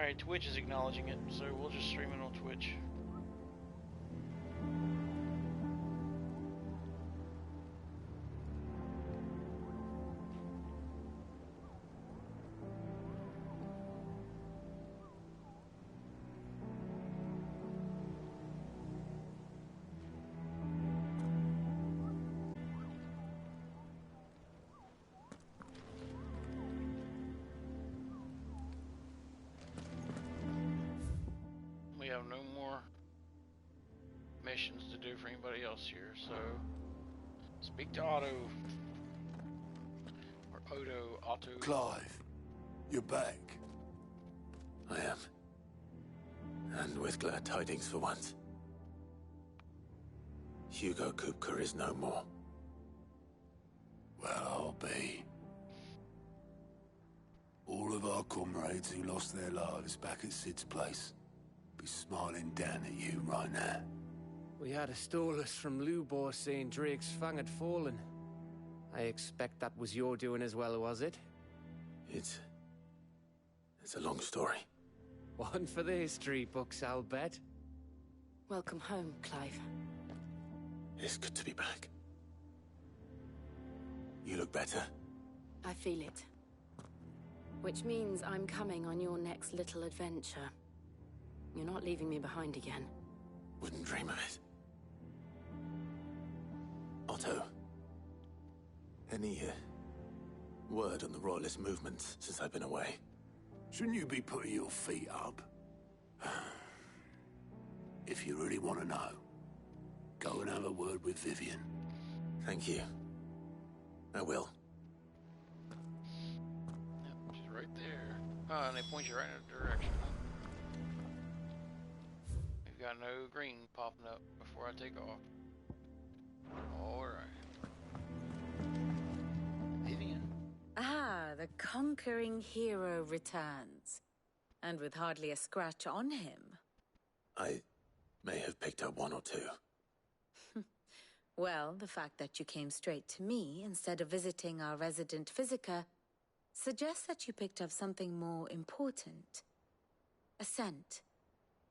Alright, Twitch is acknowledging it, so we'll just stream it on Twitch. We have no more missions to do for anybody else here, so speak to Otto. Or Otto. Clive, you're back. I am. And with glad tidings for once. Hugo Kupka is no more. Well, I'll be. All of our comrades who lost their lives back at Sid's place be smiling down at you right now. We had a stolus from Lubor saying Drake's fang had fallen. I expect that was your doing as well, was it? It's a long story. One for the history books, I'll bet. Welcome home, Clive. It's good to be back. You look better. I feel it. Which means I'm coming on your next little adventure. You're not leaving me behind again. Wouldn't dream of it. Otto. Any word on the Royalist movements since I've been away? Shouldn't you be putting your feet up? If you really want to know, go and have a word with Vivian. Thank you. I will. Yep, she's right there. Oh, and they point you right in a direction. We've got no green popping up before I take off. Alright. Vivian. Ah, the conquering hero returns. And with hardly a scratch on him. I may have picked up one or two. Well, the fact that you came straight to me instead of visiting our resident Physica suggests that you picked up something more important. A scent.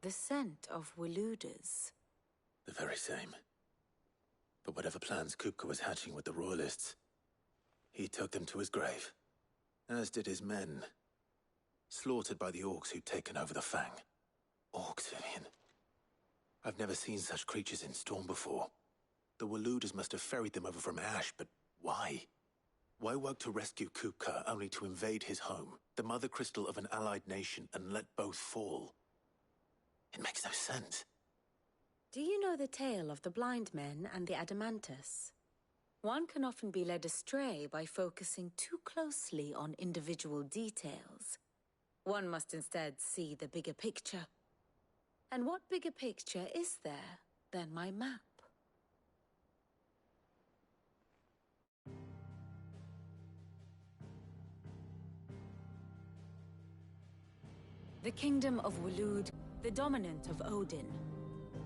The scent of Waludas. The very same. But whatever plans Kupka was hatching with the Royalists, he took them to his grave. As did his men. Slaughtered by the Orcs who'd taken over the Fang. Orcs, Vivian. I've never seen such creatures in Storm before. The Waludas must have ferried them over from Ash, but why? Why work to rescue Kupka only to invade his home, the mother crystal of an allied nation, and let both fall? It makes no sense. Do you know the tale of the blind men and the Adamantus? One can often be led astray by focusing too closely on individual details. One must instead see the bigger picture. And what bigger picture is there than my map? The Kingdom of Waloed, the dominant of Odin.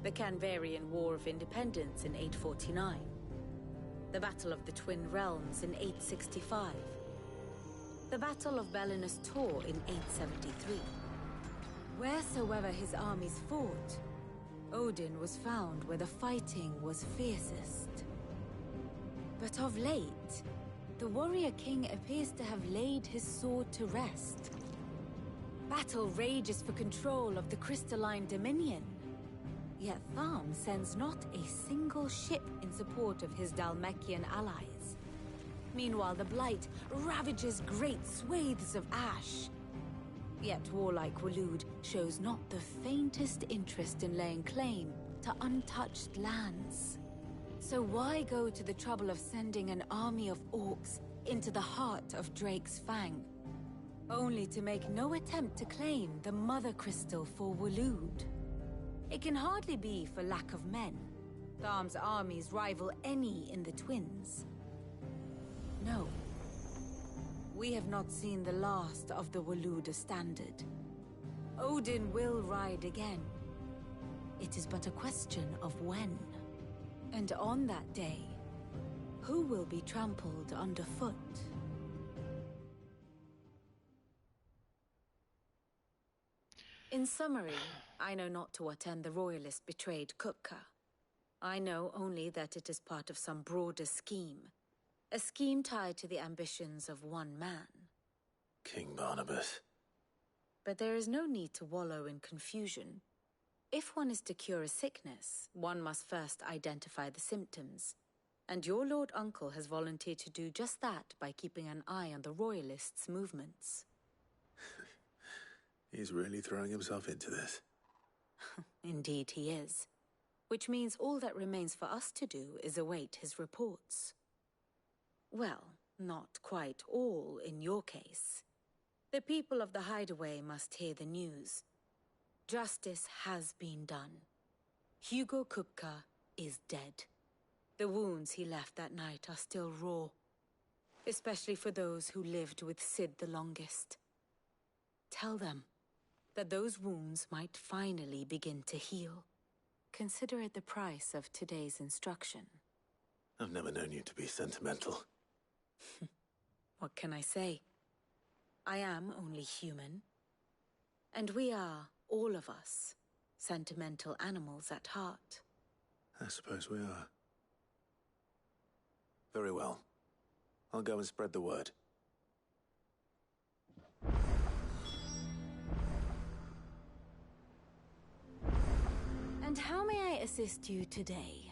The Canvarian War of Independence in 849. The Battle of the Twin Realms in 865. The Battle of Belinus Tor in 873. Wheresoever his armies fought, Odin was found where the fighting was fiercest. But of late, the warrior king appears to have laid his sword to rest. Battle rages for control of the crystalline dominion. Yet Tharm sends not a single ship in support of his Dhalmekian allies. Meanwhile, the Blight ravages great swathes of Ash. Yet warlike Waloed shows not the faintest interest in laying claim to untouched lands. So why go to the trouble of sending an army of orcs into the heart of Drake's Fang, only to make no attempt to claim the Mother Crystal for Waloed? It can hardly be for lack of men. Tharm's armies rival any in the Twins. No. We have not seen the last of the Waluda standard. Odin will ride again. It is but a question of when. And on that day, who will be trampled underfoot? In summary, I know not to what end the Royalists betrayed Kupka. I know only that it is part of some broader scheme. A scheme tied to the ambitions of one man. King Barnabas. But there is no need to wallow in confusion. If one is to cure a sickness, one must first identify the symptoms. And your Lord Uncle has volunteered to do just that by keeping an eye on the Royalists' movements. He's really throwing himself into this. Indeed he is. Which means all that remains for us to do is await his reports. Well, not quite all in your case. The people of the Hideaway must hear the news. Justice has been done. Hugo Kupka is dead. The wounds he left that night are still raw, especially for those who lived with Sid the longest. Tell them that those wounds might finally begin to heal. Consider it the price of today's instruction. I've never known you to be sentimental. What can I say? I am only human. And we are, all of us, sentimental animals at heart. I suppose we are. Very well. I'll go and spread the word. And how may I assist you today?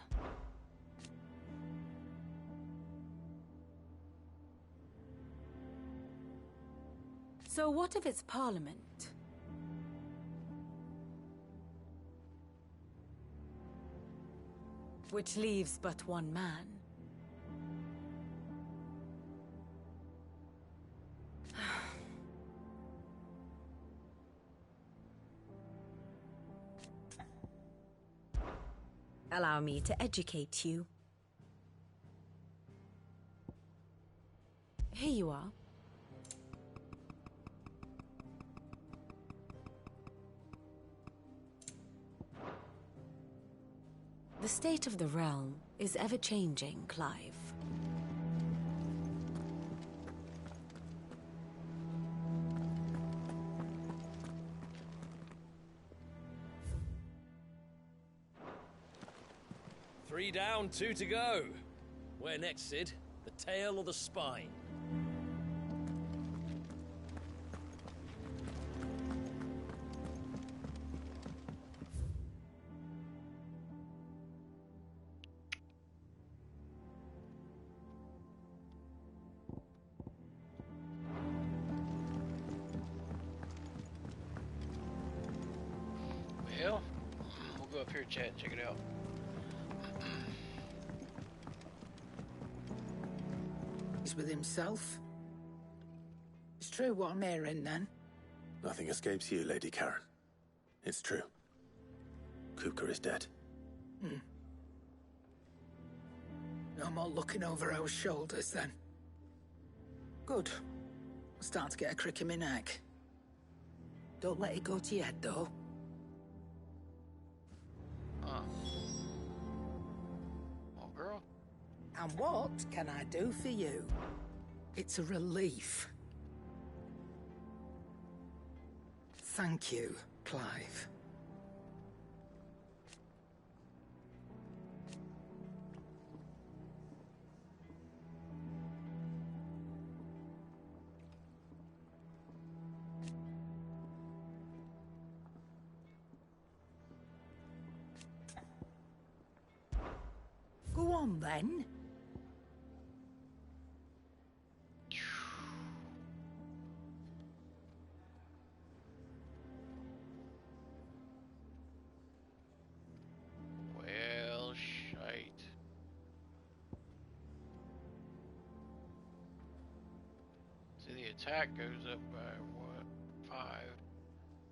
So what of its parliament? Which leaves but one man. Allow me to educate you. Here you are. The state of the realm is ever-changing, Clive. Three down, two to go. Where next, Sid? The tail or the spine? Well, we'll go up here, chat, and check it out. He's with himself. It's true what I'm hearing, then. Nothing escapes you, Lady Karen. It's true. Kupka is dead. No more looking over our shoulders, then. Good. I'm starting to get a crick in my neck. Don't let it go to your head, though. Oh, girl. And what can I do for you? It's a relief. Thank you, Clive. Go on, then. Well, shite. See, the attack goes up by what? 5.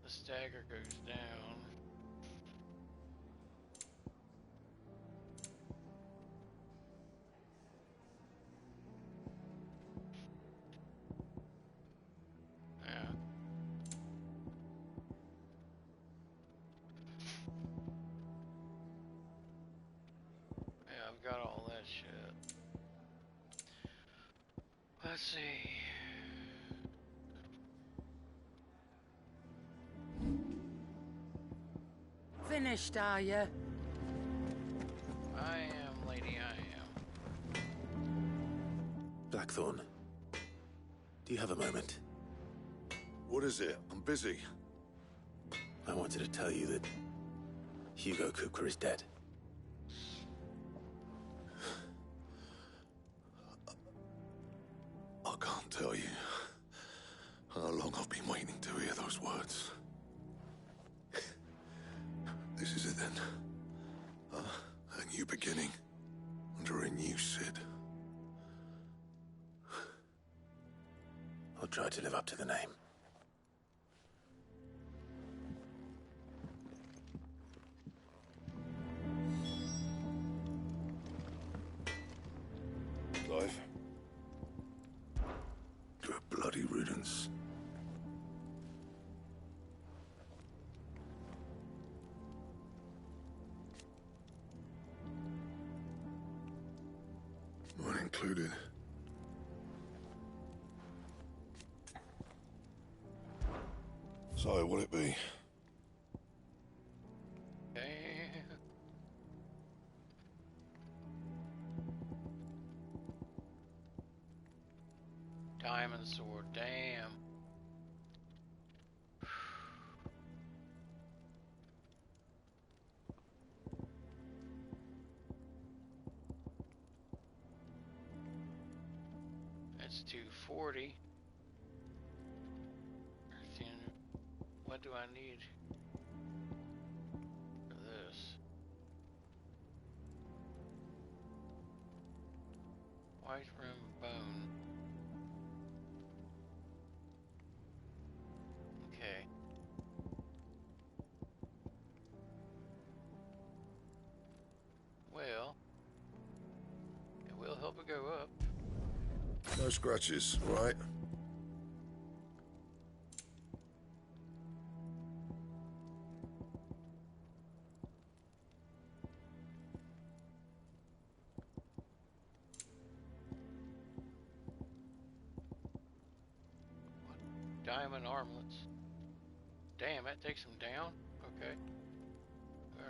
The stagger goes down. Yeah. Yeah, I've got all that shit. Let's see. 1 finished, are you? I am, lady, I am. Blackthorn, do you have a moment? What is it? I'm busy. I wanted to tell you that Hugo Kupka is dead. I can't tell you how long I've been waiting to hear those words. This is it then. A new beginning under a new Cid. I'll try to live up to the name. Clive. To a bloody riddance. Mine included. So, what'll it be? Okay. Diamond sword, damn. That's 240. What do I need for this? White rim bone. Okay. Well, it will help it go up. No scratches, right? Diamond armlets. Damn, that takes them down? Okay.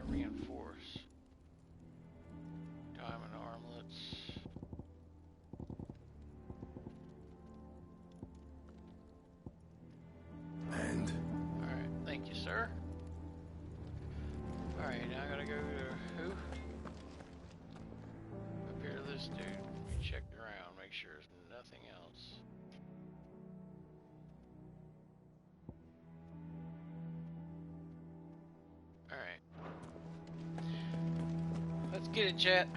Reinforce. Diamond armlets. And? Alright, thank you, sir. Alright, now I gotta go to who? Up here to this dude. Let me check around, make sure there's nothing else. Alright. Let's get it, chat.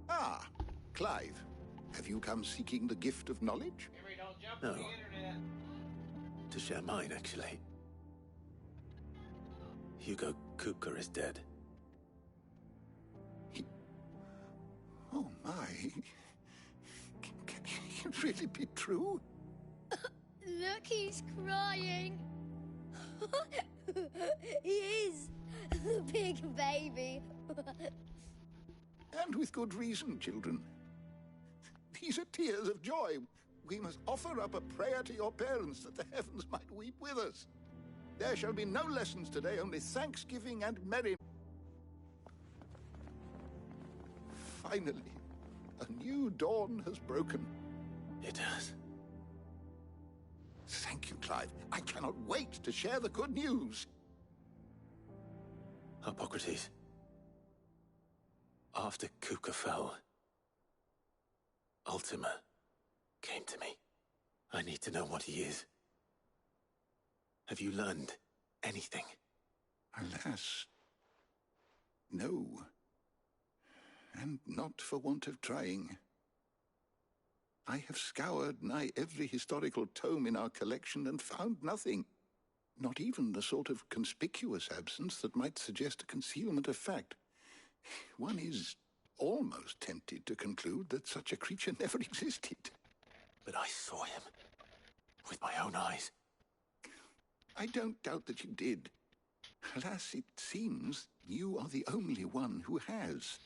Ah, Clive. Have you come seeking the gift of knowledge? No. To share mine, actually. Hugo Kupka is dead. Oh, my. Can it really be true? Look, he's crying. He is. The big baby. And with good reason, children. These are tears of joy. We must offer up a prayer to your parents that the heavens might weep with us. There shall be no lessons today, only thanksgiving and merriment. Finally, a new dawn has broken. It has. Thank you, Clive. I cannot wait to share the good news. Hippocrates. After Kupka fell, Ultima came to me. I need to know what he is. Have you learned anything? Alas, no. And not for want of trying. I have scoured nigh every historical tome in our collection and found nothing. Not even the sort of conspicuous absence that might suggest a concealment of fact. One is almost tempted to conclude that such a creature never existed. But I saw him. With my own eyes. I don't doubt that you did. Alas, it seems you are the only one who has.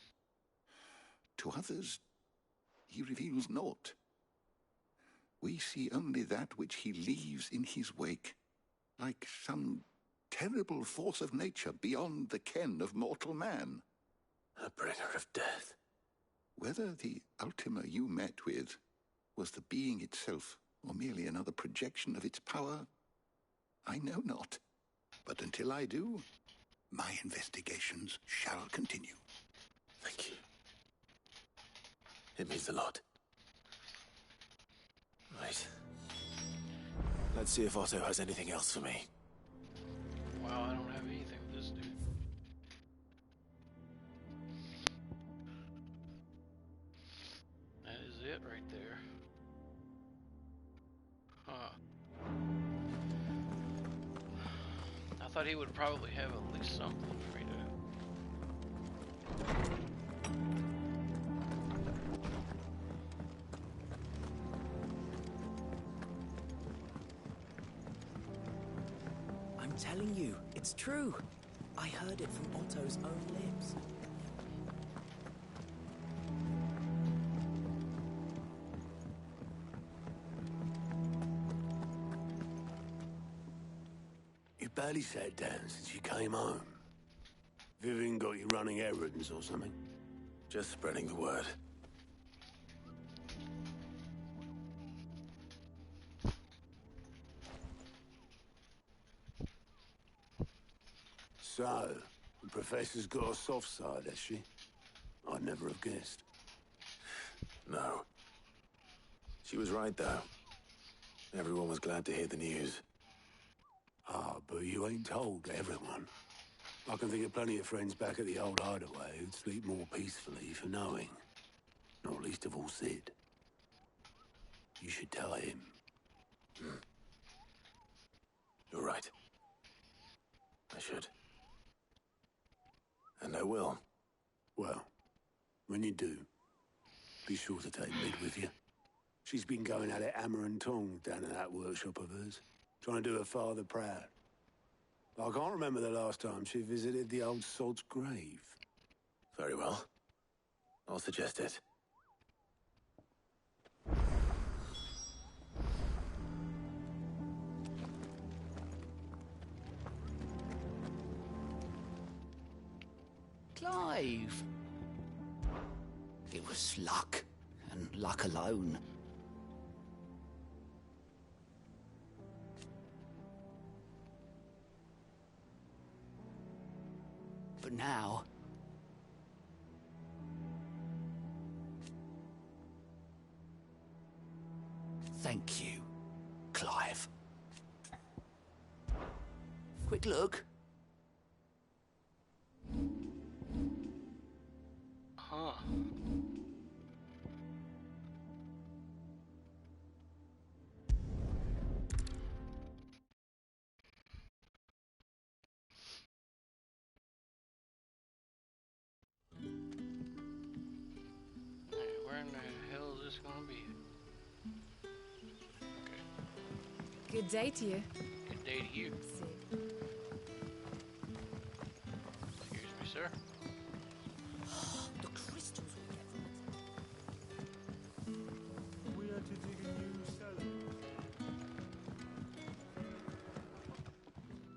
To others, he reveals naught. We see only that which he leaves in his wake, like some terrible force of nature beyond the ken of mortal man. A bringer of death. Whether the Ultima you met with was the being itself, or merely another projection of its power, I know not. But until I do, my investigations shall continue. Thank you. It means a lot. Right. Let's see if Otto has anything else for me. Wow, I don't have anything with this dude. That is it right there. Huh. I thought he would probably have at least something for me to... I'm telling you, it's true. I heard it from Otto's own lips. You barely sat down since you came home. Vivian got you running errands or something? Just spreading the word. So, the Professor's got a soft side, has she? I'd never have guessed. No. She was right, though. Everyone was glad to hear the news. Ah, but you ain't told everyone. I can think of plenty of friends back at the old hideaway who'd sleep more peacefully for knowing. Not least of all Sid. You should tell him. You're right. I should. And I will. Well, when you do, be sure to take Mid with you. She's been going at it hammer and tong down in that workshop of hers, trying to do her father proud. I can't remember the last time she visited the old sod's grave. Very well. I'll suggest it. Clive. It was luck, and luck alone. But now... Thank you, Clive. Quick look. Huh. Where in the hell is this gonna be? Okay. Good day to you. Good day to you. Sid. Excuse me, sir. The crystals will get them. We are to dig a new cellar.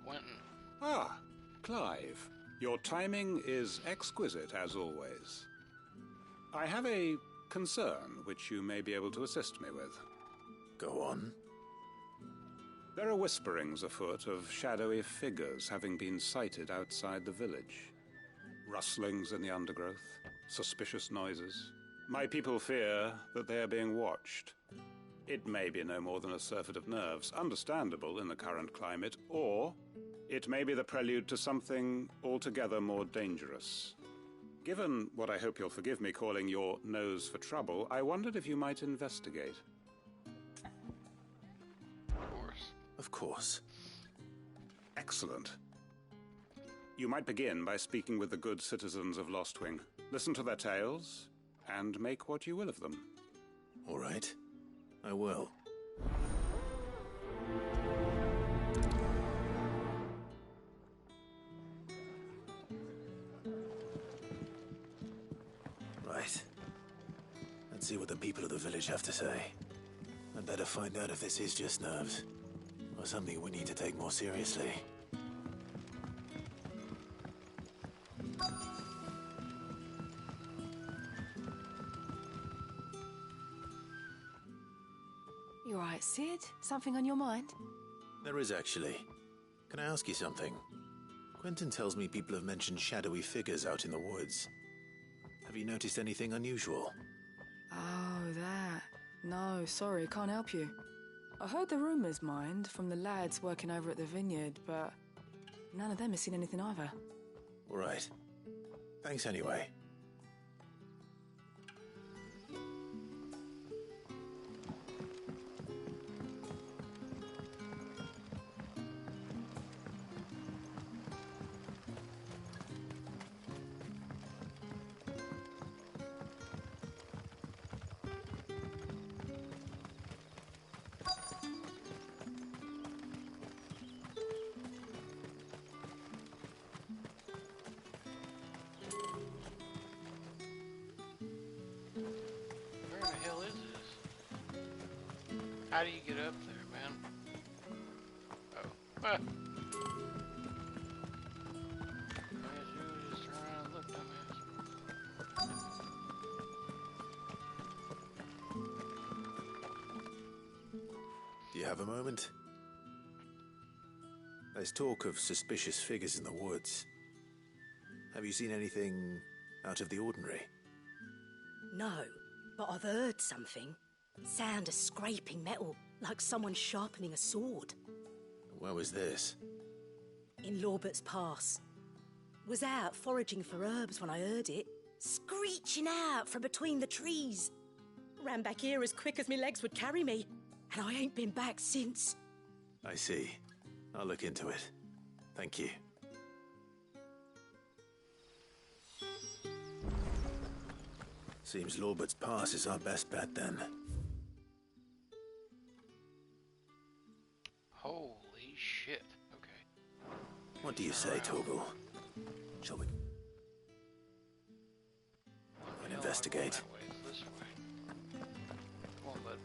Quentin. Ah, Clive. Your timing is exquisite, as always. I have a concern which you may be able to assist me with. Go on. There are whisperings afoot of shadowy figures having been sighted outside the village. Rustlings in the undergrowth, suspicious noises. My people fear that they are being watched. It may be no more than a surfeit of nerves, understandable in the current climate, or it may be the prelude to something altogether more dangerous. Given what I hope you'll forgive me calling your nose for trouble, I wondered if you might investigate. Of course. Of course. Excellent. You might begin by speaking with the good citizens of Lostwing. Listen to their tales, and make what you will of them. All right. I will. Right. Let's see what the people of the village have to say. I'd better find out if this is just nerves, or something we need to take more seriously. You alright, Sid? Something on your mind? There is actually. Can I ask you something? Quentin tells me people have mentioned shadowy figures out in the woods. Have you noticed anything unusual? Oh, that. No, sorry, can't help you. I heard the rumours, mind, from the lads working over at the vineyard, but none of them has seen anything either. All right. Thanks anyway. Where the hell is this? How do you get up there, man? Oh. Ah. As you just turn around and look, dumbass. Do you have a moment? There's talk of suspicious figures in the woods. Have you seen anything out of the ordinary? No, but I've heard something. Sound of scraping metal, like someone sharpening a sword. Where was this? In Lorbert's Pass. Was out foraging for herbs when I heard it, screeching out from between the trees. Ran back here as quick as my legs would carry me, and I ain't been back since. I see. I'll look into it. Thank you. Seems Lorbert's Pass is our best bet then. Holy shit. Okay. What do you say, Torgal? Shall we investigate? That way, it's this way. Come on, bud.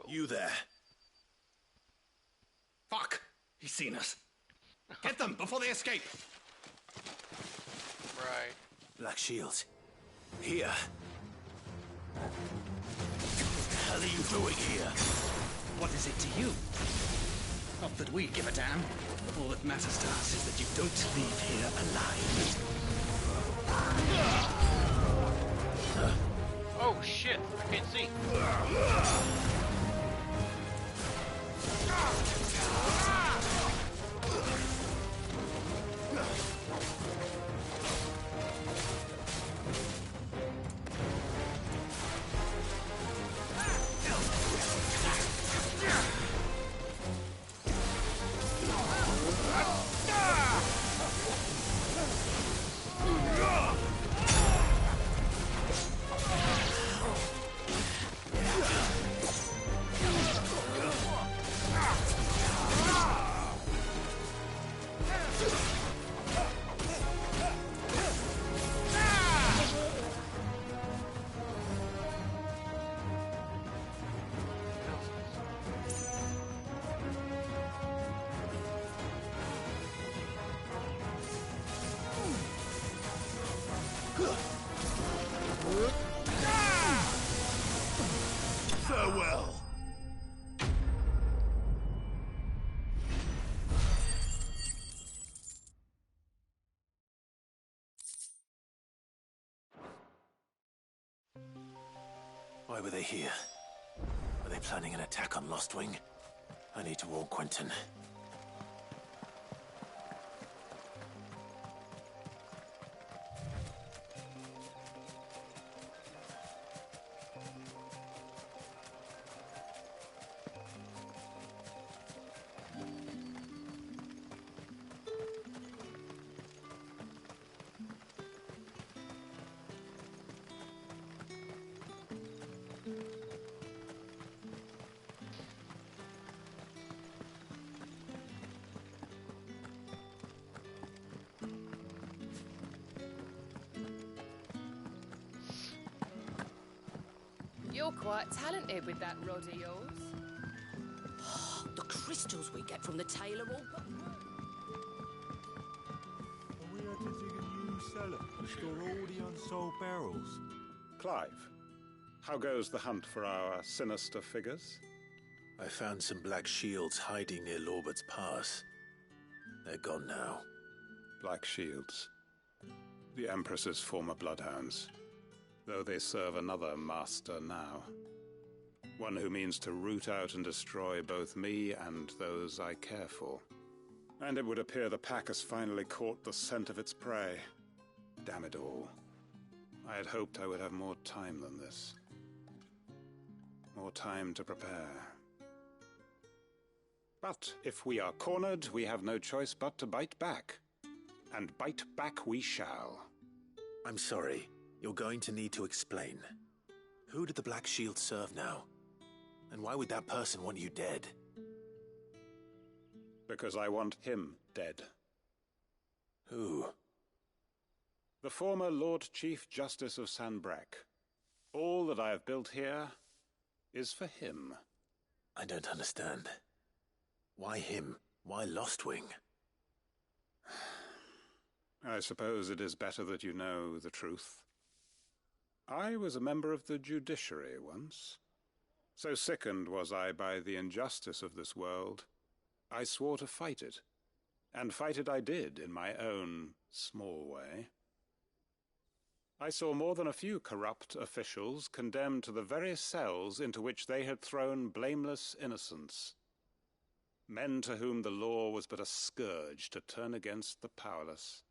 You there. Fuck! He's seen us. Get them before they escape. Right. Black Shields. Here. What the hell are you doing here? What is it to you? Not that we give a damn. All that matters to us is that you don't leave here alive. Oh shit! I can't see. Farewell. Why were they here? Are they planning an attack on Lostwing? I need to warn Quentin. You're quite talented with that rod of yours. The crystals we get from the tailor all but... We had to dig a new cellar to store all the unsold barrels. Clive, how goes the hunt for our sinister figures? I found some black shields hiding near Lorbert's Pass. They're gone now. Black Shields. The Empress's former bloodhounds. Though they serve another master now. One who means to root out and destroy both me and those I care for. And it would appear the pack has finally caught the scent of its prey. Damn it all. I had hoped I would have more time than this. More time to prepare. But if we are cornered, we have no choice but to bite back. And bite back we shall. I'm sorry. You're going to need to explain. Who did the Black Shield serve now? And why would that person want you dead? Because I want him dead. Who? The former Lord Chief Justice of Sanbreque. All that I have built here is for him. I don't understand. Why him? Why Lostwing? I suppose it is better that you know the truth. I was a member of the judiciary once. So sickened was I by the injustice of this world, I swore to fight it. And fight it I did in my own small way. I saw more than a few corrupt officials condemned to the very cells into which they had thrown blameless innocents. Men to whom the law was but a scourge to turn against the powerless.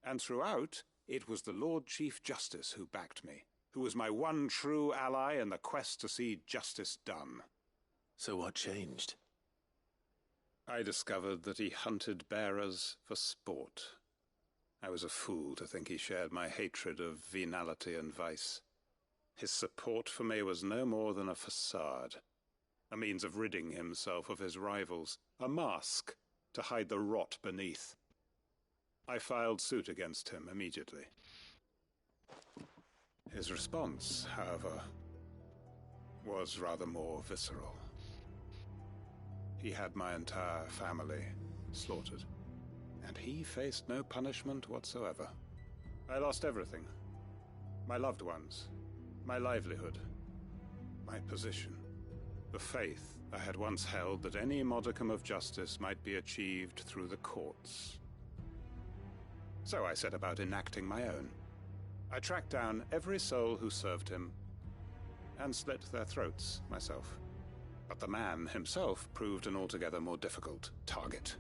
And throughout, it was the Lord Chief Justice who backed me, who was my one true ally in the quest to see justice done. So what changed? I discovered that he hunted bearers for sport. I was a fool to think he shared my hatred of venality and vice. His support for me was no more than a facade, a means of ridding himself of his rivals, a mask to hide the rot beneath. I filed suit against him immediately. His response, however, was rather more visceral. He had my entire family slaughtered, and he faced no punishment whatsoever. I lost everything. My loved ones, my livelihood, my position, the faith I had once held that any modicum of justice might be achieved through the courts. So I set about enacting my own. I tracked down every soul who served him, and slit their throats myself. But the man himself proved an altogether more difficult target.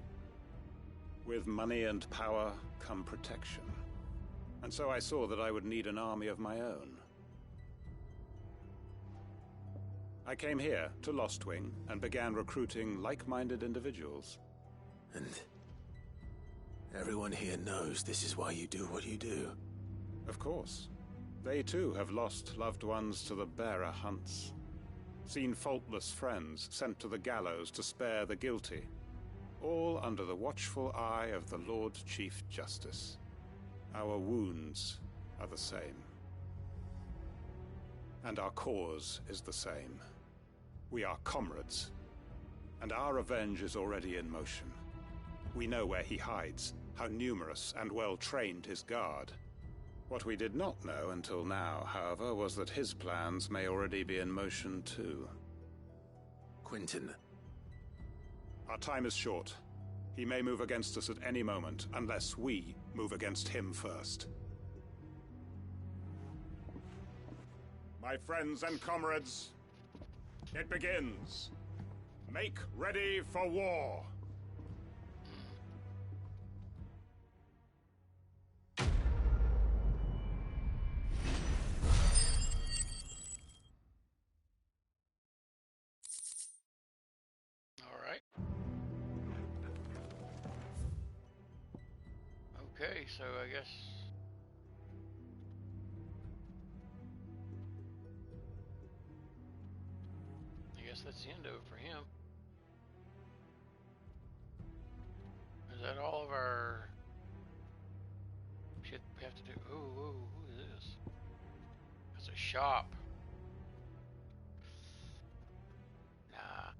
With money and power come protection. And so I saw that I would need an army of my own. I came here to Lostwing and began recruiting like-minded individuals. And everyone here knows this is why you do what you do. Of course. They too have lost loved ones to the bearer hunts. Seen faultless friends sent to the gallows to spare the guilty. All under the watchful eye of the Lord Chief Justice. Our wounds are the same. And our cause is the same. We are comrades. And our revenge is already in motion. We know where he hides, how numerous and well-trained his guard. What we did not know until now, however, was that his plans may already be in motion too. Quentin. Our time is short. He may move against us at any moment, unless we move against him first. My friends and comrades, It begins. Make ready for war. All right. Okay, so I guess that's the end of it for him. Is that all of our shit we have to do? Ooh, who is this? That's a shop. Nah.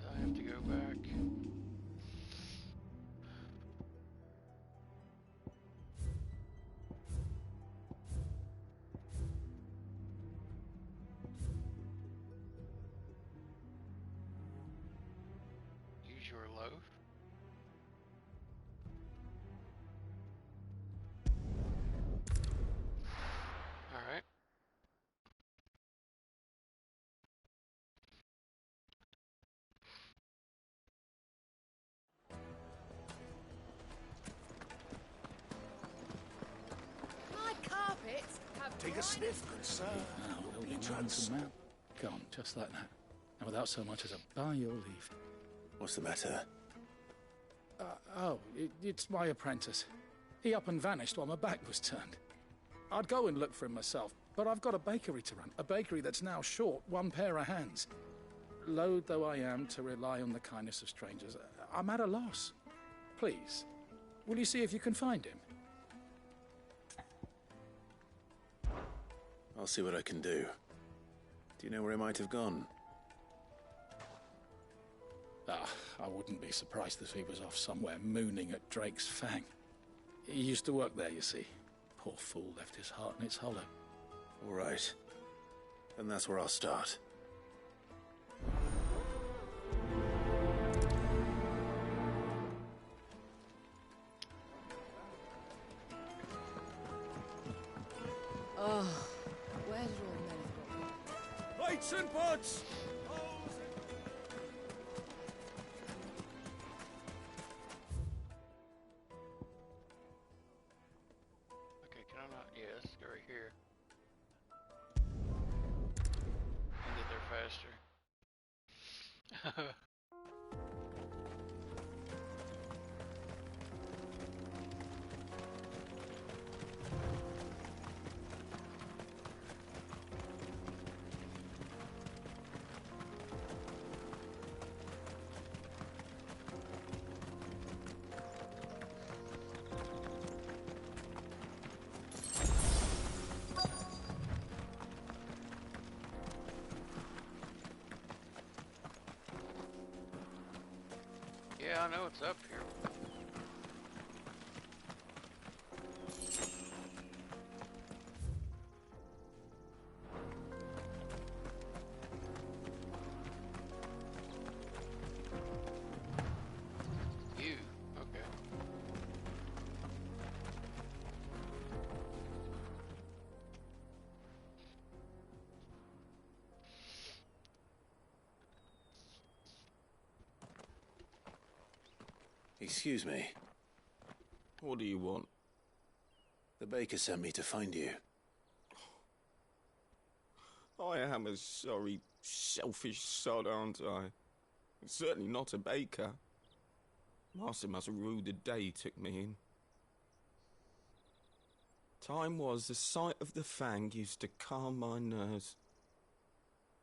I have to go back. Use your loaf. All right. My carpets have Take a sniff, good sir. Now, only chance. Gone, just like that. And without so much as a by your leave. What's the matter? It's my apprentice. He up and vanished while my back was turned. I'd go and look for him myself, but I've got a bakery to run. A bakery that's now short one pair of hands. Loath though I am to rely on the kindness of strangers, I'm at a loss. Please, will you see if you can find him? I'll see what I can do. Do you know where he might have gone? I wouldn't be surprised if he was off somewhere mooning at Drake's Fang. He used to work there, you see. Poor fool left his heart in its hollow. All right. Then that's where I'll start. Oh, where did all the men have gone? Lights and pots! Okay, can I not? Yes, go right here. And get there faster. Yeah, I know it's up here. You, okay. Excuse me. What do you want? The baker sent me to find you. I am a sorry, selfish sod, aren't I? Certainly not a baker. Master must have ruled the day he took me in. Time was the sight of the Fang used to calm my nerves.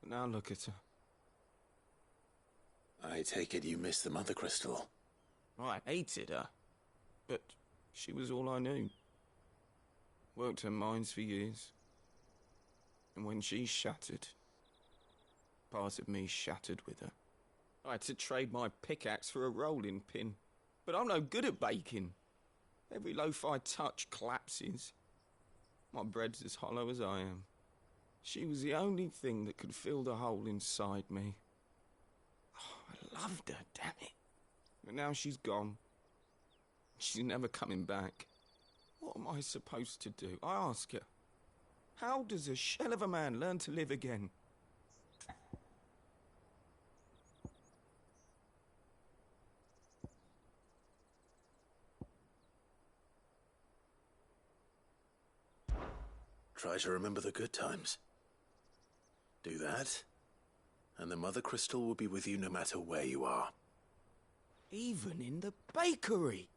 But now look at her. I take it you missed the Mother Crystal. I hated her, but she was all I knew. Worked her mines for years. And when she shattered, part of me shattered with her. I had to trade my pickaxe for a rolling pin, but I'm no good at baking. Every loaf I touch collapses. My bread's as hollow as I am. She was the only thing that could fill the hole inside me. Oh, I loved her, damn it. But now she's gone. She's never coming back. What am I supposed to do? I ask her. How does a shell of a man learn to live again? Try to remember the good times. Do that, and the Mother Crystal will be with you no matter where you are. Even in the bakery.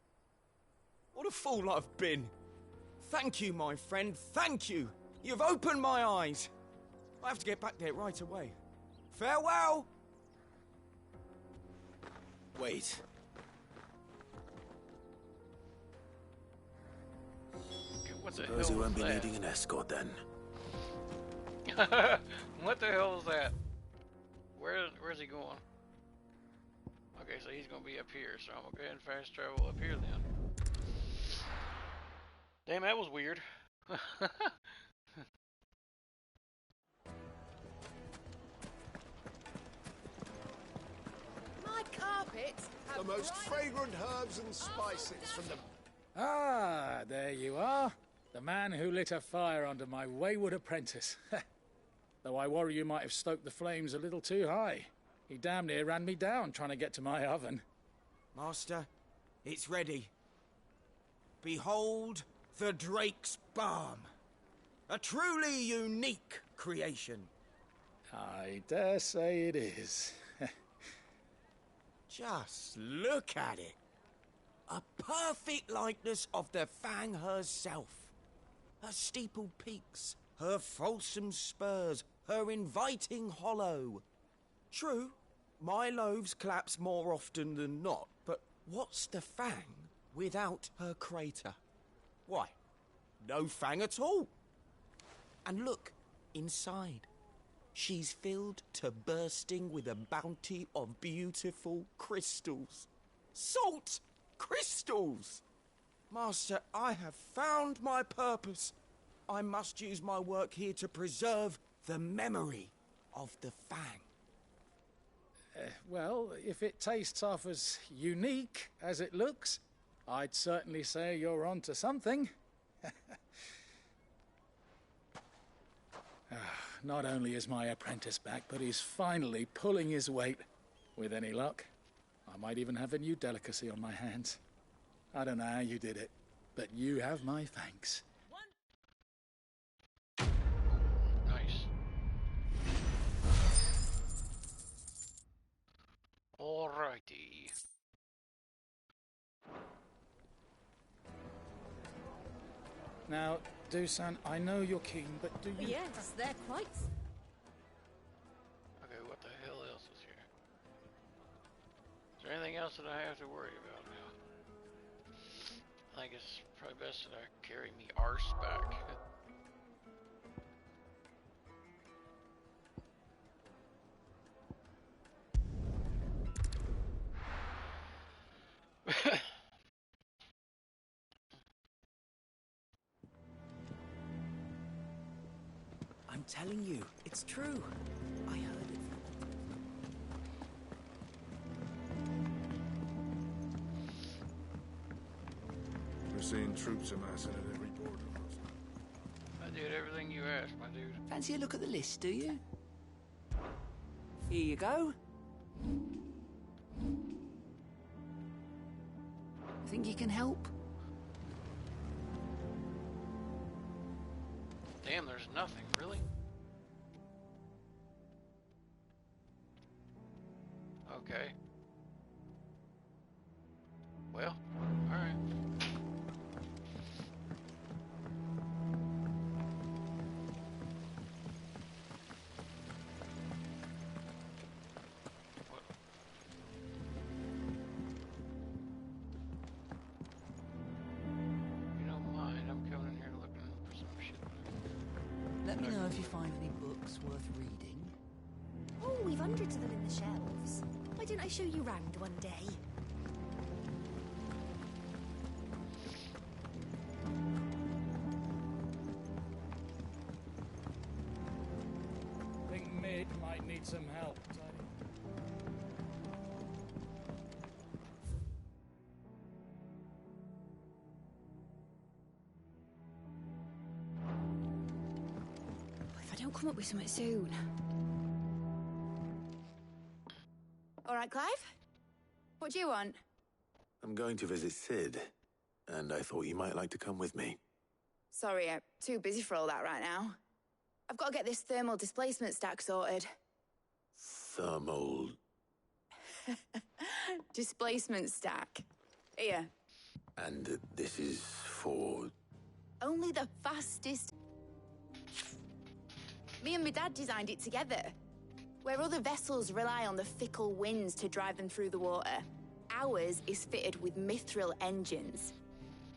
What a fool I've been. Thank you, my friend, thank you. You've opened my eyes. I have to get back there right away. Farewell! Wait. What the Suppose hell we won't be was that? needing an escort then. What the hell is that? Where's he going? Okay, so he's gonna be up here, so I'm gonna go ahead and fast travel up here then. Damn, that was weird. My carpets have The most bright- fragrant herbs and spices from the... Ah, there you are. The man who lit a fire under my wayward apprentice. Though I worry you might have stoked the flames a little too high. He damn near ran me down trying to get to my oven. Master, it's ready. Behold the Drake's Balm. A truly unique creation. I dare say it is. Just look at it. A perfect likeness of the Fang herself. Her steepled peaks, her fulsome spurs, her inviting hollow. True, my loaves collapse more often than not, but what's the Fang without her crater? Why, no Fang at all. And look, inside. She's filled to bursting with a bounty of beautiful crystals. Salt crystals! Master, I have found my purpose. I must use my work here to preserve the memory of the Fang. Well, if it tastes half as unique as it looks, I'd certainly say you're onto something. Not only is my apprentice back, but he's finally pulling his weight. With any luck, I might even have a new delicacy on my hands. I don't know how you did it, but you have my thanks. Nice. Alrighty. Now, Dusan, I know you're keen, but do you... Yes, they're quite... Okay, what the hell else is here? Is there anything else that I have to worry about now? I think it's probably best that I carry me arse back. I'm telling you, it's true. I heard it from... We're seeing troops amassing at every border crossing. I did everything you asked, my dude. Fancy a look at the list, do you? Here you go. Think you can help? Damn, there's nothing, really? Okay. Well, alright. You don't mind, I'm coming in here looking for some shit. Let me know if you find any books worth reading. Oh, we've hundreds of them in the shelves. Why don't I show you round one day? Think Mid might need some help. I'll come up with something soon. All right, Clive? What do you want? I'm going to visit Sid, and I thought you might like to come with me. Sorry, I'm too busy for all that right now. I've got to get this thermal displacement stack sorted. Thermal... Displacement stack. Here. And this is for... Only the fastest... Me and my dad designed it together. Where other vessels rely on the fickle winds to drive them through the water, ours is fitted with mithril engines.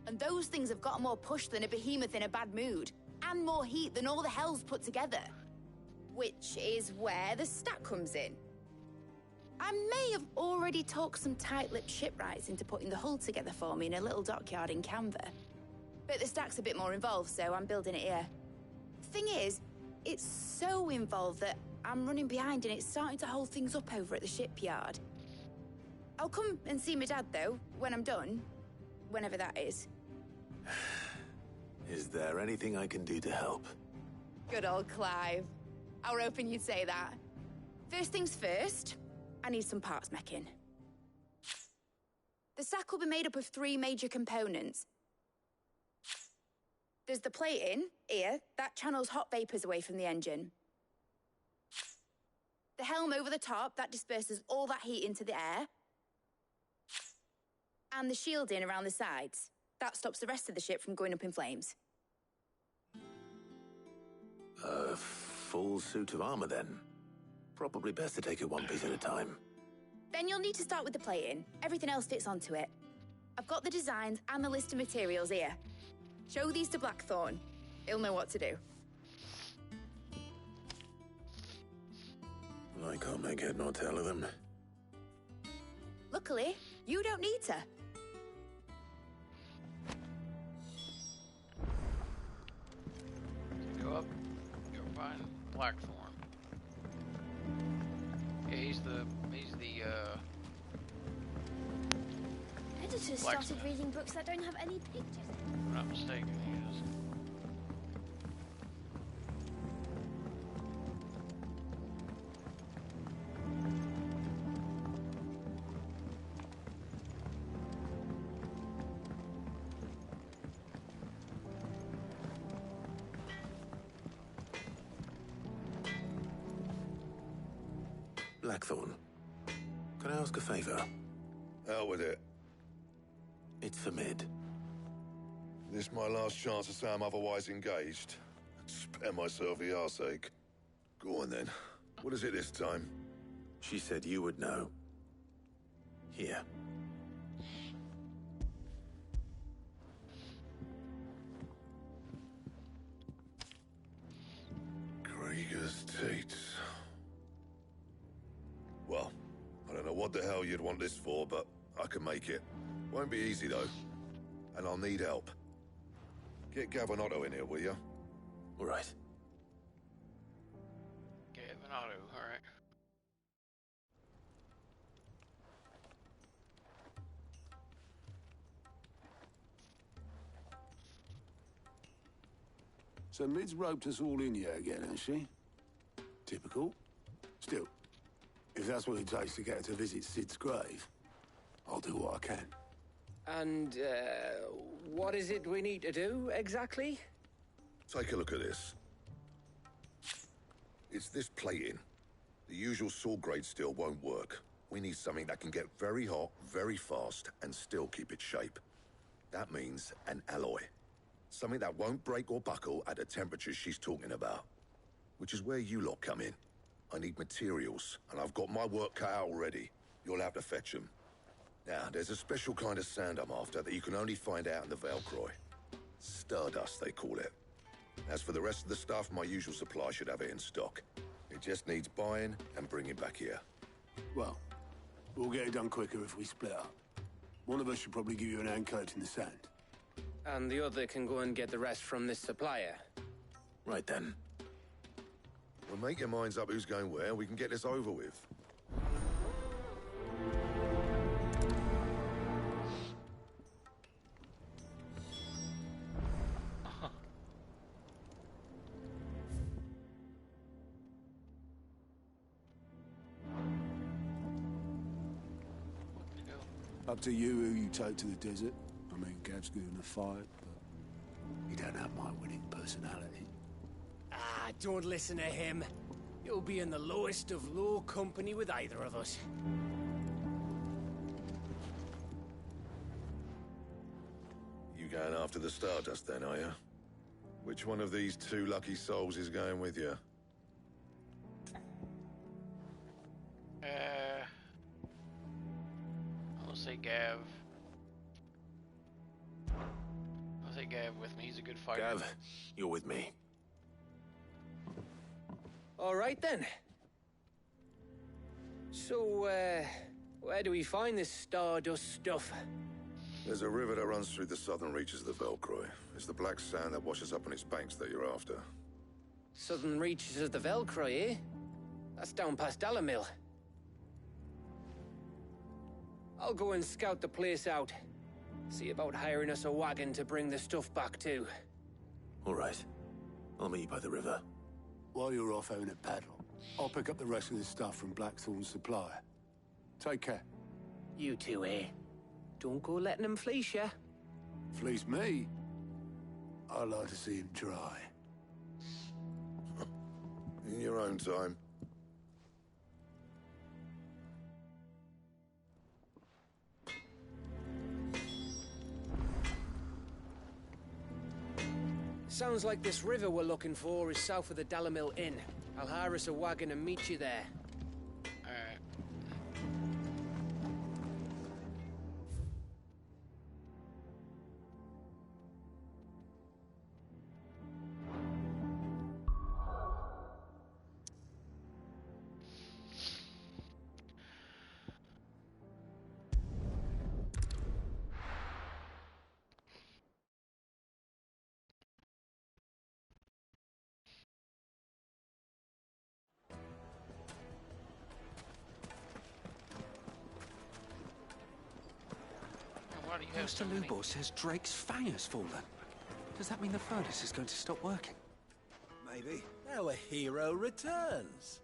And those things have got more push than a behemoth in a bad mood, and more heat than all the hells put together. Which is where the stack comes in. I may have already talked some tight-lipped shipwrights into putting the hull together for me in a little dockyard in Canva. But the stack's a bit more involved, so I'm building it here. Thing is, it's so involved that I'm running behind and it's starting to hold things up over at the shipyard. I'll come and see my dad, though, when I'm done. Whenever that is. Is there anything I can do to help? Good old Clive. I were hoping you'd say that. First things first, I need some parts meching. The stack will be made up of 3 major components. There's the plating, here, that channels hot vapors away from the engine. The helm over the top, that disperses all that heat into the air. And the shielding around the sides. That stops the rest of the ship from going up in flames. A full suit of armor, then. Probably best to take it one piece at a time. Then you'll need to start with the plating. Everything else fits onto it. I've got the designs and the list of materials here. Show these to Blackthorn. He'll know what to do. I can't make head nor tail of them. Luckily, you don't need to. Go up, go find Blackthorn. Yeah, he's the Editors started reading books that don't have any pictures. If I'm not mistaken, he is. Blackthorn, can I ask a favor? Out with it. It's for Mid. This my last chance to say I'm otherwise engaged. Spare myself the arseache. Go on then. What is it this time? She said you would know. Here. Krieger's Teats. Well, I don't know what the hell you'd want this for, but I can make it. Won't be easy, though. And I'll need help. Get Gavin-Otto in here, will you? All right. Gavin-Otto, all right. So Mid's roped us all in here again, hasn't she? Typical. Still, if that's what it takes to get her to visit Sid's grave, I'll do what I can. And, what is it we need to do, exactly? Take a look at this. It's this plating. The usual saw-grade steel won't work. We need something that can get very hot, very fast, and still keep its shape. That means an alloy. Something that won't break or buckle at the temperatures she's talking about. Which is where you lot come in. I need materials, and I've got my work cut out already. You'll have to fetch them. Now, there's a special kind of sand I'm after that you can only find out in the Valcroy. Stardust, they call it. As for the rest of the stuff, my usual supply should have it in stock. It just needs buying and bringing back here. Well, we'll get it done quicker if we split up. One of us should probably give you an hand coat in the sand. And the other can go and get the rest from this supplier. Right then. Well, make your minds up who's going where, we can get this over with. Up to you who you take to the desert. I mean, Gav's good in a fight, but he don't have my winning personality. Ah, don't listen to him. You'll be in the lowest of low company with either of us. You going after the Stardust then, are you? Which one of these two lucky souls is going with you? I'll say Gav. I'll say Gav with me. He's a good fighter. Gav, you're with me. All right then. So, where do we find this Stardust stuff? There's a river that runs through the southern reaches of the Velcroy. It's the black sand that washes up on its banks that you're after. Southern reaches of the Velcroy, eh? That's down past Dalamil. I'll go and scout the place out. See about hiring us a wagon to bring the stuff back to. All right. I'll meet you by the river. While you're off having a paddle, I'll pick up the rest of the stuff from Blackthorn's supply. Take care. You two, eh? Don't go letting him fleece ya. Fleece me? I'd like to see him try. In your own time. Sounds like this river we're looking for is south of the Dalamil Inn. I'll hire us a wagon and meet you there. Alright. Why do you have so Mr. many? Lubo says Drake's fang has fallen. Does that mean the furnace is going to stop working? Maybe. Our hero returns.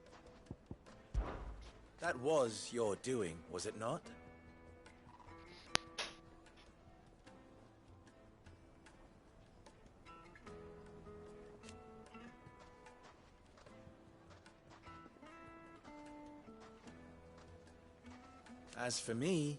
That was your doing, was it not? As for me,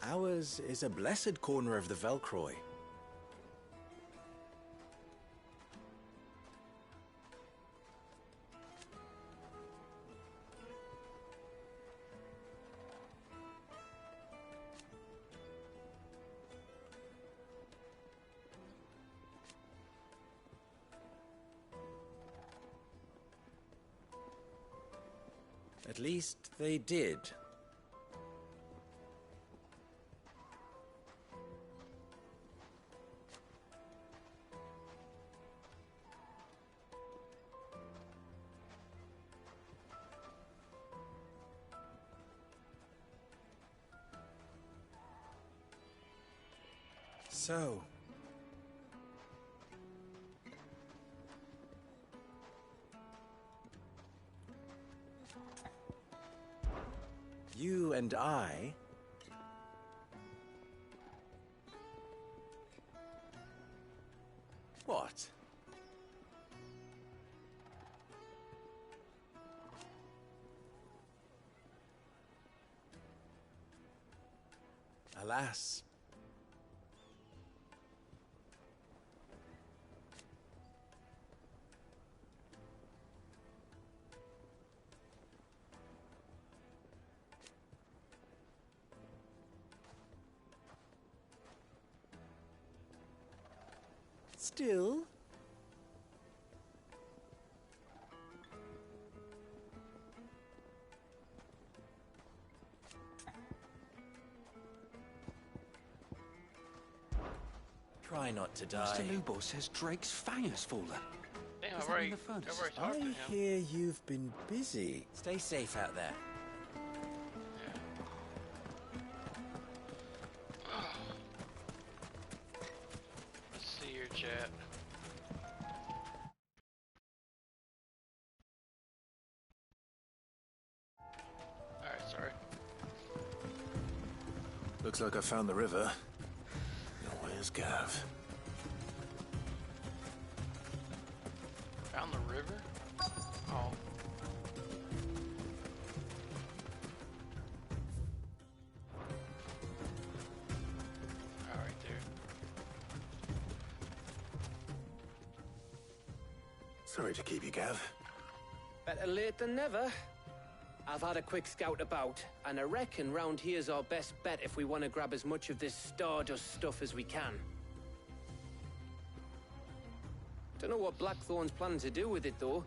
ours is a blessed corner of the Velcroy. At least they did. So, you and I what? Alas. Still, try not to die. Mr. Lubo says Drake's fang has fallen. Damn, Yeah, Does that mean the furnace? I hear you've been busy. Stay safe out there. Let's see your chat. Alright, sorry. Looks like I found the river. Now where's Gav? Found the river? Oh. Alright there. Sorry to keep you, Gav. Better late than never. I've had a quick scout about, and I reckon round here's our best bet if we want to grab as much of this Stardust stuff as we can. Don't know what Blackthorn's planning to do with it, though.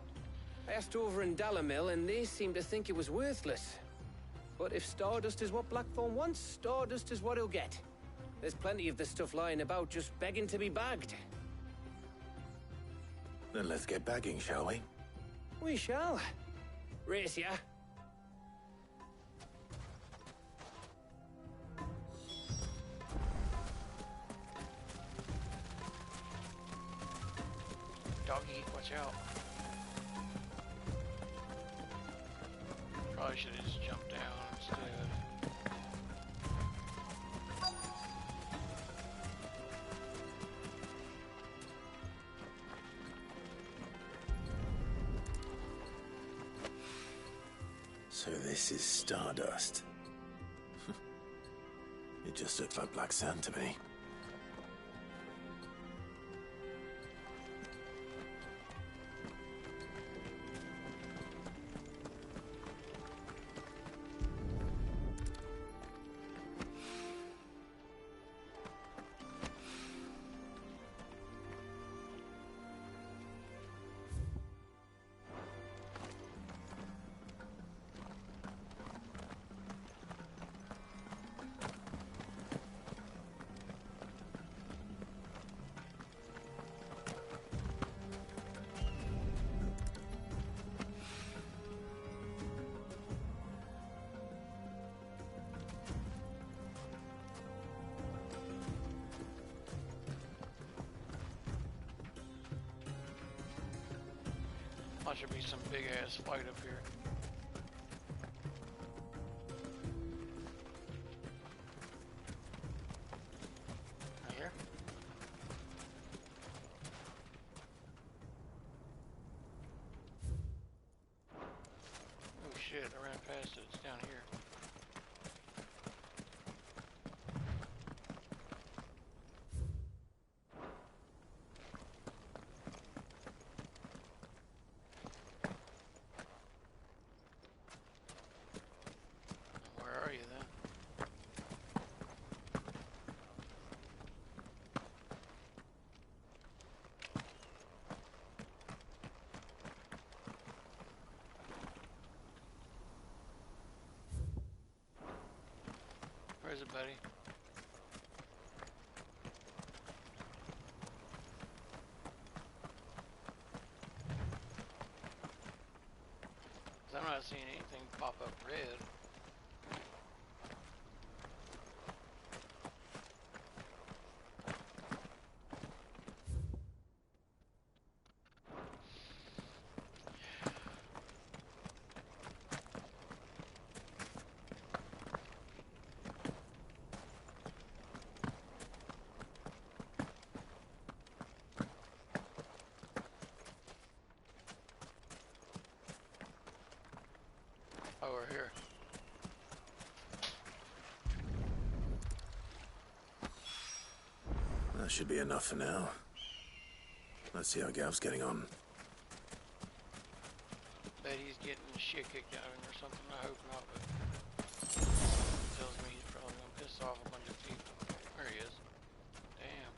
I asked over in Dalamil, and they seem to think it was worthless. But if Stardust is what Blackthorn wants, Stardust is what he'll get. There's plenty of the stuff lying about just begging to be bagged. Then let's get bagging, shall we? We shall. Race ya. Doggy, watch out. Probably should have just jumped down instead. So this is Stardust. It just looks like black sand to me. There should be some big ass fight up here. Right here? Oh shit, I ran past it. It's down here. Where is it, buddy? I'm not seeing anything pop up red. Oh, we're here. That should be enough for now. Let's see how Gav's getting on. Bet he's getting the shit kicked out of him or something. I hope not, but tells me he's probably gonna piss off a bunch of people. There he is. Damn.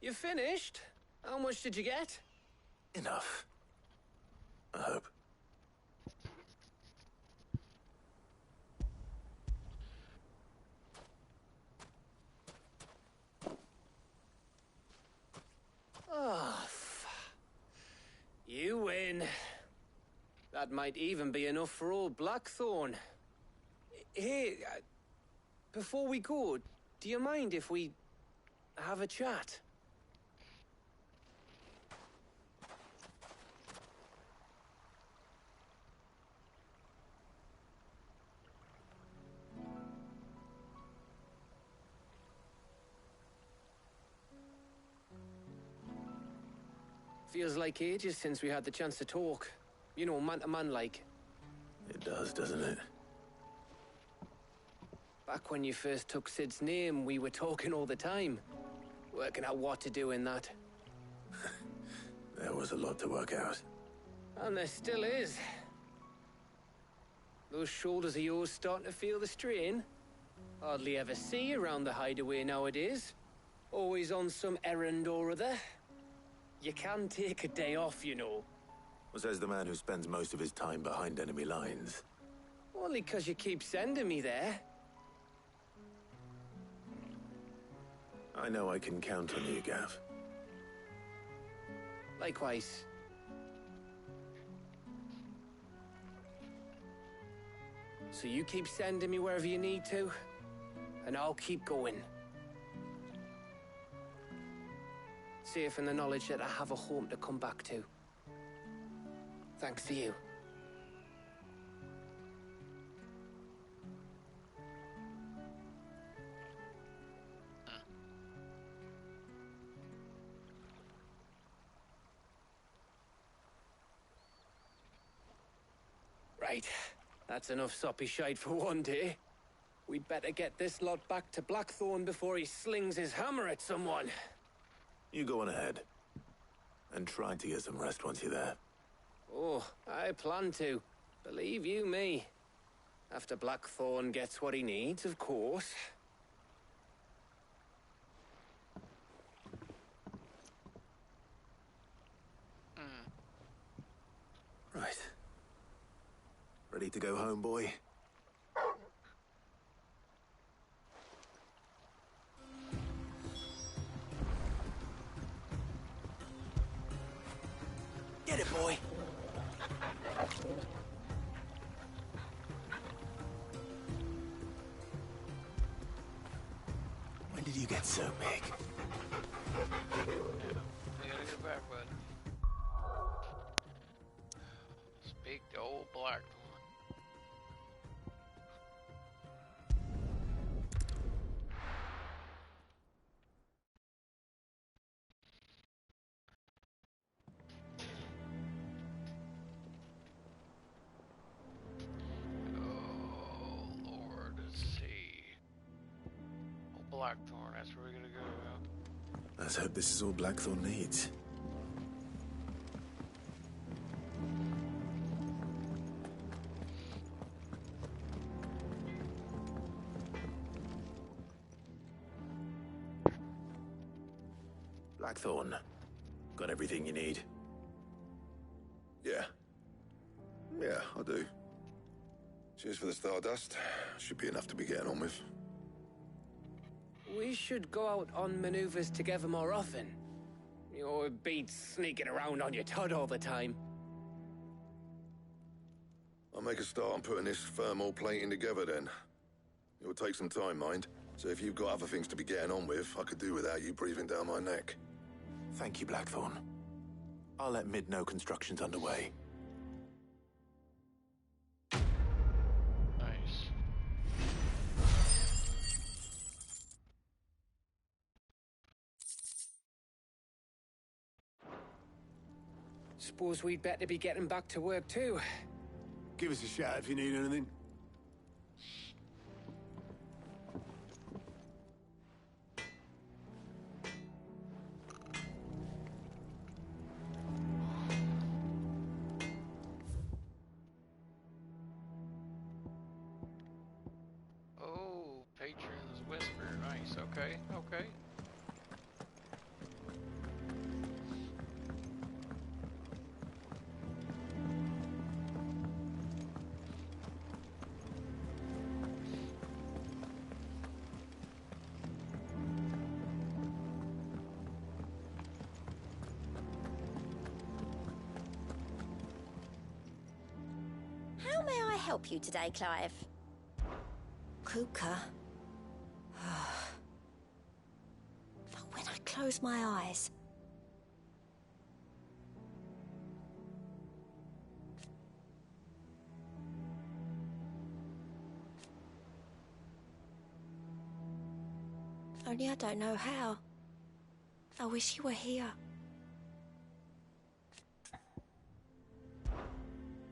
You finished? How much did you get? Enough. I hope. then that might even be enough for old Blackthorn. Hey, before we go, do you mind if we have a chat? Feels like ages since we had the chance to talk. You know, man to man like. It does, doesn't it? Back when you first took Sid's name, we were talking all the time. Working out what to do in that. There was a lot to work out. And there still is. Those shoulders of yours starting to feel the strain. Hardly ever see you around the hideaway nowadays. Always on some errand or other. You can take a day off, you know. Well, says the man who spends most of his time behind enemy lines. Only 'cause you keep sending me there. I know I can count on you, Gav. Likewise. So you keep sending me wherever you need to, and I'll keep going. Safe in the knowledge that I have a home to come back to. Thanks to you. Right. That's enough soppy shite for one day. We'd better get this lot back to Blackthorn before he slings his hammer at someone. You go on ahead. And try to get some rest once you're there. Oh, I plan to. Believe you me. After Blackthorn gets what he needs, of course. Right. Ready to go home, boy? Get it, boy. When did you get so big? You gotta get back, bud. Speak to old Blackthorn. Blackthorn, that's where we're gonna go now. Let's hope this is all Blackthorn needs. Blackthorn, got everything you need? Yeah. Yeah, I do. Cheers for the Stardust. Should be enough to be getting on with. We should go out on maneuvers together more often. You know, it beats sneaking around on your Todd all the time. I'll make a start on putting this thermal plating together then. It will take some time, mind. So if you've got other things to be getting on with, I could do without you breathing down my neck. Thank you, Blackthorn. I'll let Mid know construction's underway. Nice. Suppose we'd better be getting back to work too. Give us a shout if you need anything. Oh, Patron's Whisper. Nice. Okay, okay. How may I help you today, Clive? Kuka. But when I close my eyes... Only I don't know how. I wish you were here.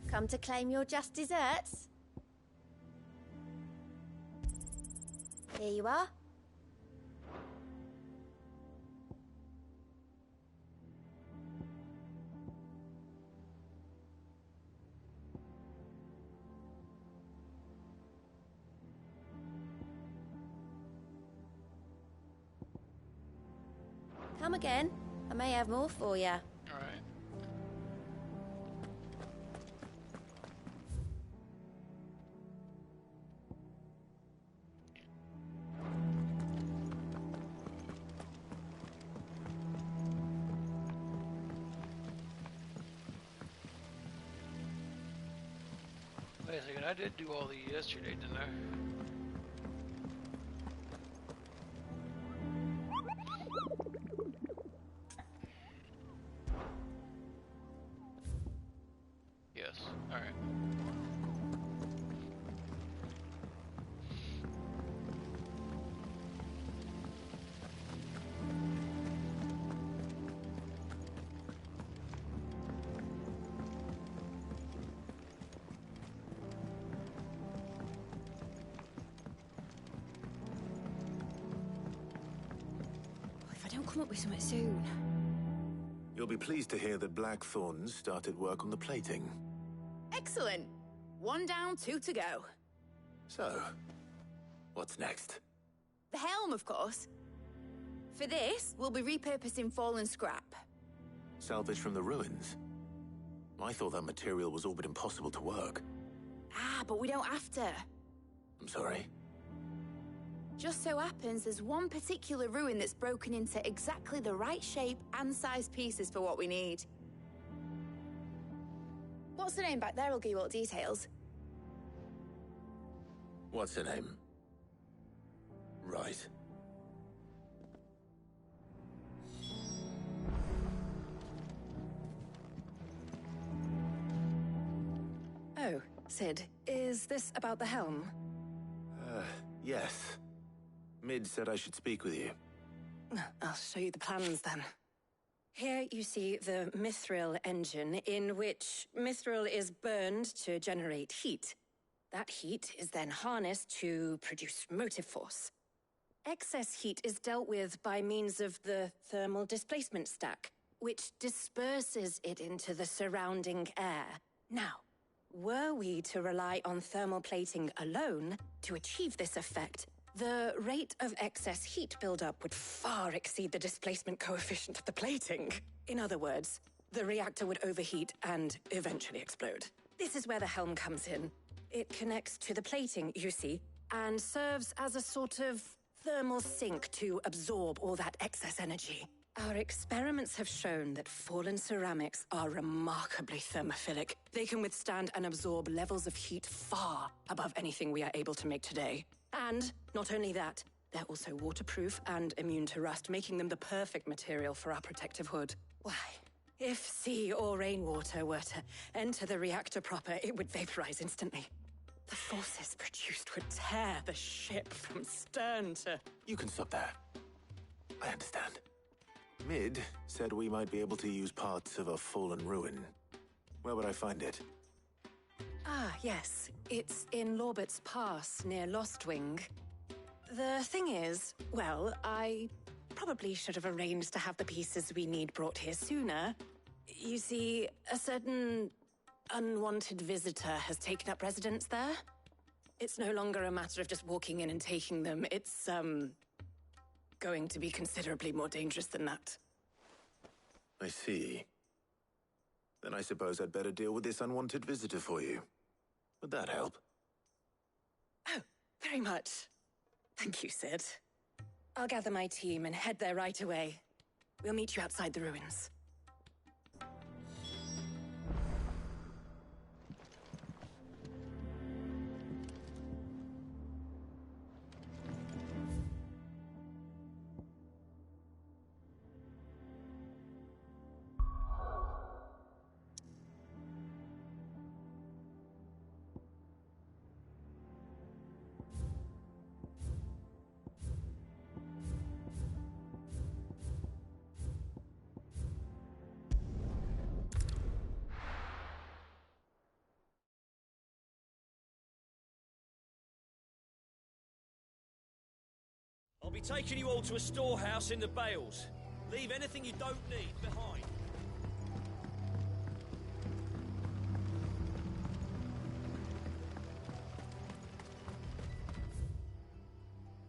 Come to claim your just desserts? Here you are. Come again. I may have more for you. All right. Wait a second, I did do all these yesterday, didn't I? Yes, alright. If I don't come up with something soon... You'll be pleased to hear that Blackthorn started work on the plating. Excellent. 1 down, 2 to go. So, what's next? The helm, of course. For this, we'll be repurposing fallen scrap. Salvage from the ruins? I thought that material was all but impossible to work. Ah, but we don't have to. I'm sorry? Just so happens there's one particular ruin that's broken into exactly the right shape and size pieces for what we need. What's the name back there? I'll give you all the details. What's her name? Right. Oh, Sid, is this about the helm? Yes. Mid said I should speak with you. I'll show you the plans then. Here you see the Mithril engine, in which Mithril is burned to generate heat. That heat is then harnessed to produce motive force. Excess heat is dealt with by means of the thermal displacement stack, which disperses it into the surrounding air. Now, were we to rely on thermal plating alone to achieve this effect, the rate of excess heat buildup would far exceed the displacement coefficient of the plating. In other words, the reactor would overheat and eventually explode. This is where the helm comes in. It connects to the plating, you see, and serves as a sort of thermal sink to absorb all that excess energy. Our experiments have shown that fallen ceramics are remarkably thermophilic. They can withstand and absorb levels of heat far above anything we are able to make today. And not only that, they're also waterproof and immune to rust, making them the perfect material for our protective hood. Why, if sea or rainwater were to enter the reactor proper, it would vaporize instantly. The forces produced would tear the ship from stern to... You can stop there. I understand. Mid said we might be able to use parts of a fallen ruin. Where would I find it? Ah, yes. It's in Lorbert's Pass, near Lostwing. The thing is, well, I probably should have arranged to have the pieces we need brought here sooner. You see, a certain unwanted visitor has taken up residence there. It's no longer a matter of just walking in and taking them. It's, going to be considerably more dangerous than that. I see. Then I suppose I'd better deal with this unwanted visitor for you. Would that help? Oh, very much. Thank you, Sid. I'll gather my team and head there right away. We'll meet you outside the ruins. be taking you all to a storehouse in the Bales. Leave anything you don't need behind.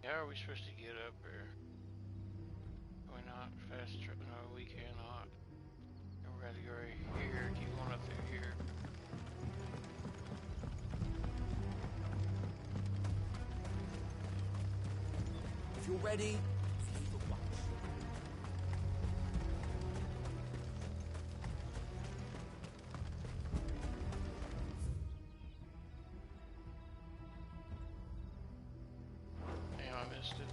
How are we supposed to get up there? Can we not fast travel? No, we cannot. We're going to go right here. Keep going up through here. If you're ready, leave at once. Damn, I missed it.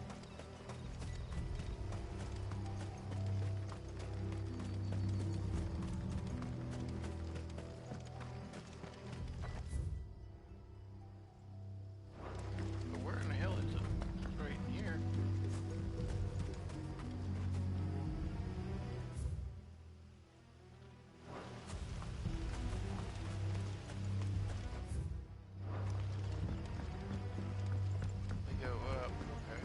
But where in the hell is it? It's right in here. We go up, okay.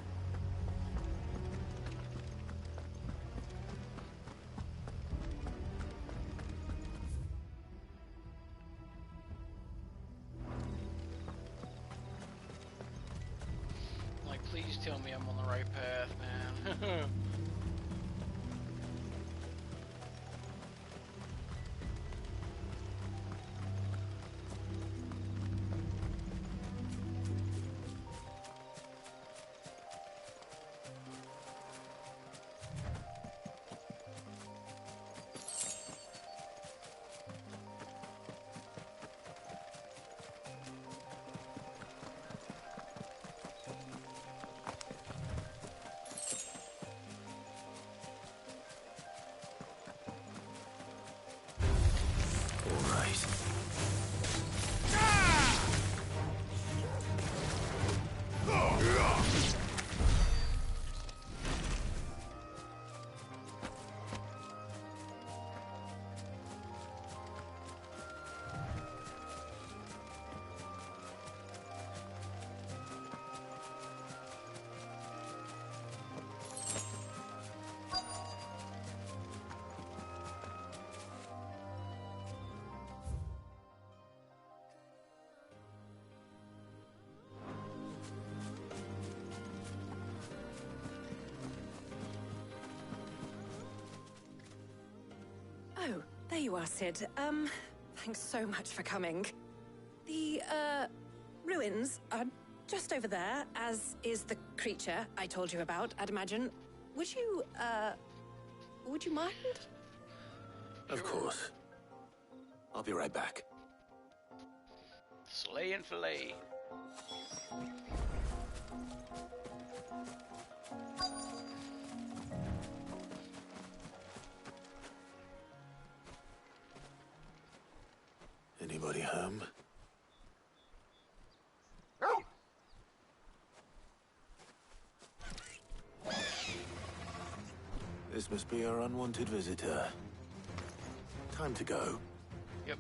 Like, please tell me I'm on the right path, man. All right. Oh, there you are, Sid. Thanks so much for coming. The, ruins are just over there, as is the creature I told you about, I'd imagine. Would you mind? Of course. I'll be right back. Slay and fillet. Anybody home? This must be our unwanted visitor. Time to go. Yep.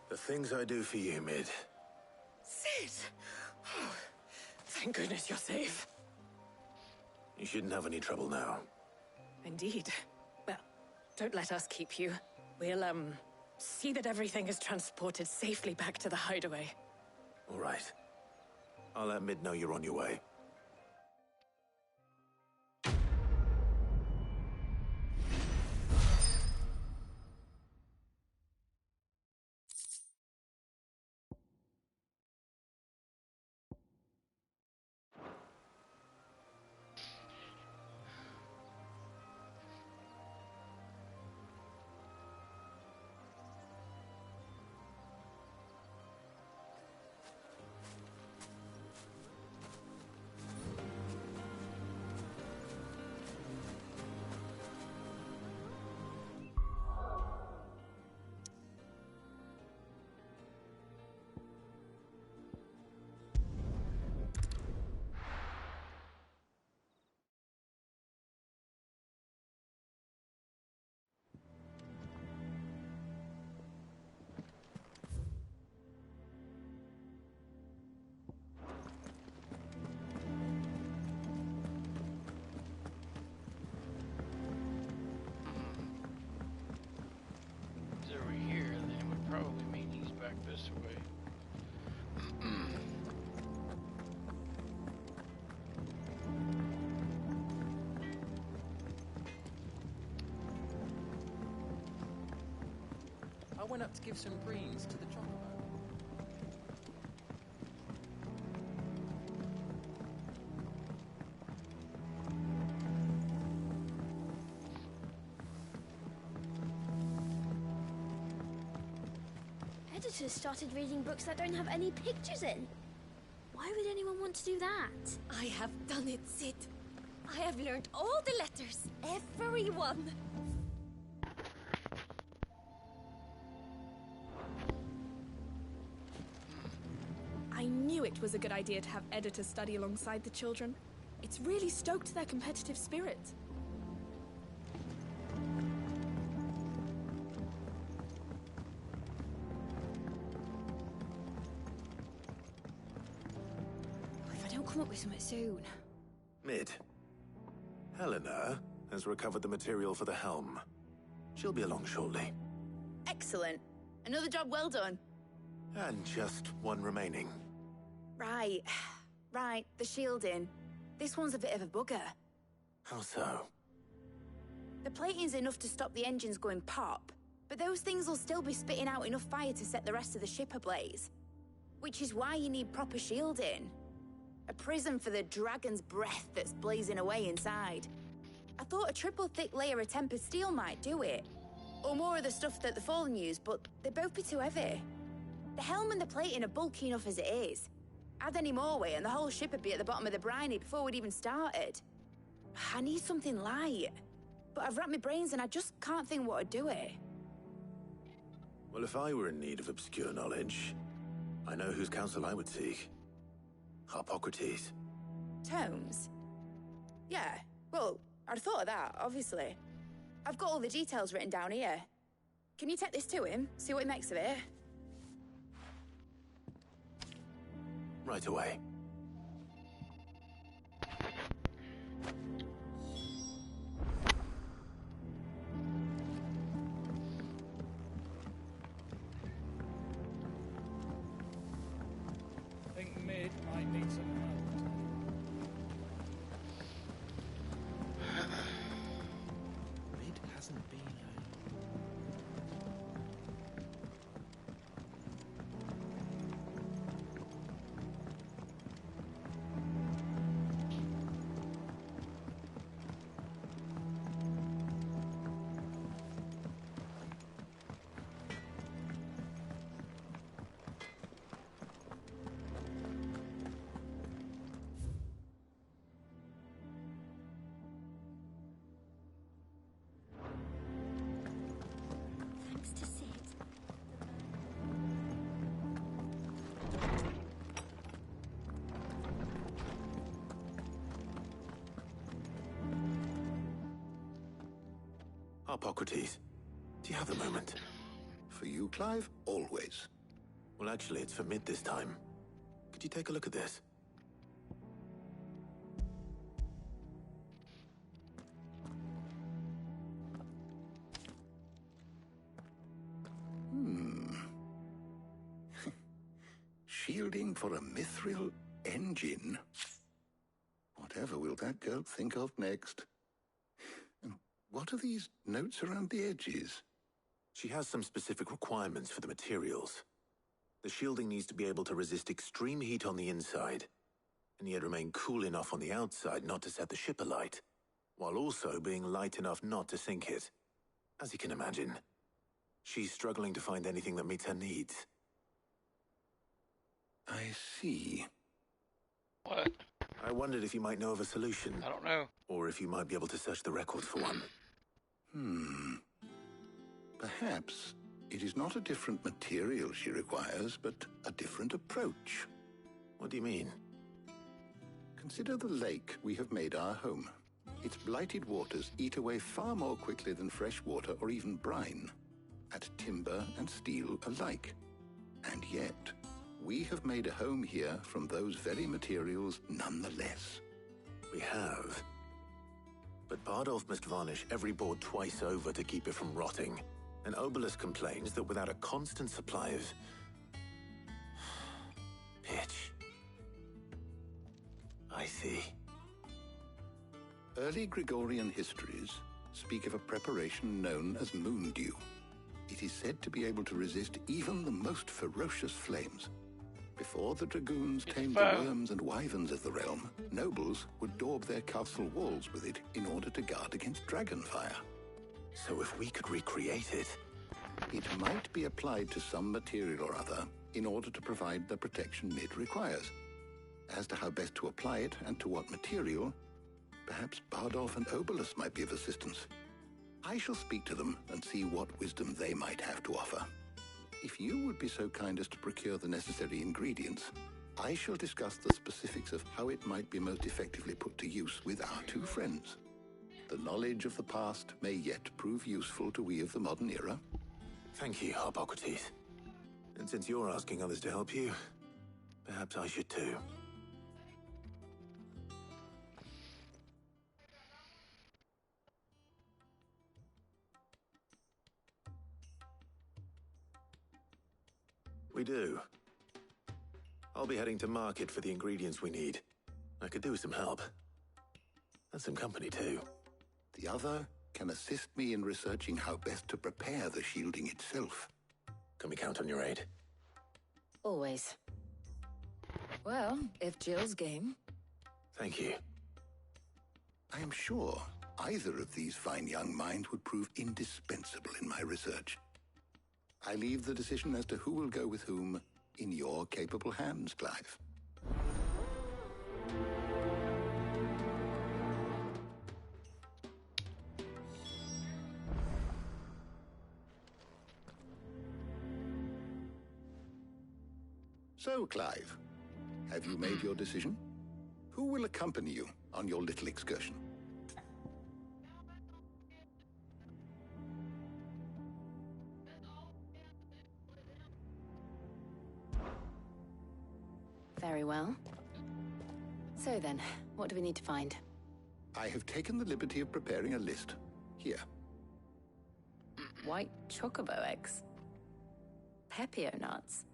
The things I do for you, Mid. Sid! Oh, thank goodness you're safe. You shouldn't have any trouble now. Indeed. Well, don't let us keep you. See that everything is transported safely back to the hideaway. All right. I'll let Mid know you're on your way. This way. I went up to give some greens to the chocobo. Editors started reading books that don't have any pictures in. Why would anyone want to do that? I have done it, Sid. I have learned all the letters. Every one. I knew it was a good idea to have editors study alongside the children. It's really stoked their competitive spirit. If I don't come up with something soon. Mid. Helena has recovered the material for the helm. She'll be along shortly. Excellent. Another job well done. And just one remaining. Right. Right, the shielding. This one's a bit of a bugger. How so? The plating's enough to stop the engines going pop, but those things will still be spitting out enough fire to set the rest of the ship ablaze. Which is why you need proper shielding. A prison for the dragon's breath that's blazing away inside. I thought a triple thick layer of tempered steel might do it. Or more of the stuff that the Fallen use, but they'd both be too heavy. The helm and the plating are bulky enough as it is. Add any more weight and the whole ship would be at the bottom of the briny before we'd even started. I need something light. But I've racked my brains and I just can't think what would do it. Well, if I were in need of obscure knowledge, I know whose counsel I would seek. Harpocrates. Tomes? Yeah, well, I'd thought of that, obviously. I've got all the details written down here. Can you take this to him, see what he makes of it? Right away. I think Mid might need some help. Mid hasn't been home. Thanks to Sid. Harpocrates, do you have a moment? For you, Clive? Always. Well, actually, it's for Mid this time. Could you take a look at this? shielding for a mithril engine? Whatever will that girl think of next? And what are these notes around the edges? She has some specific requirements for the materials. The shielding needs to be able to resist extreme heat on the inside, and yet remain cool enough on the outside not to set the ship alight, while also being light enough not to sink it. As you can imagine, she's struggling to find anything that meets her needs. I see. What? I wondered if you might know of a solution. I don't know. Or if you might be able to search the records for one. Perhaps it is not a different material she requires, but a different approach. What do you mean? Consider the lake we have made our home. Its blighted waters eat away far more quickly than fresh water or even brine, at timber and steel alike. And yet, we have made a home here from those very materials nonetheless. We have. But Bardolph must varnish every board twice over to keep it from rotting. And Obelus complains that without a constant supply of pitch. I see. Early Gregorian histories speak of a preparation known as moondew. It is said to be able to resist even the most ferocious flames. Before the dragoons tamed the worms and wyverns of the realm, nobles would daub their castle walls with it in order to guard against dragonfire. So if we could recreate it... It might be applied to some material or other in order to provide the protection it requires. As to how best to apply it and to what material, perhaps Bardolph and Obelus might be of assistance. I shall speak to them and see what wisdom they might have to offer. If you would be so kind as to procure the necessary ingredients, I shall discuss the specifics of how it might be most effectively put to use with our two friends. The knowledge of the past may yet prove useful to we of the modern era. Thank you, Harpocrates. And since you're asking others to help you, perhaps I should too. We do. I'll be heading to market for the ingredients we need. I could do with some help. And some company too. The other can assist me in researching how best to prepare the shielding itself. Can we count on your aid? Always. Well, if Jill's game. Thank you. I am sure either of these fine young minds would prove indispensable in my research. I leave the decision as to who will go with whom in your capable hands, Clive. So, Clive, have you made your decision? Who will accompany you on your little excursion? Very well. So then, what do we need to find? I have taken the liberty of preparing a list. Here. White chocobo eggs. Pepio nuts.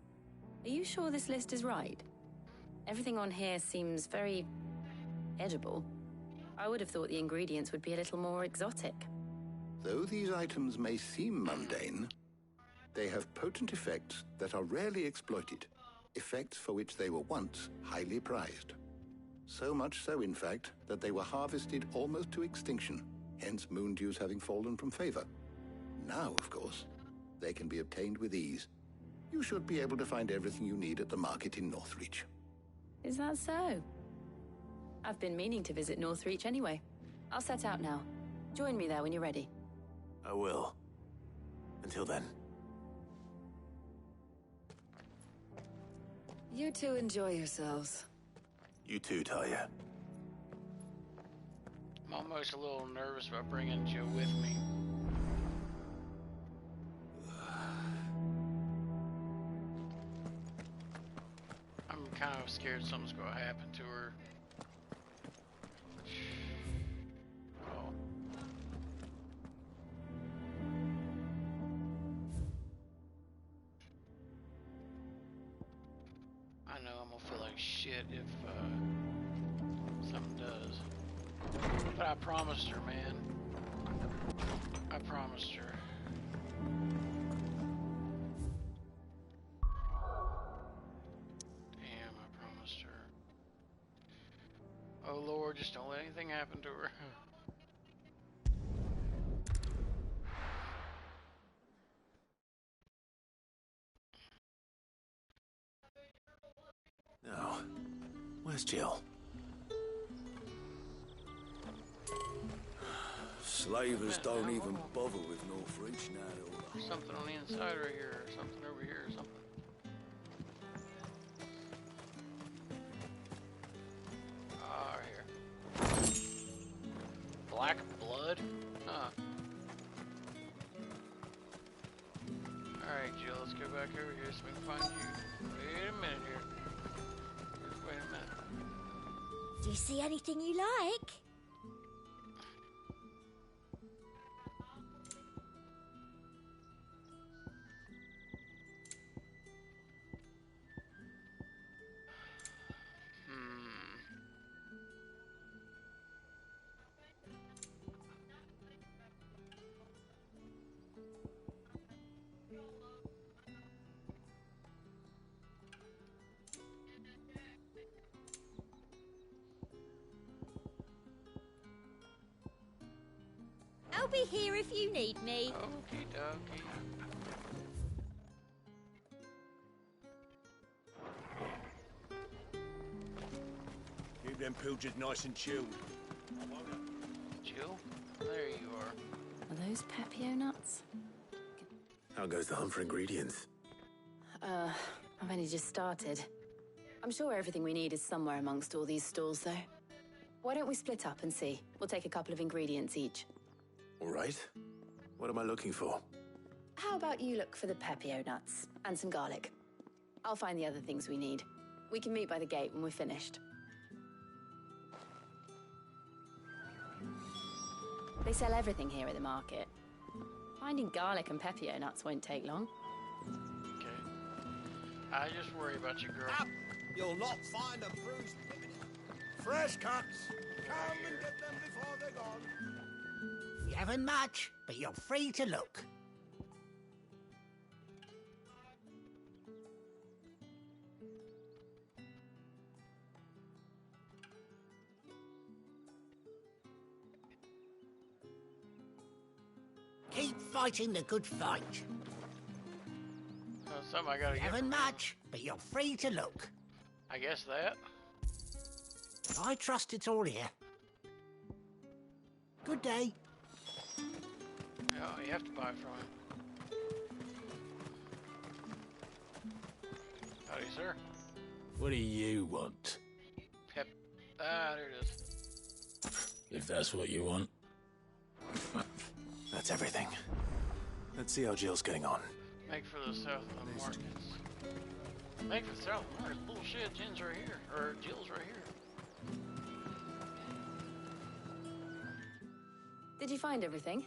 Are you sure this list is right? Everything on here seems very edible. I would have thought the ingredients would be a little more exotic. Though these items may seem mundane, they have potent effects that are rarely exploited, effects for which they were once highly prized. So much so, in fact, that they were harvested almost to extinction, hence moondews having fallen from favor. Now, of course, they can be obtained with ease. You should be able to find everything you need at the market in Northreach. Is that so? I've been meaning to visit Northreach anyway. I'll set out now. Join me there when you're ready. I will. Until then. You two enjoy yourselves. You too, Talia. I'm almost a little nervous about bringing Jill with me. I'm kind of scared something's going to happen to her. Oh. shit if something does. But I promised her, man. I promised her. Damn, I promised her. Oh Lord, just don't let anything happen to her. Now, where's Jill? Slavers don't even bother with Northreach now. Something on the inside right here, or something over here, or something. Ah, right here. Black blood? Huh. Alright, Jill, let's go back over here so we can find you. Wait a minute here. Just wait a minute. Do you see anything you like? I'll be here if you need me. Okie dokie. Keep them pilgers nice and chilled. Jill? There you are. Are those Pepio nuts? How goes the hunt for ingredients? I've only just started. I'm sure everything we need is somewhere amongst all these stalls, though. Why don't we split up and see? We'll take a couple of ingredients each. All right. What am I looking for? How about you look for the Pepio nuts and some garlic? I'll find the other things we need. We can meet by the gate when we're finished. They sell everything here at the market. Finding garlic and Pepio nuts won't take long. Okay. I just worry about you, girl. Up! You'll not find a bruised pippin. Fresh cuts! Come and get them before they're gone. You haven't much, but you're free to look. Keep fighting the good fight. Something I gotta You get haven't from much, but you're free to look. I guess that. I trust it's all here. Good day. Oh, you have to buy from him. Howdy, sir. What do you want? Pep. Ah, there it is. If that's what you want. That's everything. Let's see how Jill's getting on. Make for the south of the markets. Make for the south of the markets? Bullshit, Jen's right here. Or Jill's right here. Did you find everything?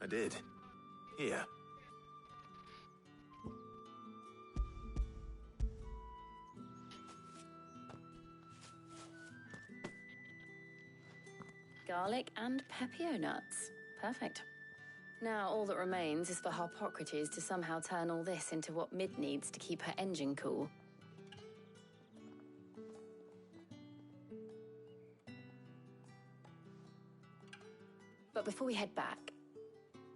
I did. Here. Garlic and Pepio nuts. Perfect. Now all that remains is for Harpocrates to somehow turn all this into what Mid needs to keep her engine cool. But before we head back,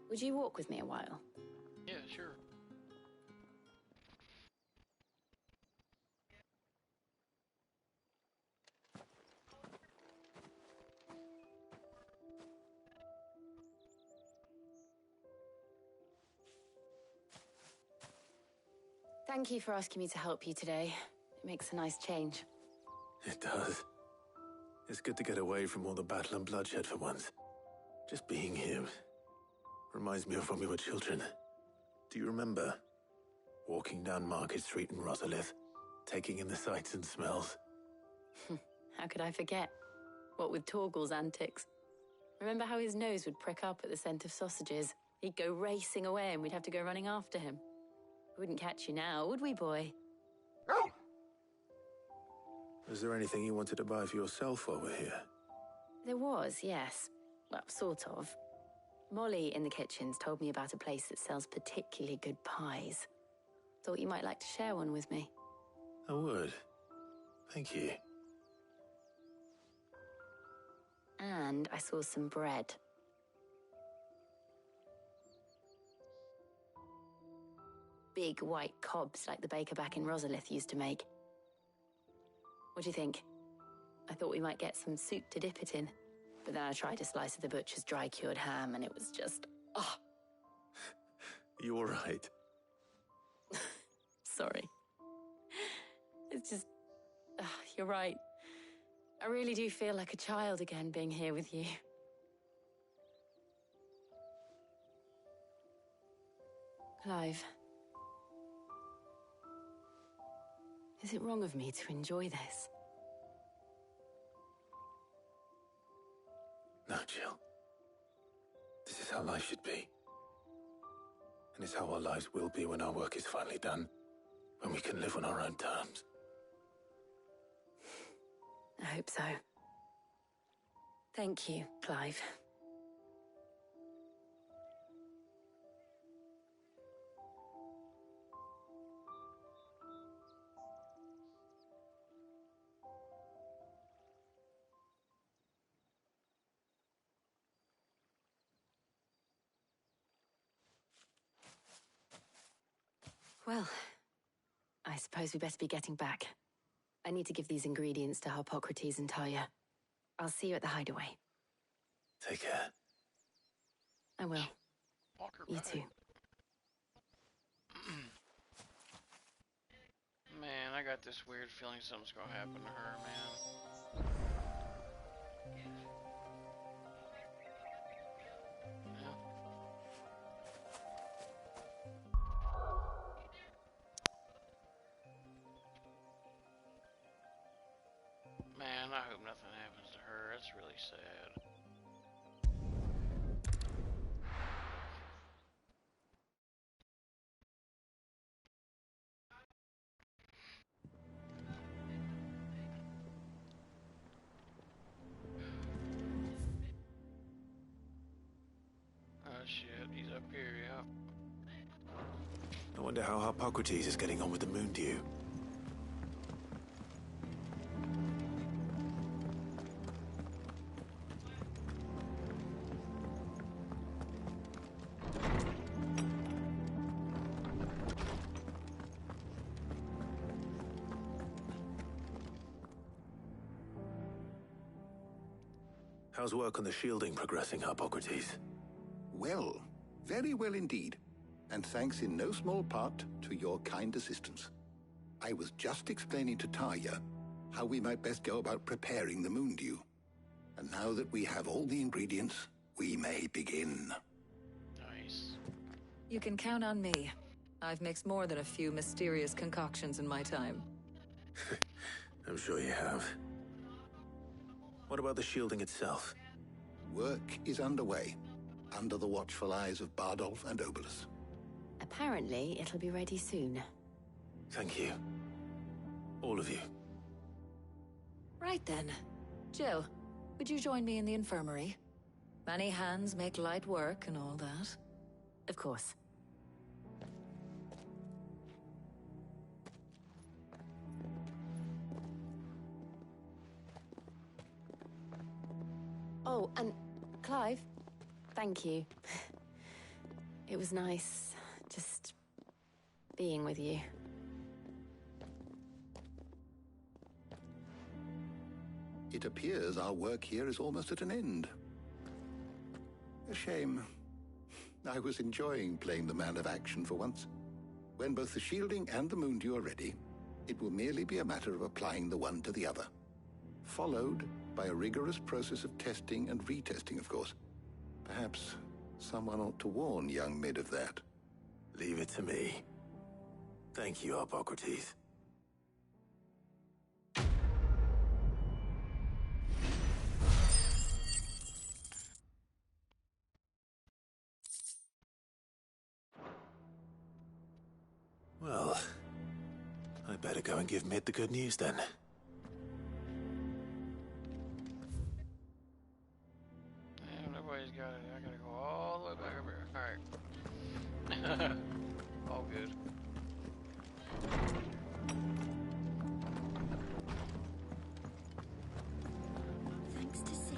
would you walk with me a while? Yeah, sure. Thank you for asking me to help you today. It makes a nice change. It does. It's good to get away from all the battle and bloodshed for once. Just being here reminds me of when we were children. Do you remember? Walking down Market Street in Rosalith, taking in the sights and smells. How could I forget? What with Torgal's antics. Remember how his nose would prick up at the scent of sausages? He'd go racing away and we'd have to go running after him. We wouldn't catch you now, would we, boy? Was there anything you wanted to buy for yourself while we're here? There was, yes. Well, sort of. Molly in the kitchens told me about a place that sells particularly good pies. Thought you might like to share one with me. I would. Thank you. And I saw some bread. Big white cobs like the baker back in Rosalith used to make. What do you think? I thought we might get some soup to dip it in. But then I tried a slice of the butcher's dry-cured ham and it was just... oh. You all right? Sorry. It's just... you're right. I really do feel like a child again being here with you. Clive. Is it wrong of me to enjoy this? No, Jill. This is how life should be. And it's how our lives will be when our work is finally done. When we can live on our own terms. I hope so. Thank you, Clive. Well, I suppose we better be getting back. I need to give these ingredients to Harpocrates and Talia. I'll see you at the hideaway. Take care. I will. You too. Man, I got this weird feeling something's gonna happen to her, man. Man, I hope nothing happens to her. That's really sad. Oh shit, he's up here, yeah. I wonder how Harpocrates is getting on with the Moondew. How's work on the shielding progressing, Harpocrates? Well, very well indeed. And thanks in no small part to your kind assistance. I was just explaining to Talia how we might best go about preparing the Moondew. And now that we have all the ingredients, we may begin. Nice. You can count on me. I've mixed more than a few mysterious concoctions in my time. I'm sure you have. What about the shielding itself? Work is underway, under the watchful eyes of Bardolph and Obolus. Apparently, it'll be ready soon. Thank you. All of you. Right then. Jill, would you join me in the infirmary? Many hands make light work and all that. Of course. Oh, and Clive, thank you. It was nice, just being with you. It appears our work here is almost at an end. A shame. I was enjoying playing the man of action for once. When both the shielding and the Moondew are ready, it will merely be a matter of applying the one to the other. Followed by a rigorous process of testing and retesting, of course. Perhaps someone ought to warn young Mid of that. Leave it to me. Thank you, Harpocrates. Well, I better go and give Mid the good news then. gotta go all the way back over here. Alright. All good. Thanks to Sid.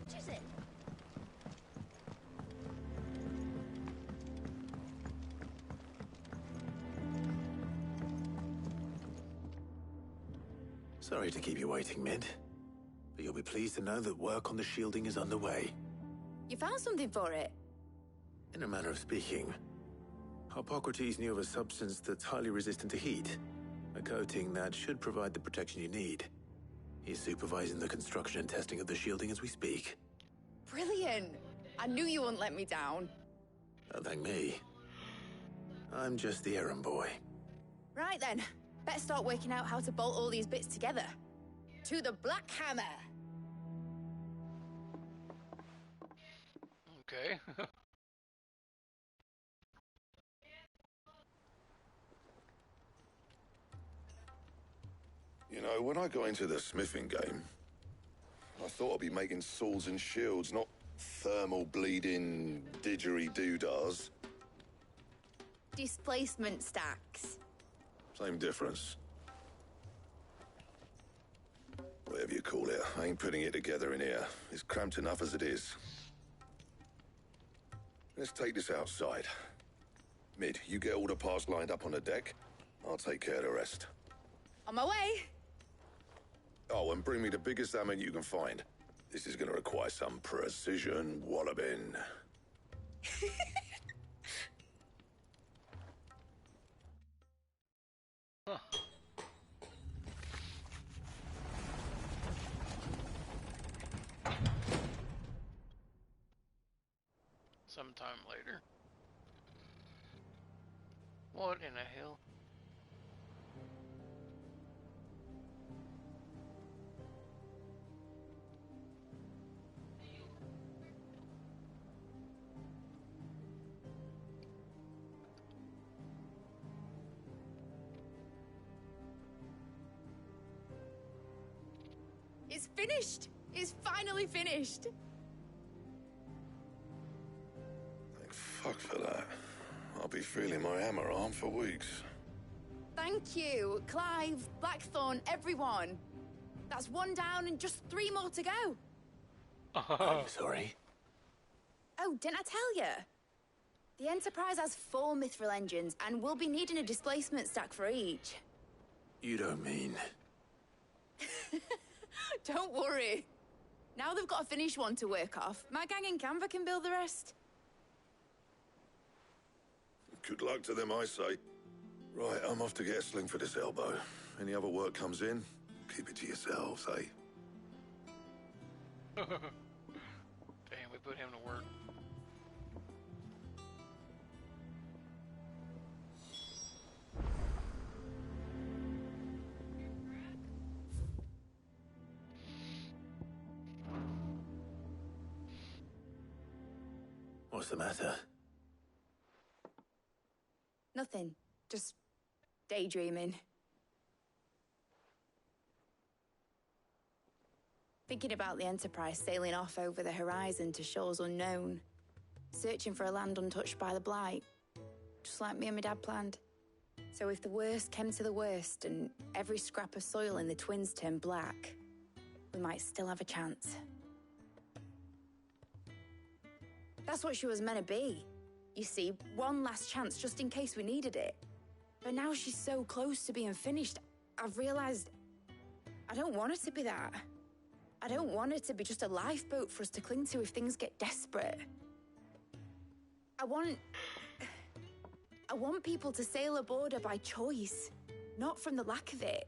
What is it? Sorry to keep you waiting, Mid. But you'll be pleased to know that work on the shielding is underway. You found something for it? In a manner of speaking, Hippocrates knew of a substance that's highly resistant to heat. A coating that should provide the protection you need. He's supervising the construction and testing of the shielding as we speak. Brilliant! I knew you wouldn't let me down. Don't thank me. I'm just the errand boy. Right then, better start working out how to bolt all these bits together. To the Black Hammer! Okay. You know, when I got into the smithing game, I thought I'd be making swords and shields, not thermal bleeding didgeridoo-dahs. Displacement stacks. Same difference. Whatever you call it, I ain't putting it together in here. It's cramped enough as it is. Let's take this outside. Mid, you get all the parts lined up on the deck. I'll take care of the rest. On my way! Oh, and bring me the biggest hammer you can find. This is gonna require some precision walloping. Huh. Sometime later. What in the hell? It's finished! It's finally finished! Thank fuck for that. I'll be feeling my hammer arm for weeks. Thank you, Clive, Blackthorn, everyone. That's one down and just 3 more to go. I'm sorry. Oh, didn't I tell you? The Enterprise has 4 mithril engines, and we'll be needing a displacement stack for each. You don't mean... Don't worry. Now they've got a finished one to work off. My gang in Canva can build the rest. Good luck to them, I say. Right, I'm off to get a sling for this elbow. Any other work comes in, keep it to yourselves, eh? Damn, we put him to work. What's the matter? Nothing. Just daydreaming. Thinking about the Enterprise sailing off over the horizon to shores unknown. Searching for a land untouched by the Blight. Just like me and my dad planned. So if the worst came to the worst and every scrap of soil in the Twins turned black, we might still have a chance. That's what she was meant to be. You see, one last chance just in case we needed it. But now she's so close to being finished, I've realized I don't want it to be that. I don't want it to be just a lifeboat for us to cling to if things get desperate. I want people to sail aboard her by choice, not from the lack of it.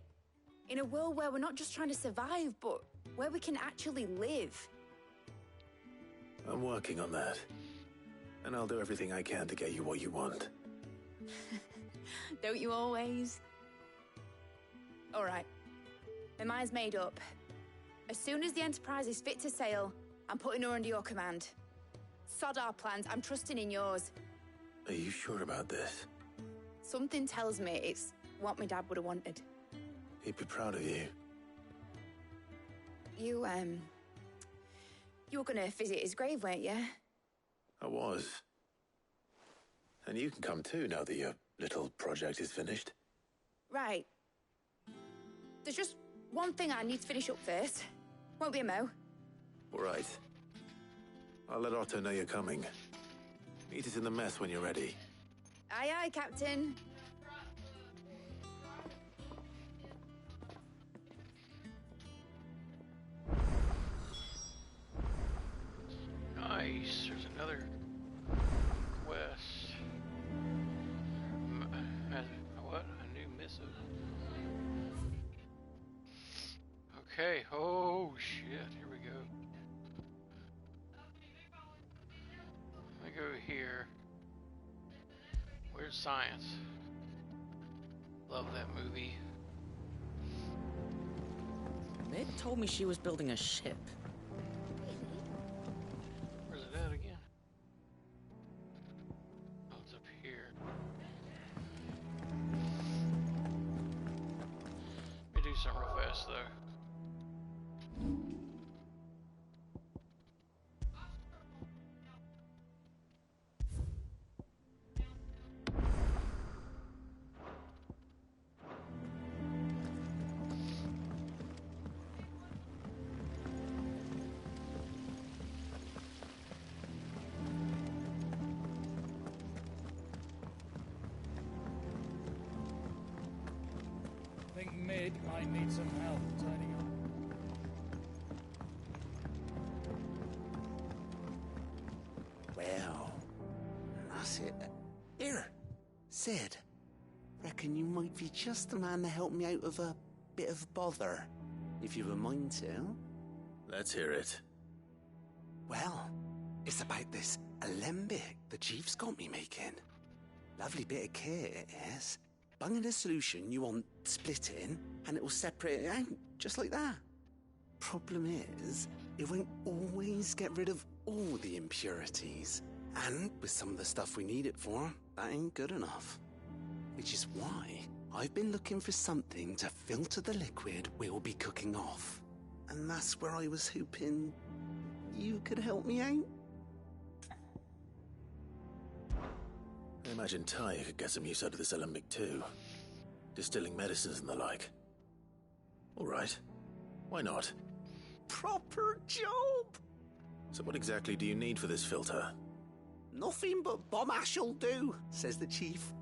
In a world where we're not just trying to survive, but where we can actually live. I'm working on that. And I'll do everything I can to get you what you want. Don't you always? All right. My mind's made up. As soon as the Enterprise is fit to sail, I'm putting her under your command. Sod our plans, I'm trusting in yours. Are you sure about this? Something tells me it's what my dad would have wanted. He'd be proud of you. You were gonna visit his grave, weren't you? I was. And you can come too, now that your little project is finished. Right. There's just one thing I need to finish up first. Won't be a mo. All right. I'll let Otto know you're coming. Meet us in the mess when you're ready. Aye, aye, Captain. Nice. There's another quest. What? A new missive. Okay. Oh shit. Here we go. Let me go here. Weird Science. Love that movie. Mid told me she was building a ship. Where's it at again? Oh, it's up here. Let me do something real fast, though. I think Mid might need some help tidying up. Well, that's it. Here, Sid. Reckon you might be just the man to help me out of a bit of bother, if you were mind to. Let's hear it. Well, it's about this alembic the Chief's got me making. Lovely bit of kit it is. Bunging a solution you want splitting, and it will separate it out, just like that. Problem is, it won't always get rid of all the impurities. And with some of the stuff we need it for, that ain't good enough. Which is why I've been looking for something to filter the liquid we'll be cooking off. And that's where I was hoping you could help me out. I imagine Ty could get some use out of this alembic too. Distilling medicines and the like. All right. Why not? Proper job! So what exactly do you need for this filter? Nothing but bomb ash'll do, says the Chief.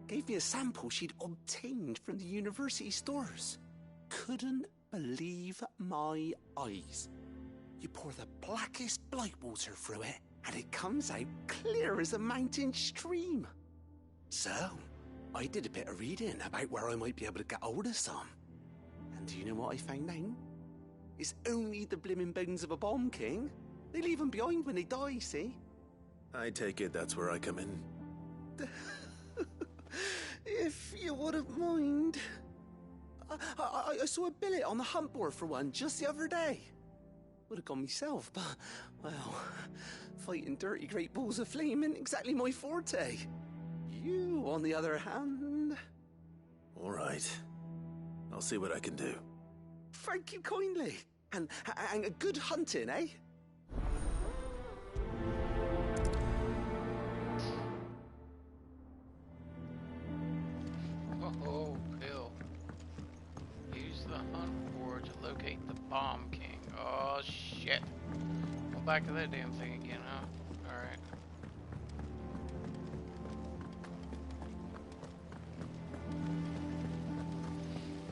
Gave me a sample she'd obtained from the university stores. Couldn't believe my eyes. You pour the blackest blight water through it, and it comes out clear as a mountain stream. So, I did a bit of reading about where I might be able to get hold of some. And do you know what I found out? It's only the blimmin' bones of a bomb king. They leave them behind when they die, see? I take it that's where I come in. If you wouldn't mind. I saw a billet on the hunt board for one just the other day. Would have gone myself, but, well, fighting dirty great balls of flame ain't exactly my forte. You, on the other hand... All right. I'll see what I can do. Thank you kindly. And good hunting, eh? Oh, Bill. Use the hunt board to locate the Bomb King. Oh, shit. Go back to that damn thing again, huh? Alright.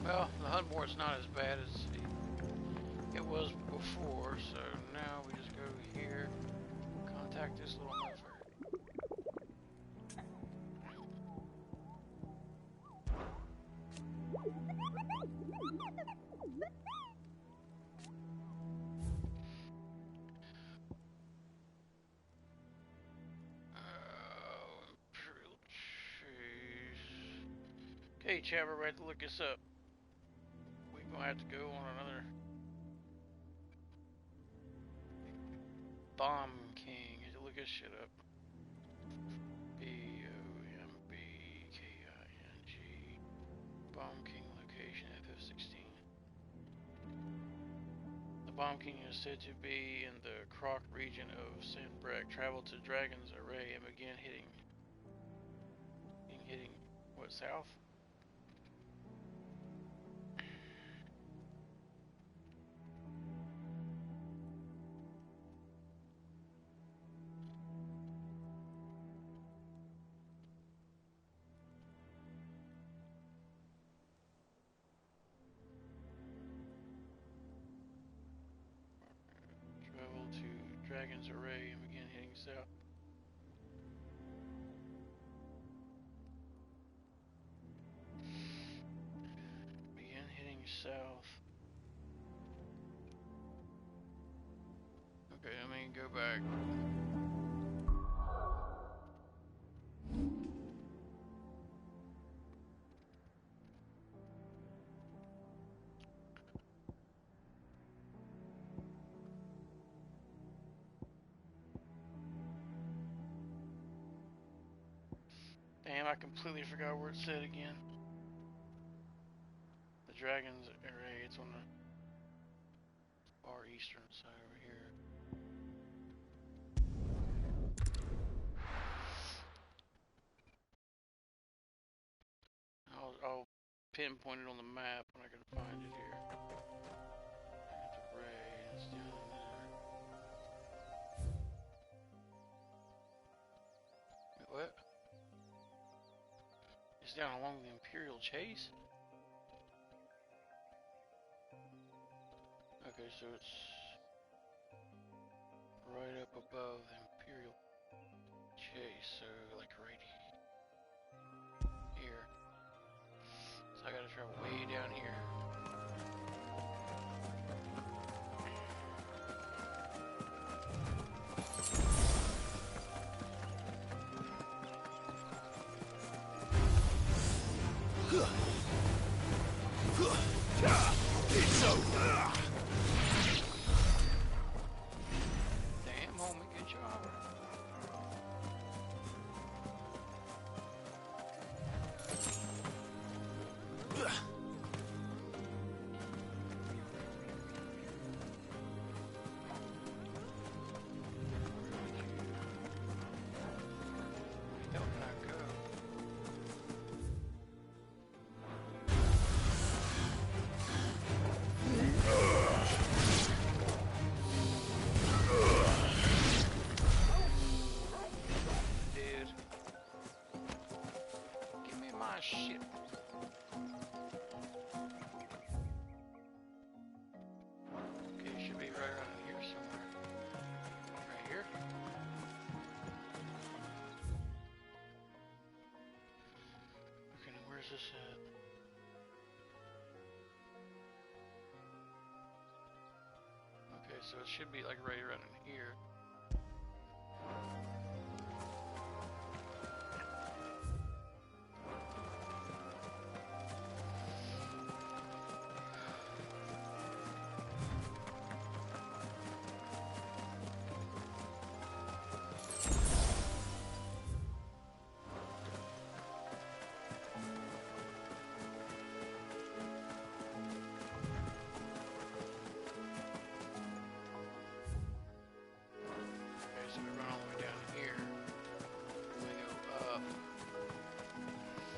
Well, the hunt board's not as bad as it was before, so now we just go here, contact this little motherfucker. Imperial Chase. Okay, chat, we're ready to look this up. We've gonna have to go on another Bomb King. I had to look this shit up. BOMBKING. Bomb King location FF16. The Bomb King is said to be in the Croc region of Sandbreck. Travel to Dragon's Array and begin hitting what, south? Travel to Dragon's Array and begin hitting south. Begin hitting south. Okay, let me go back. Damn, I completely forgot where it said again. The Dragon's Array, it's on the far eastern side over here. I'll pinpoint it on the map when I can find it here. Dragon's Array, it's down there. Wait, what? It's down along the Imperial Chase? Okay, so it's right up above the Imperial Chase, so like right here. So I gotta travel way down here. It's over. Damn, homie, good job. Where can I go? Dude. Give me my shit. Okay, it should be right around here somewhere. Right here? Okay, now where's this at? Okay, so it should be like right around in here. Okay, so we run all the way down here. We go up.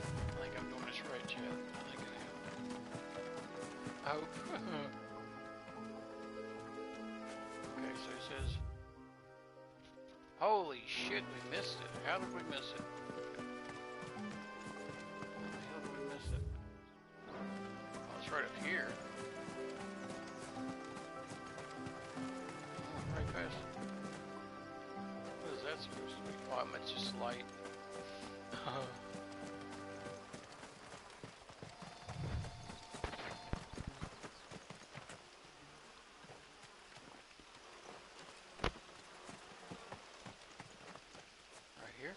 I think I'm doing this right, Chad. I think I am. I hope. Okay, so it says, holy shit, we missed it. How did we miss it? How the hell did we miss it? Oh, it's right up here. Oh, right past it. What is that supposed to be? Oh, it's just light. Right here?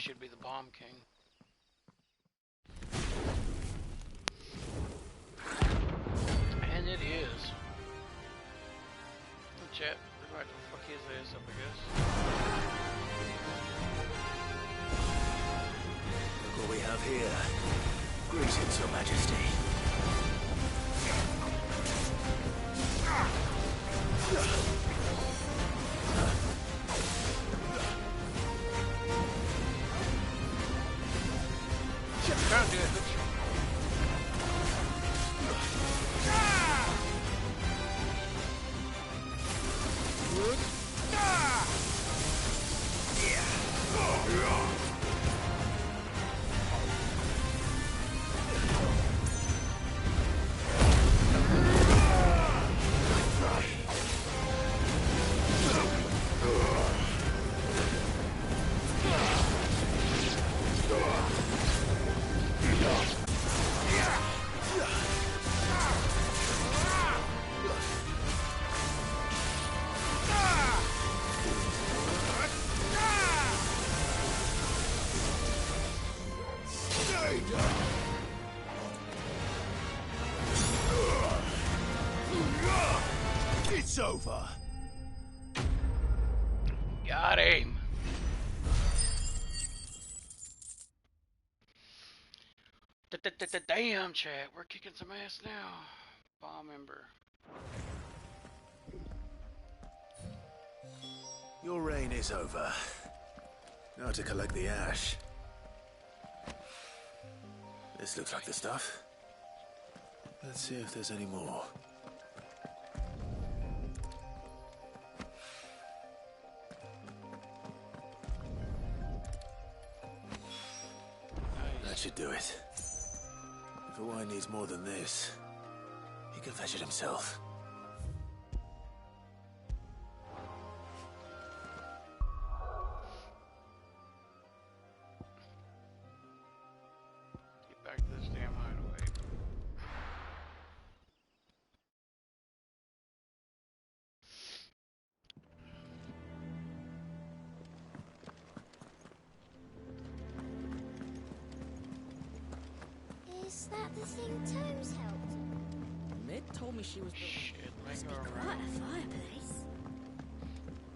should be the Bomb King. And it is. Chat, what the fuck is this up, I guess? Look what we have here. Greetings, Your Majesty. Can't do it. It's over. Got him. Damn, chat, we're kicking some ass now. Bomb Ember. Your reign is over. Now to collect the ash. This looks like the stuff. Let's see if there's any more. That should do it. If Hawaii needs more than this, he can fetch it himself. Get back to this damn hideaway. Is that the thing Tomes helped? Mid told me she was Shit, Must be make our quite a fireplace.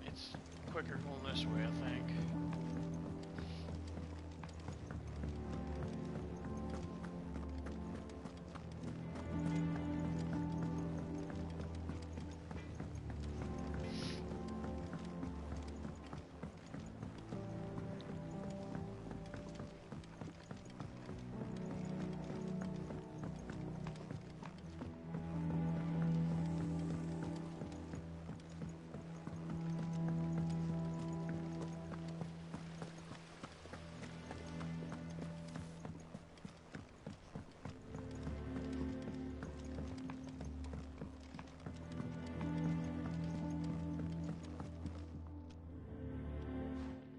It's quicker going this way, I think.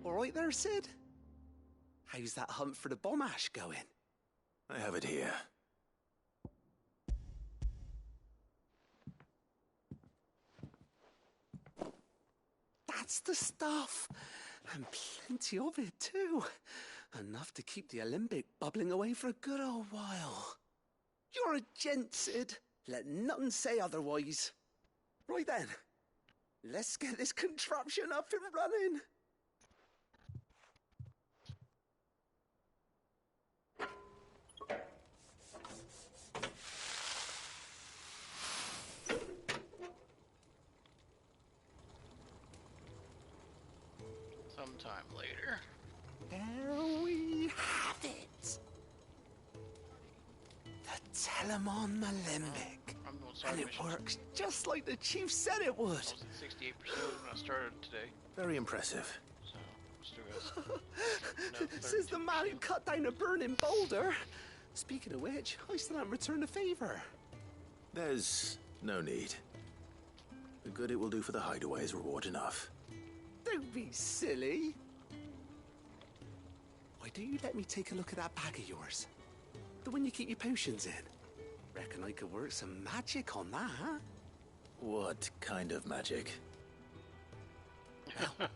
All right there, Sid? How's that hunt for the bomb ash going? I have it here. That's the stuff. And plenty of it, too. Enough to keep the Alembic bubbling away for a good old while. You're a gent, Sid. Let nothing say otherwise. Right then. Let's get this contraption up and running. Sometime later. There we have it. The Telemon Alembic. And it works just like the chief said it would. I was at 68% when I started today. Very impressive. So, still got Says the man who cut down a burning boulder. Speaking of which, I still haven't returned the favor. There's no need. The good it will do for the hideaway is reward enough. Don't be silly. Why don't you let me take a look at that bag of yours? The one you keep your potions in. Reckon I could work some magic on that, huh? What kind of magic? Well,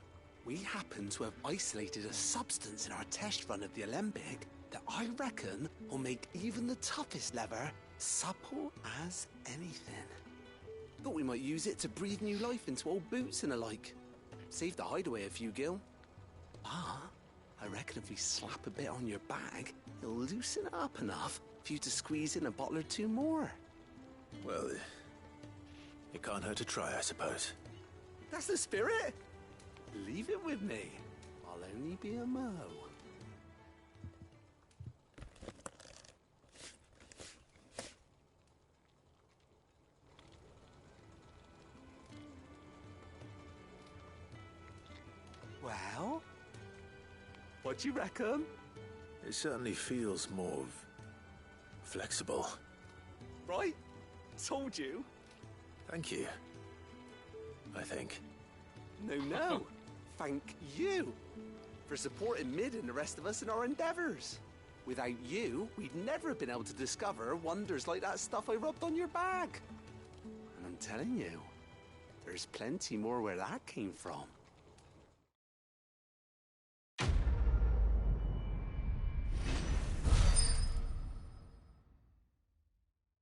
We happen to have isolated a substance in our test run of the Alembic that I reckon will make even the toughest leather supple as anything. Thought we might use it to breathe new life into old boots and the like. Save the hideaway a few gil. Ah, I reckon if we slap a bit on your bag, it'll loosen it up enough for you to squeeze in a bottle or two more. Well, it can't hurt to try, I suppose. That's the spirit. Leave it with me. I'll only be a mo. Well, what do you reckon? It certainly feels more flexible. Right? Told you. Thank you. I think. No. Thank you for supporting Mid and the rest of us in our endeavors. Without you, we'd never have been able to discover wonders like that stuff I rubbed on your bag. And I'm telling you, there's plenty more where that came from.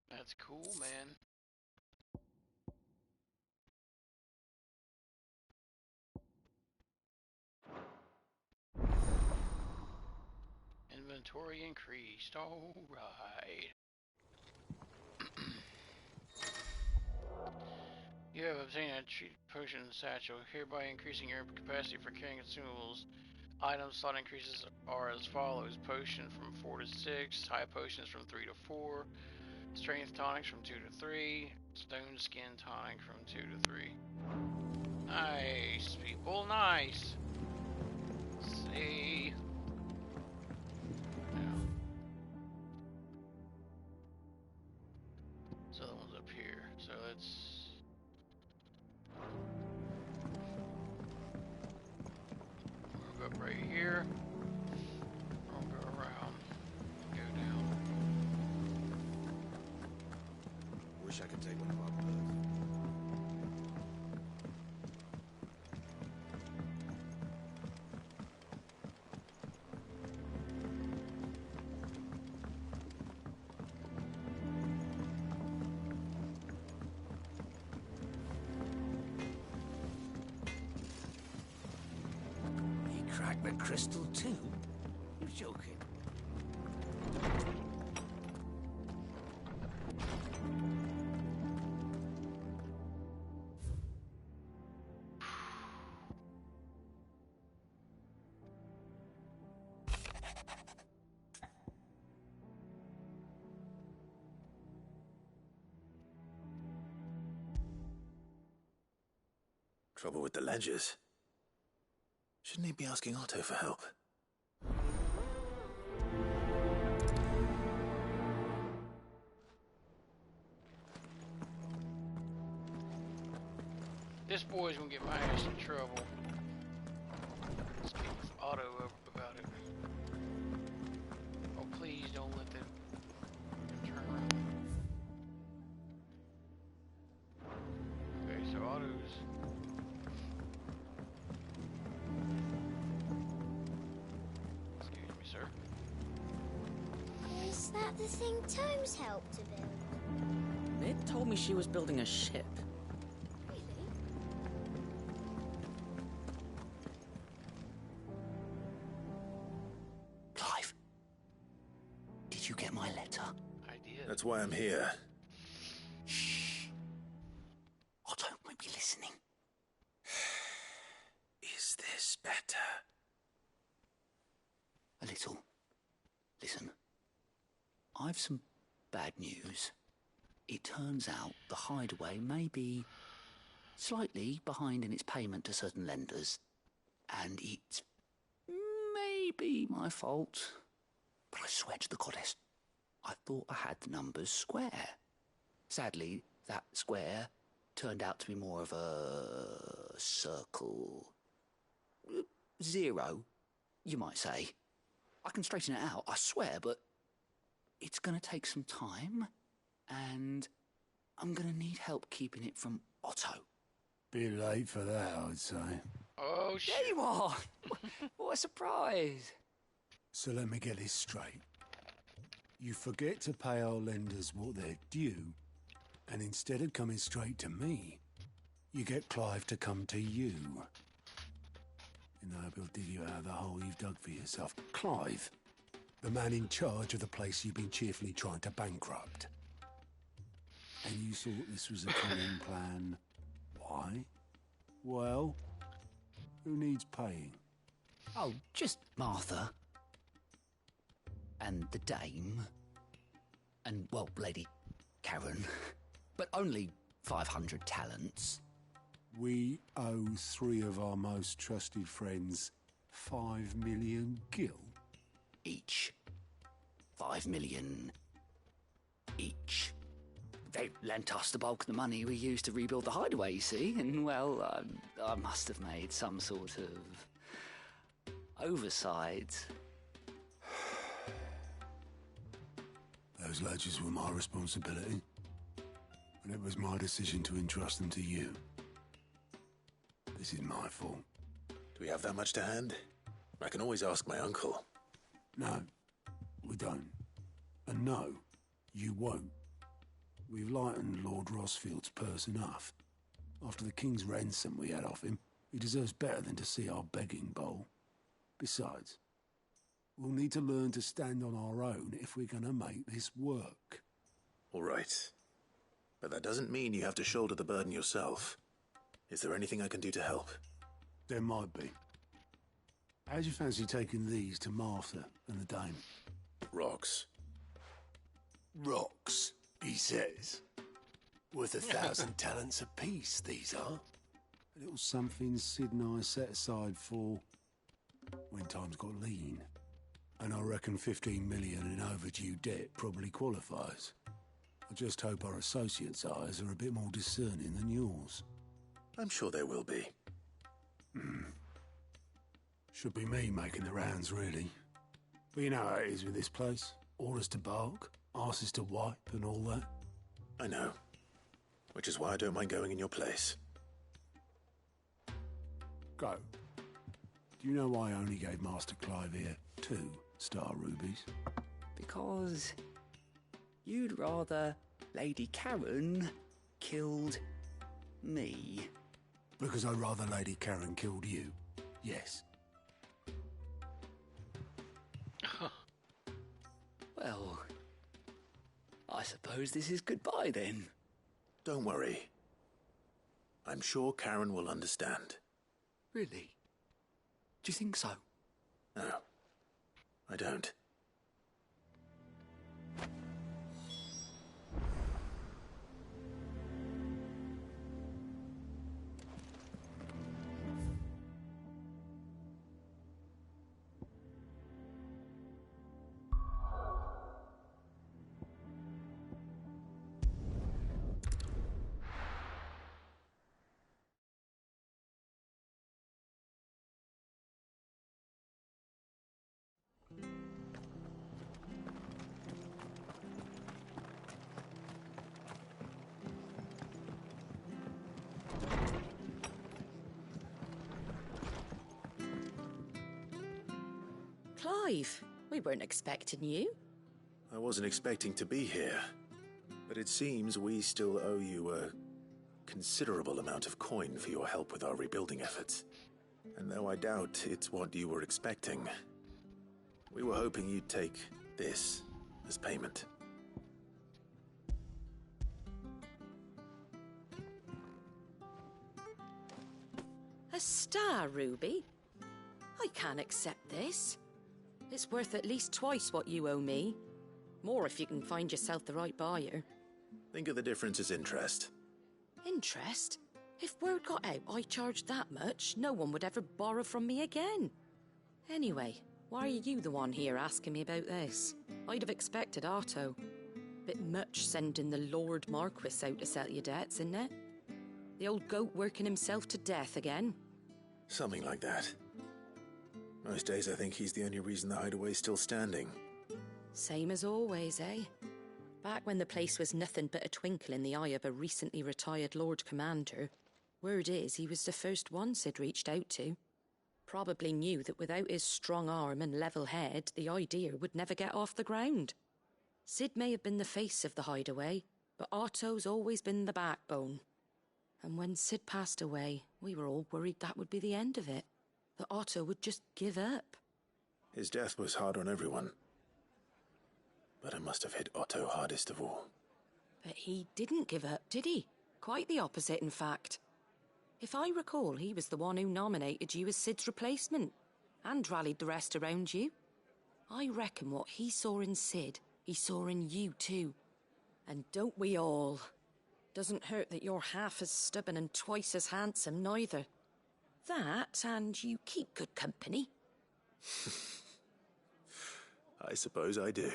That's cool, man. Inventory increased. All right. You have obtained a treat potion satchel, hereby increasing your capacity for carrying consumables. Item slot increases are as follows: potion from 4 to 6, high potions from 3 to 4, strength tonics from 2 to 3, stone skin tonic from 2 to 3. Nice, people, nice. Let's see. So the one's up here. So let's move up right here. We'll go around. Go down. Wish I could take one of our birds. The crystal too? You're joking. Trouble with the ledgers. Shouldn't he be asking Otto for help? This boy's gonna get my ass in trouble. Speak with Otto about it. Oh, please don't let them turn around. Okay, so Otto's. Excuse me, sir. Is that the thing Tomes helped to build? Mid told me she was building a ship. Clive, did you get my letter? I did. That's why I'm here. Shh. Otto might be listening. Is this better? A little. Listen, I've some bad news. It turns out the Hideaway may be slightly behind in its payment to certain lenders, and it's maybe my fault. But I swear to the goddess, I thought I had the numbers square. Sadly, that square turned out to be more of a circle. 0, you might say. I can straighten it out, I swear, but it's going to take some time, and I'm going to need help keeping it from Otto. Bit late for that, I would say. Oh, shit. There you are! What a surprise! So let me get this straight. You forget to pay our lenders what they're due, and instead of coming straight to me, you get Clive to come to you. In the hope he'll dig you out of the hole you've dug for yourself. Clive, the man in charge of the place you've been cheerfully trying to bankrupt. And you thought this was a cunning plan. Why? Well, who needs paying? Oh, just Martha. And the dame. And, well, Lady Karen. But only 500 talents. We owe 3 of our most trusted friends 5 million gil. Each. 5 million each. They lent us the bulk of the money we used to rebuild the hideaway, you see, and, well, I must have made some sort of oversight. Those ledgers were my responsibility, and it was my decision to entrust them to you. This is my fault. Do we have that much to hand? I can always ask my uncle. No, we don't. And no, you won't. We've lightened Lord Rosfield's purse enough. After the king's ransom we had off him, he deserves better than to see our begging bowl. Besides, we'll need to learn to stand on our own if we're gonna make this work. All right. But that doesn't mean you have to shoulder the burden yourself. Is there anything I can do to help? There might be. How'd you fancy taking these to Martha and the dame? Rocks. Rocks, he says. Worth 1,000 talents apiece, these are. A little something Sid and I set aside for when times got lean. And I reckon 15 million in overdue debt probably qualifies. I just hope our associates' eyes are a bit more discerning than yours. I'm sure there will be. Should be me making the rounds, really. But you know how it is with this place. Orders to bark, arses to wipe, and all that. I know. Which is why I don't mind going in your place. Go. Do you know why I only gave Master Clive here 2 star rubies? Because you'd rather Lady Karen killed me. Because I'd rather Lady Karen killed you. Yes. Well, I suppose this is goodbye then. Don't worry. I'm sure Karen will understand. Really? Do you think so? No, I don't. Clive, we weren't expecting you. I wasn't expecting to be here, but it seems we still owe you a considerable amount of coin for your help with our rebuilding efforts. And though I doubt it's what you were expecting, we were hoping you'd take this as payment. A star ruby? I can't accept this. It's worth at least twice what you owe me. More if you can find yourself the right buyer. Think of the difference as interest. Interest? If word got out I charged that much, no one would ever borrow from me again. Anyway, why are you the one here asking me about this? I'd have expected Otto. Bit much sending the Lord Marquis out to settle your debts, isn't it? The old goat working himself to death again. Something like that. Most days I think he's the only reason the hideaway's still standing. Same as always, eh? Back when the place was nothing but a twinkle in the eye of a recently retired Lord Commander, Word is, he was the first one Sid reached out to. Probably knew that without his strong arm and level head, the idea would never get off the ground. Sid may have been the face of the hideaway, but Otto's always been the backbone. And when Sid passed away, we were all worried that would be the end of it. That Otto would just give up. His death was hard on everyone. But it must have hit Otto hardest of all. But he didn't give up, did he? Quite the opposite, in fact. If I recall, he was the one who nominated you as Sid's replacement, and rallied the rest around you. I reckon what he saw in Sid, he saw in you too. And don't we all? Doesn't hurt that you're half as stubborn and twice as handsome, neither. That, and you keep good company. I suppose I do.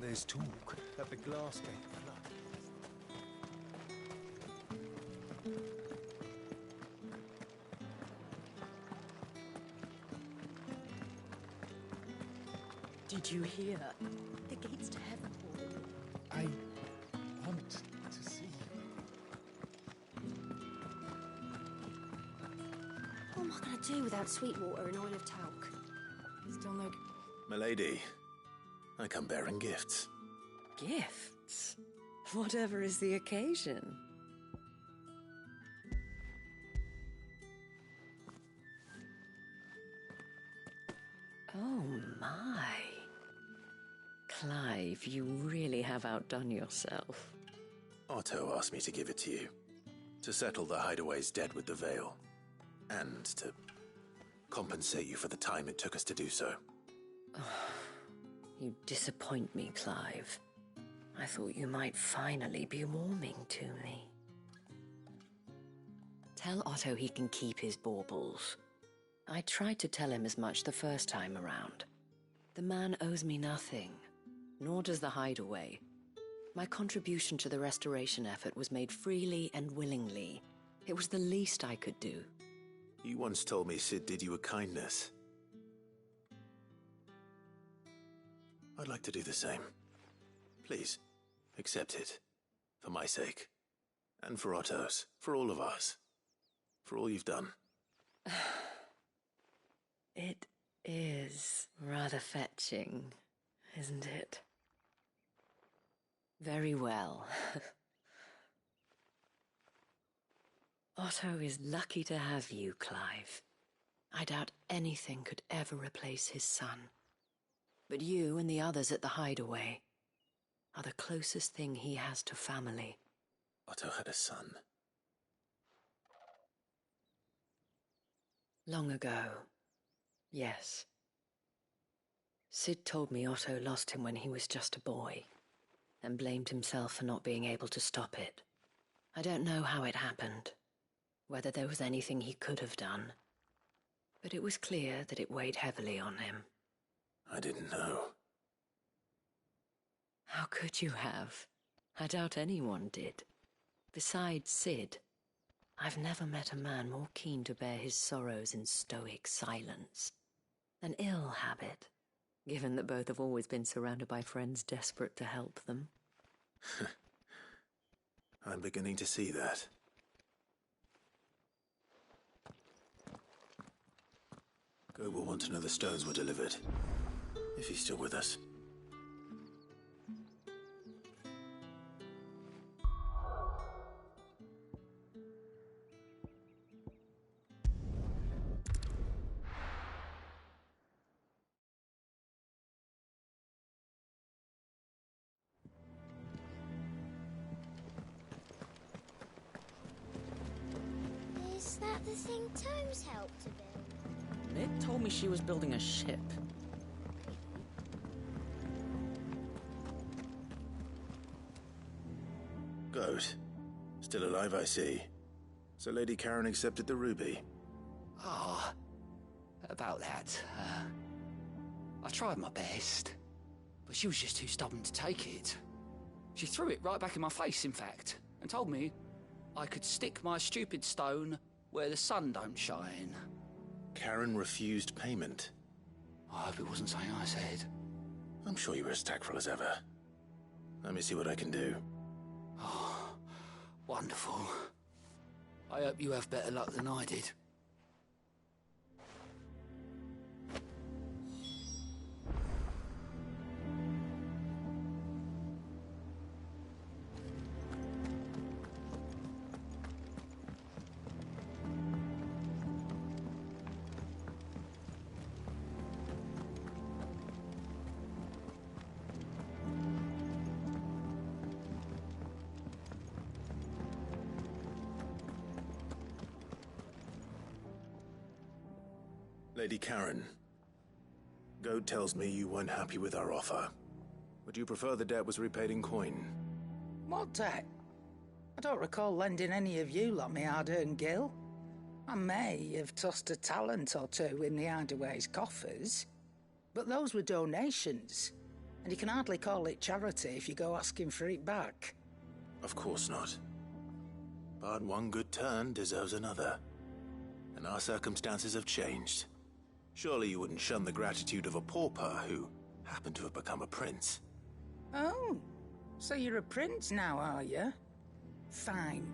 There's talk that the glass gate flood. Did you hear? The gates to heaven. I want to see you. What am I going to do without Sweetwater and oil of talc? Still no... Milady, I come bearing gifts. Gifts? Whatever is the occasion. Oh my. Clive, you really have outdone yourself. Otto asked me to give it to you. To settle the Hideaway's debt with the Veil. And to compensate you for the time it took us to do so. You disappoint me, Clive. I thought you might finally be warming to me. Tell Otto he can keep his baubles. I tried to tell him as much the first time around. The man owes me nothing, nor does the Hideaway. My contribution to the restoration effort was made freely and willingly. It was the least I could do. You once told me Sid did you a kindness. I'd like to do the same. Please, accept it. For my sake. And for Otto's. For all of us. For all you've done. It is rather fetching, isn't it? Very well. Otto is lucky to have you, Clive. I doubt anything could ever replace his son. But you and the others at the Hideaway are the closest thing he has to family. Otto had a son. Long ago, yes. Sid told me Otto lost him when he was just a boy, and blamed himself for not being able to stop it. I don't know how it happened, whether there was anything he could have done, but it was clear that it weighed heavily on him. I didn't know. How could you have? I doubt anyone did. Besides Sid, I've never met a man more keen to bear his sorrows in stoic silence. An ill habit, given that both have always been surrounded by friends desperate to help them. I'm beginning to see that. Go will want to know the stones were delivered. If he's still with us. Is that the thing Tomes helped to build? Nick told me she was building a ship. boat. Still alive, I see. So Lady Karen accepted the ruby. Ah, about that. I tried my best, but she was just too stubborn to take it. She threw it right back in my face, in fact, and told me I could stick my stupid stone where the sun don't shine. Karen refused payment. I hope it wasn't something I said. I'm sure you were as tactful as ever. Let me see what I can do. Oh, wonderful. I hope you have better luck than I did. Lady Karen, Goad tells me you weren't happy with our offer. Would you prefer the debt was repaid in coin? What debt? I don't recall lending any of you lot me hard-earned gil. I may have tossed a talent or two in the Hideaway's coffers, but those were donations, and you can hardly call it charity if you go asking for it back. Of course not. But one good turn deserves another. And our circumstances have changed. Surely you wouldn't shun the gratitude of a pauper who happened to have become a prince. Oh, so you're a prince now, are you? Fine.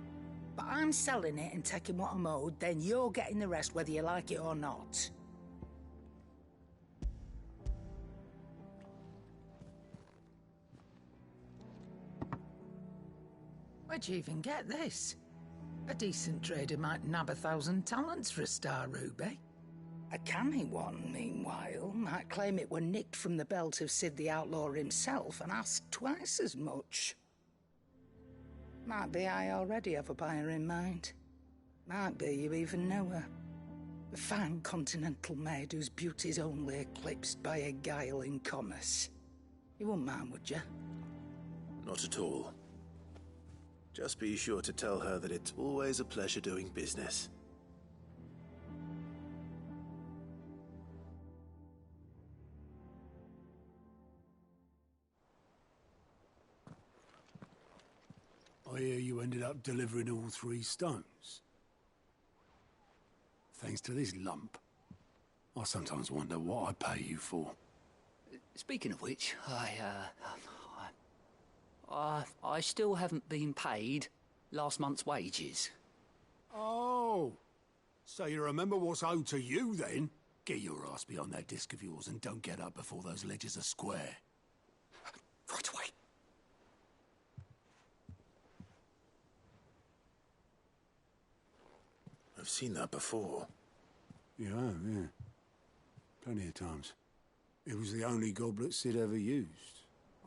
But I'm selling it and taking what I'm owed, then you're getting the rest whether you like it or not. Where'd you even get this? A decent trader might nab 1,000 talents for a star ruby. A canny one, meanwhile, might claim it were nicked from the belt of Sid the Outlaw himself and ask twice as much. Might be I already have a buyer in mind. Might be you even know her. A fine continental maid whose beauty's only eclipsed by a guile in commerce. You wouldn't mind, would you? Not at all. Just be sure to tell her that it's always a pleasure doing business. I hear you ended up delivering all 3 stones. Thanks to this lump. I sometimes wonder what I pay you for. Speaking of which, I still haven't been paid last month's wages. Oh, so you remember what's owed to you then? Get your ass behind that disc of yours and don't get up before those ledgers are square. Right away. I've seen that before. You have, yeah. Plenty of times. It was the only goblet Sid ever used.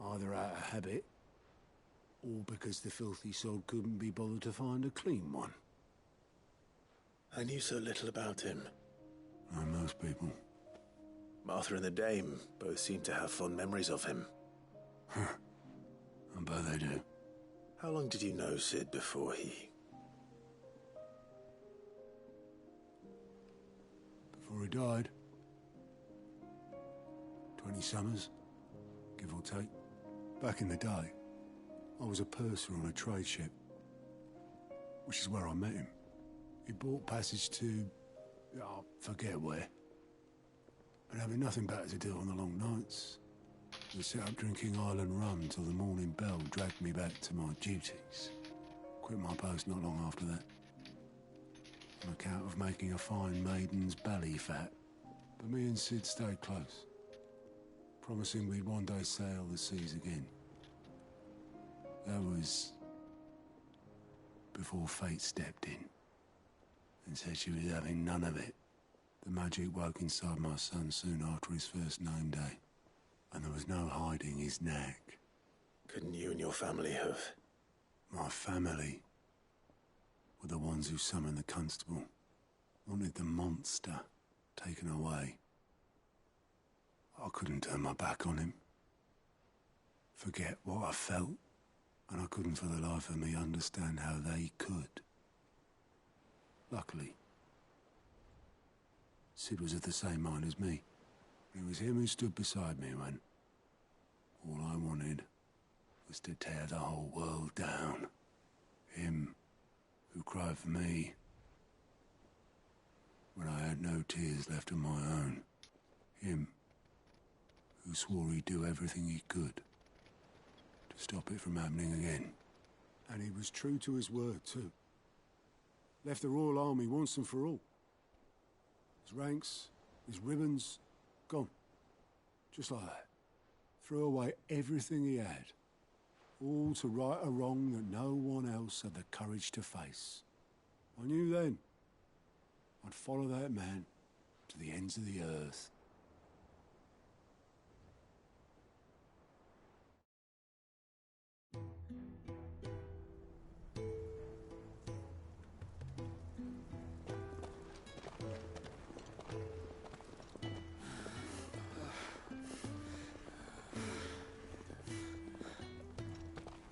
Either out of habit, or because the filthy sod couldn't be bothered to find a clean one. I knew so little about him. Like most people. Martha and the Dame both seem to have fond memories of him. I bet they do. How long did you know Sid before he... Before he died. 20 summers, give or take. Back in the day, I was a purser on a trade ship, which is where I met him. He bought passage to... I forget where. And having nothing better to do on the long nights, we set up drinking Island rum till the morning bell dragged me back to my duties. Quit my post not long after that. On account of making a fine maiden's belly fat. But me and Sid stayed close, promising we'd one day sail the seas again. That was before fate stepped in and said she was having none of it. The magic woke inside my son soon after his first name day, and there was no hiding his knack. Couldn't you and your family have... My family were the ones who summoned the constable, wanted the monster taken away. I couldn't turn my back on him. Forget what I felt, And I couldn't for the life of me understand how they could. Luckily, Sid was of the same mind as me. It was him who stood beside me when all I wanted was to tear the whole world down. Him who cried for me when I had no tears left of my own. Him who swore he'd do everything he could to stop it from happening again. And he was true to his word, too. Left the Royal Army once and for all. His ranks, his ribbons, gone. Just like that. Threw away everything he had. All to right a wrong that no one else had the courage to face. I knew then I'd follow that man to the ends of the earth.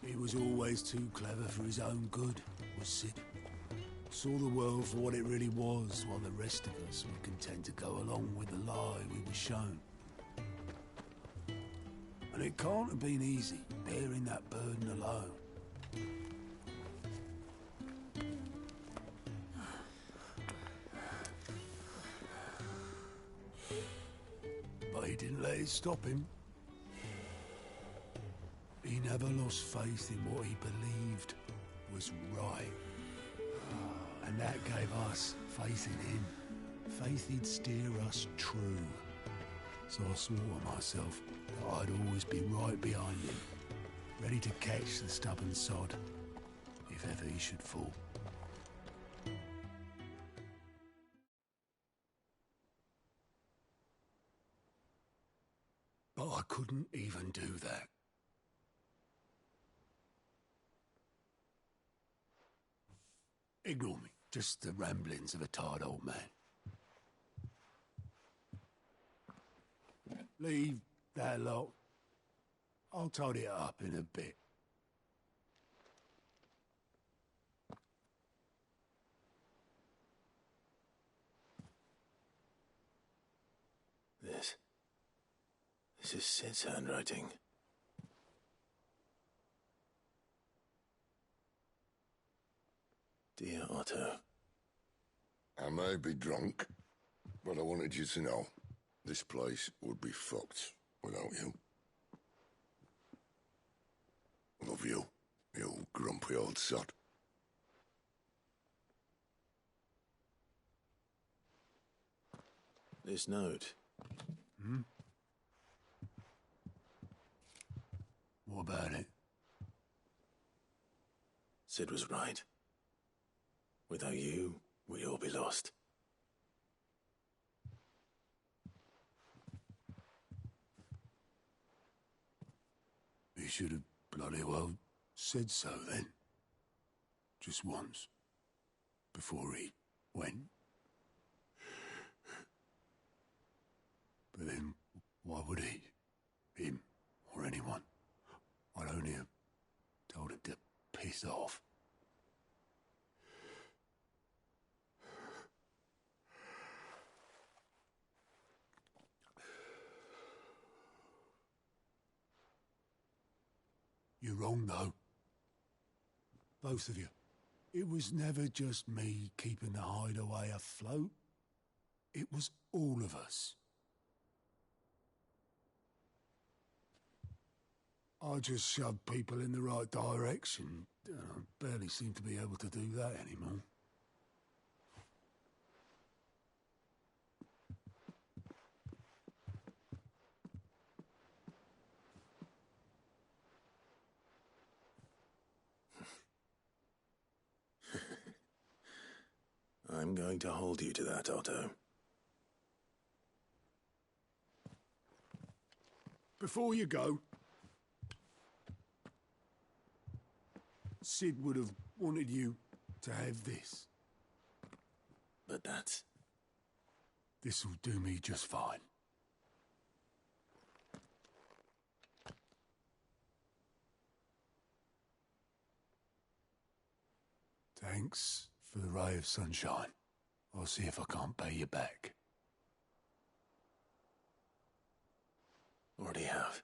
He was always too clever for his own good, was Sid. Saw the world for what it really was, while the rest of us were content to go along with the lie we were shown. And it can't have been easy, bearing that burden alone. But he didn't let it stop him. He never lost faith in what he believed was right. And that gave us faith in him. Faith he'd steer us true. So I swore to myself that I'd always be right behind him, ready to catch the stubborn sod, if ever he should fall. But I couldn't even do that. Ignore me. Just the ramblings of a tired old man. Leave that lot. I'll tidy it up in a bit. This is Sid's handwriting. Dear Otto. I may be drunk, but I wanted you to know this place would be fucked without you. Love you, you grumpy old sod. This note. Hmm? What about it? Sid was right. Without you, we'd all be lost. He should have bloody well said so then. Just once. Before he went. But then, why would he? Him, or anyone? I'd only have told him to piss off. You're wrong, though. Both of you. It was never just me keeping the hideaway afloat. It was all of us. I just shoved people in the right direction. I barely seem to be able to do that anymore. I'm going to hold you to that, Otto. Before you go, Sid would have wanted you to have this. But that's... This'll do me just fine. Thanks for the ray of sunshine. I'll see if I can't pay you back. Already have.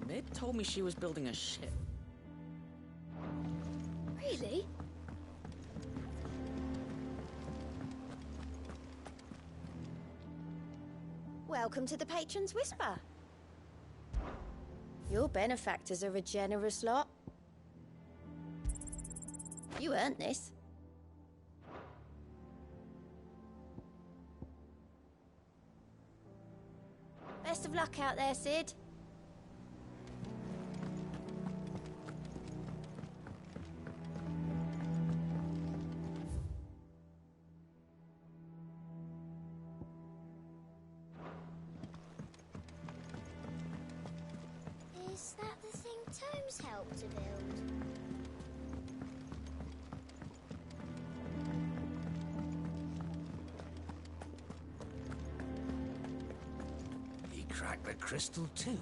Mid told me she was building a ship. Really? Welcome to the Patron's Whisper. Your benefactors are a generous lot. You earned this. Best of luck out there, Sid. Is that the thing Tomes helped to build? He cracked the crystal too.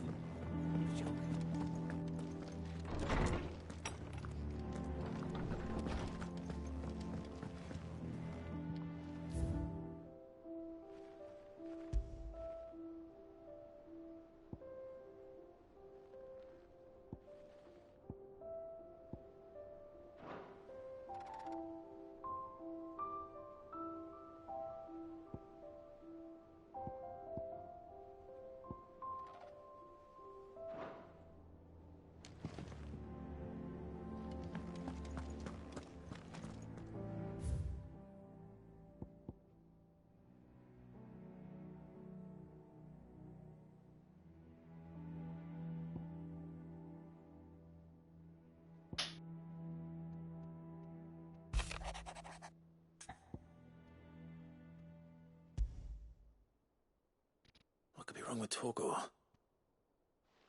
What could be wrong with Torgor?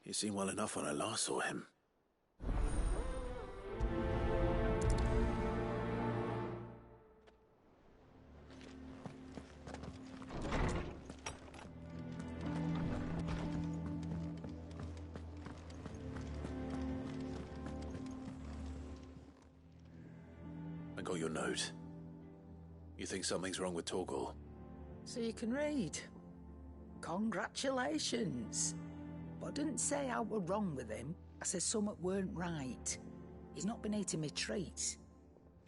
He seemed well enough when I last saw him. I got your note. You think something's wrong with Torgor? So you can read. Congratulations. But I didn't say I were wrong with him. I said something weren't right. He's not been eating me treats.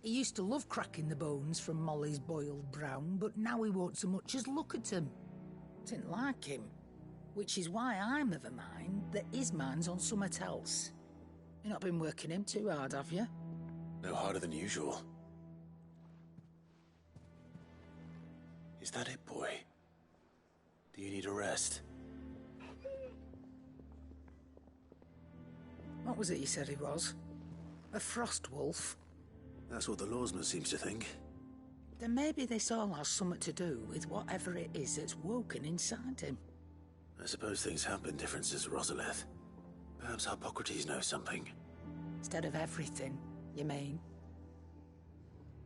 He used to love cracking the bones from Molly's boiled brown, but now he won't so much as look at them. Didn't like him. Which is why I'm of a mind that his mind's on something else. You've not been working him too hard, have you? No harder than usual. Is that it, boy? Do you need a rest? What was it you said he was? A frost wolf? That's what the lawsman seems to think. Then maybe this all has something to do with whatever it is that's woken inside him. I suppose things have been different since Rosalith. Perhaps Hippocrates knows something. Instead of everything, you mean?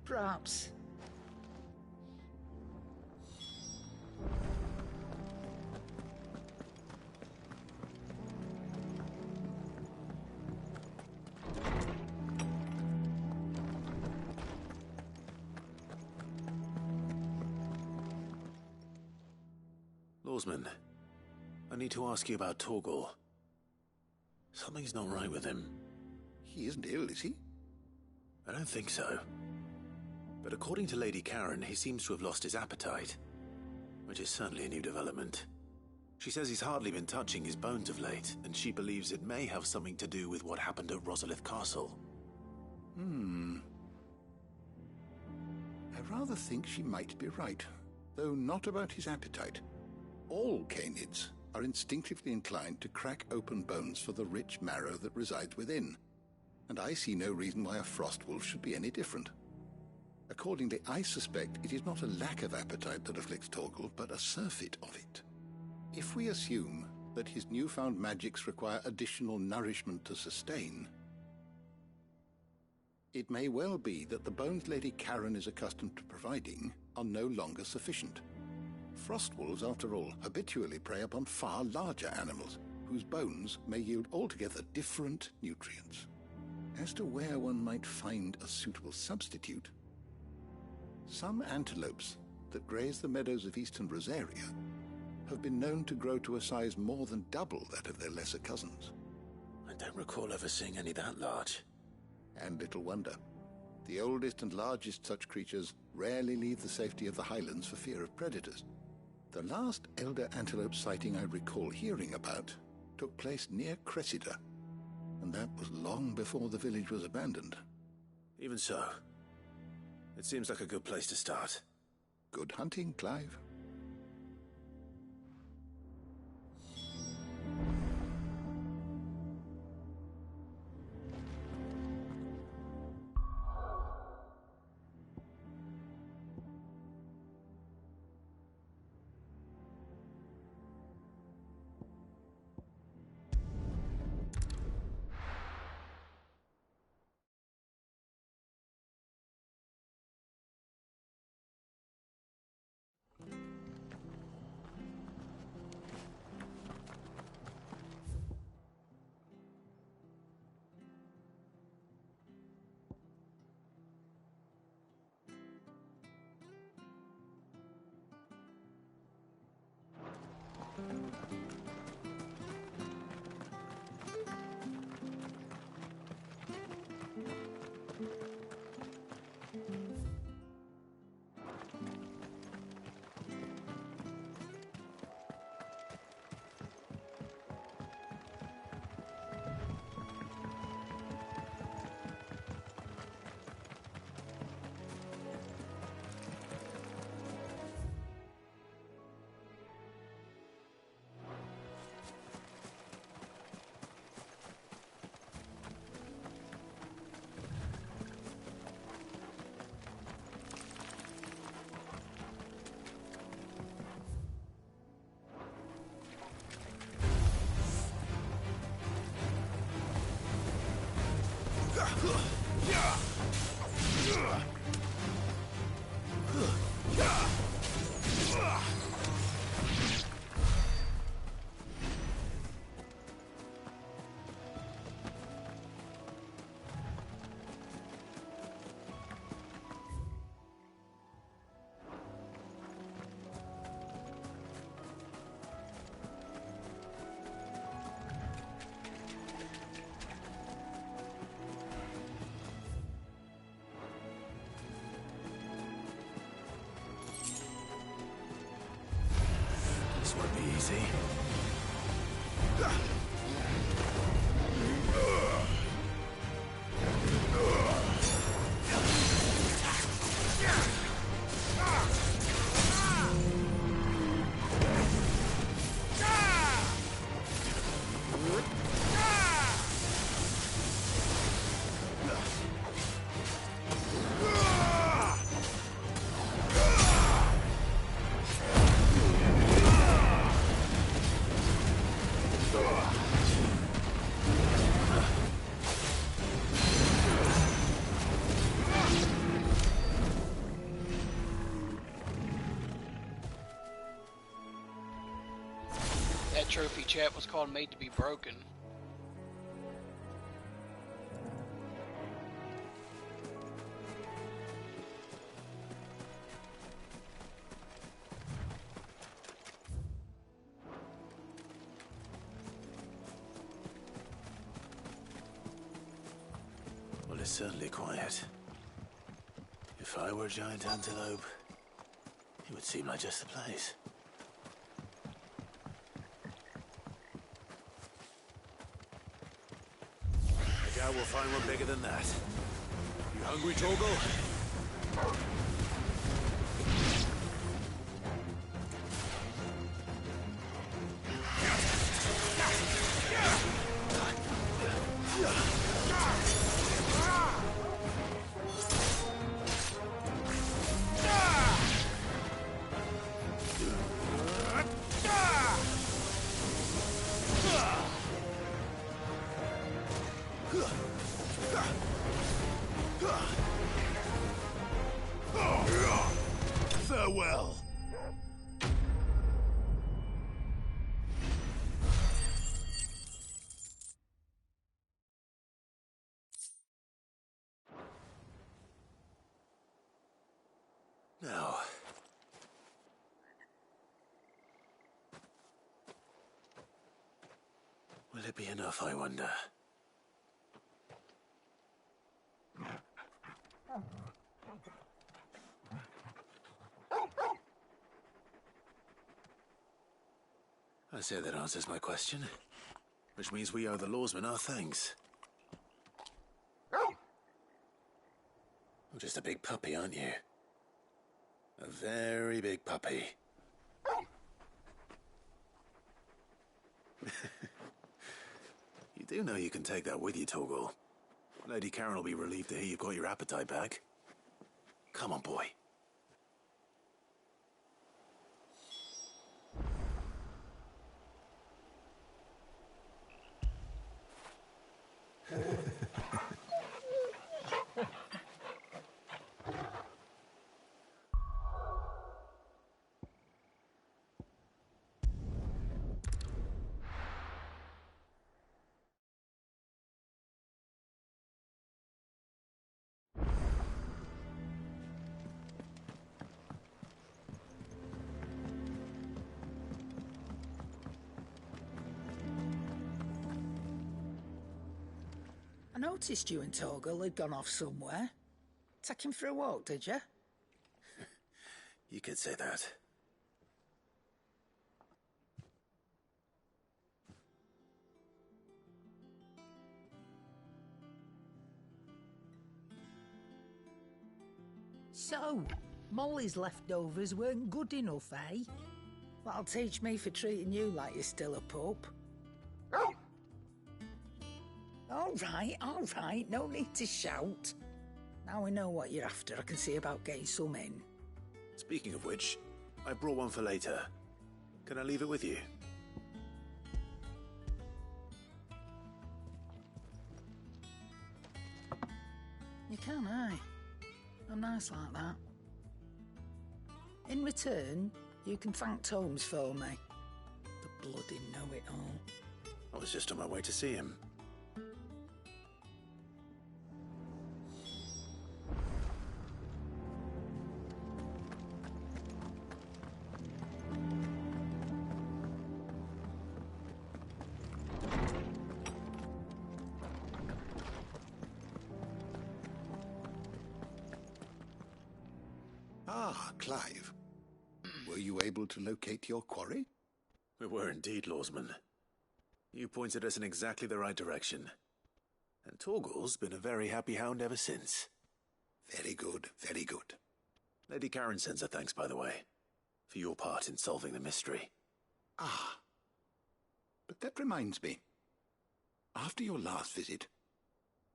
Perhaps. Lawsman, I need to ask you about Torgor. Something's not right with him. He isn't ill, is he? I don't think so. But according to Lady Karen, he seems to have lost his appetite, which is certainly a new development. She says he's hardly been touching his bones of late, and she believes it may have something to do with what happened at Rosalith Castle. I rather think she might be right, though not about his appetite. All canids are instinctively inclined to crack open bones for the rich marrow that resides within, and I see no reason why a frost wolf should be any different. A accordingly I suspect it is not a lack of appetite that afflicts Torgal, but a surfeit of it. If we assume that his newfound magics require additional nourishment to sustain, it may well be that the bones Lady Karen is accustomed to providing are no longer sufficient. Frostwolves, after all, habitually prey upon far larger animals, whose bones may yield altogether different nutrients. As to where one might find a suitable substitute, some antelopes that graze the meadows of eastern Rosaria have been known to grow to a size more than double that of their lesser cousins. I don't recall ever seeing any that large. And little wonder. The oldest and largest such creatures rarely leave the safety of the highlands for fear of predators. The last elder antelope sighting I recall hearing about took place near Cressida, and that was long before the village was abandoned. Even so, it seems like a good place to start. Good hunting, Clive. This won't be easy. That trophy chap was called Made to be Broken. Well, it's certainly quiet. If I were a giant antelope, it would seem like just the place. I doubt we'll find one bigger than that. You hungry, Torgal? the well. Now, will it be enough, I wonder? I say that answers my question, which means we owe the lawsmen our thanks. You're just a big puppy, aren't you? A very big puppy. You do know you can take that with you, Torgal. Lady Karen will be relieved to hear you've got your appetite back. Come on, boy. I noticed you and Torgal had gone off somewhere. Take him for a walk, did you? You could say that. So, Molly's leftovers weren't good enough, eh? That'll teach me for treating you like you're still a pup. All right, no need to shout. Now we know what you're after, I can see about getting some in. Speaking of which, I brought one for later. Can I leave it with you? You can, aye. I'm nice like that. In return, you can thank Tomes for me. The bloody know-it-all. I was just on my way to see him. Ah, Clive. Were you able to locate your quarry? We were indeed, Lawsman. You pointed us in exactly the right direction. And Torgal's been a very happy hound ever since. Very good, very good. Lady Karen sends her thanks, by the way, for your part in solving the mystery. Ah. But that reminds me. After your last visit,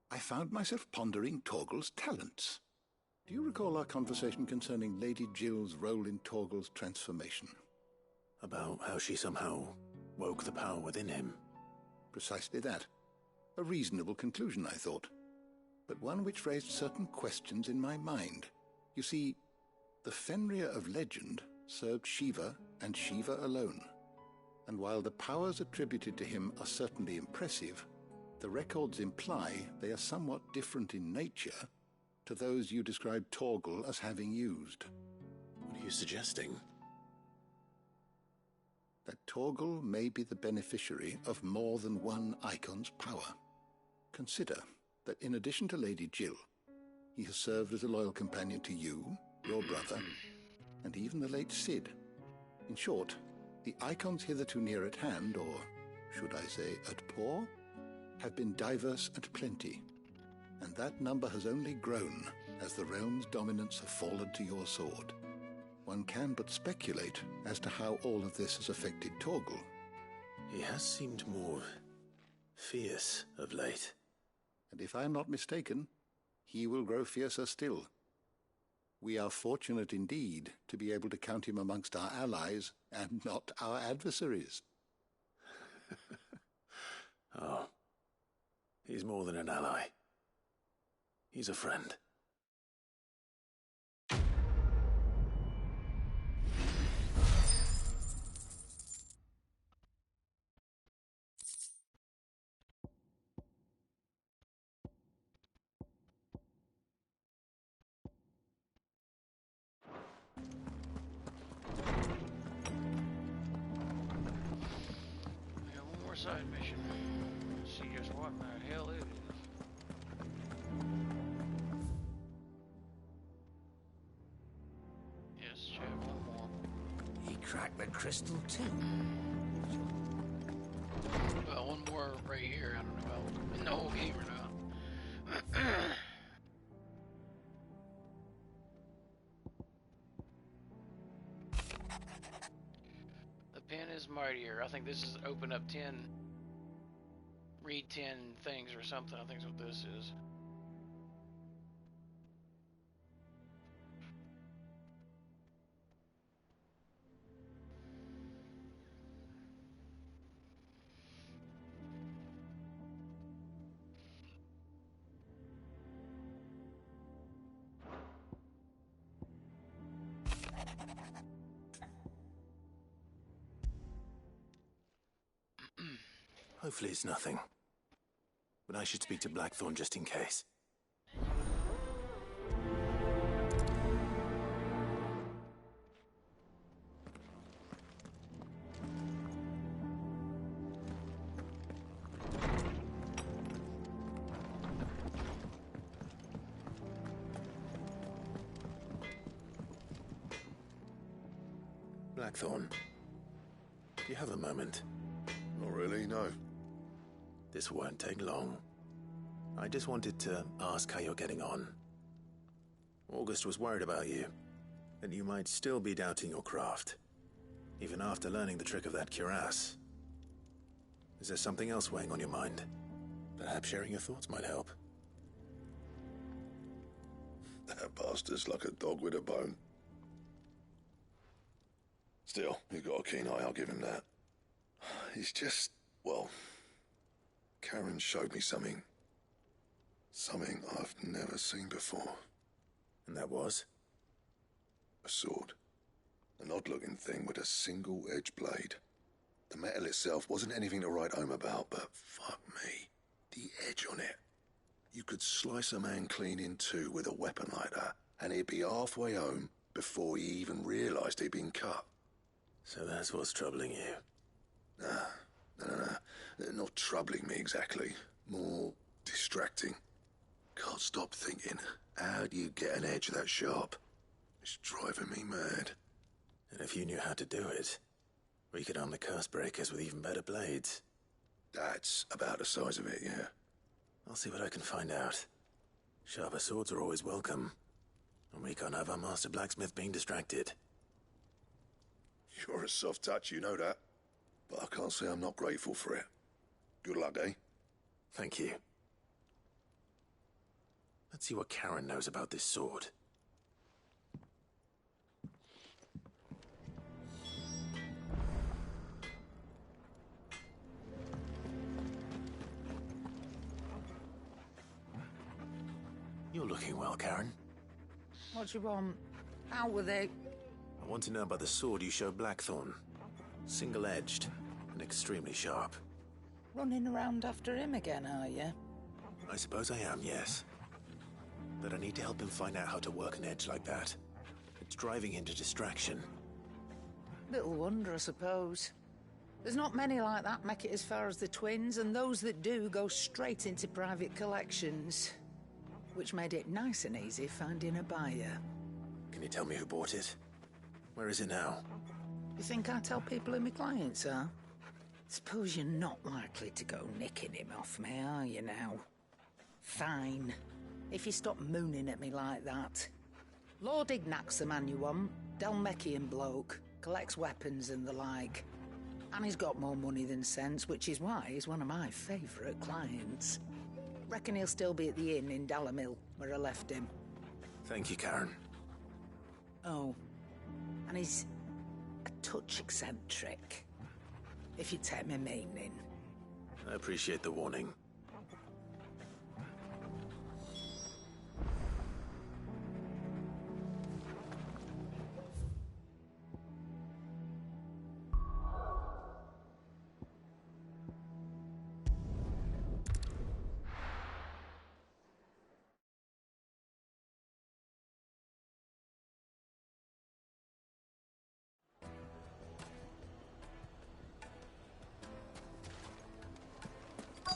I found myself pondering Torgal's talents. Do you recall our conversation concerning Lady Jill's role in Torgal's transformation? About how she somehow woke the power within him. Precisely that. A reasonable conclusion, I thought. But one which raised certain questions in my mind. You see, the Fenrir of legend served Shiva and Shiva alone. And while the powers attributed to him are certainly impressive, the records imply they are somewhat different in nature to those you described Torgal as having used. What are you suggesting? That Torgal may be the beneficiary of more than one Icon's power. Consider that in addition to Lady Jill, he has served as a loyal companion to you, your brother, and even the late Cid. In short, the Icons hitherto near at hand, or should I say at paw, have been diverse and plenty, and that number has only grown as the realm's dominance have fallen to your sword. One can but speculate as to how all of this has affected Torgal. He has seemed more fierce of late. And if I am not mistaken, he will grow fiercer still. We are fortunate indeed to be able to count him amongst our allies and not our adversaries. Oh, he's more than an ally. He's a friend. side mission. See just what in the hell it is. Yes, chat one more. He cracked the crystal too. Well, one more right here. I don't know if I'll know game or not. The pen is mightier. I think this is open up 10. Read 10 things or something. I think that's what this is. Hopefully it's nothing. But I should speak to Blackthorn just in case. Blackthorn, do you have a moment? Not really, no. This won't take long. I just wanted to ask how you're getting on. August was worried about you, that you might still be doubting your craft, even after learning the trick of that cuirass. Is there something else weighing on your mind? Perhaps sharing your thoughts might help. That bastard's like a dog with a bone. Still, he's got a keen eye, I'll give him that. He's just, well, Karen showed me something. Something I've never seen before. And that was? A sword. An odd-looking thing with a single-edged blade. The metal itself wasn't anything to write home about, but fuck me, the edge on it. You could slice a man clean in two with a weapon like that, and he'd be halfway home before he even realised he'd been cut. So that's what's troubling you? No. Not troubling me exactly. More distracting. Can't stop thinking, how do you get an edge that sharp? It's driving me mad. And if you knew how to do it, we could arm the curse breakers with even better blades. That's about the size of it, yeah. I'll see what I can find out. Sharper swords are always welcome. And we can't have our master blacksmith being distracted. You're a soft touch, you know that. But I can't say I'm not grateful for it. Good luck, eh? Thank you. Let's see what Karen knows about this sword. You're looking well, Karen. What do you want? How were they? I want to know about the sword you showed Blackthorn. Single-edged and extremely sharp. Running around after him again, are you? I suppose I am, yes. But I need to help him find out how to work an edge like that. It's driving him to distraction. Little wonder, I suppose. There's not many like that make it as far as the twins, and those that do go straight into private collections. Which made it nice and easy finding a buyer. Can you tell me who bought it? Where is it now? You think I tell people who my clients are? Suppose you're not likely to go nicking him off me, are you now? Fine. If you stop mooning at me like that. Lord Ignac's the man you want. Dalmekian bloke. Collects weapons and the like. And he's got more money than sense, which is why he's one of my favourite clients. Reckon he'll still be at the inn in Dalamil, where I left him. Thank you, Karen. Oh. And he's a touch eccentric. If you take my meaning. I appreciate the warning.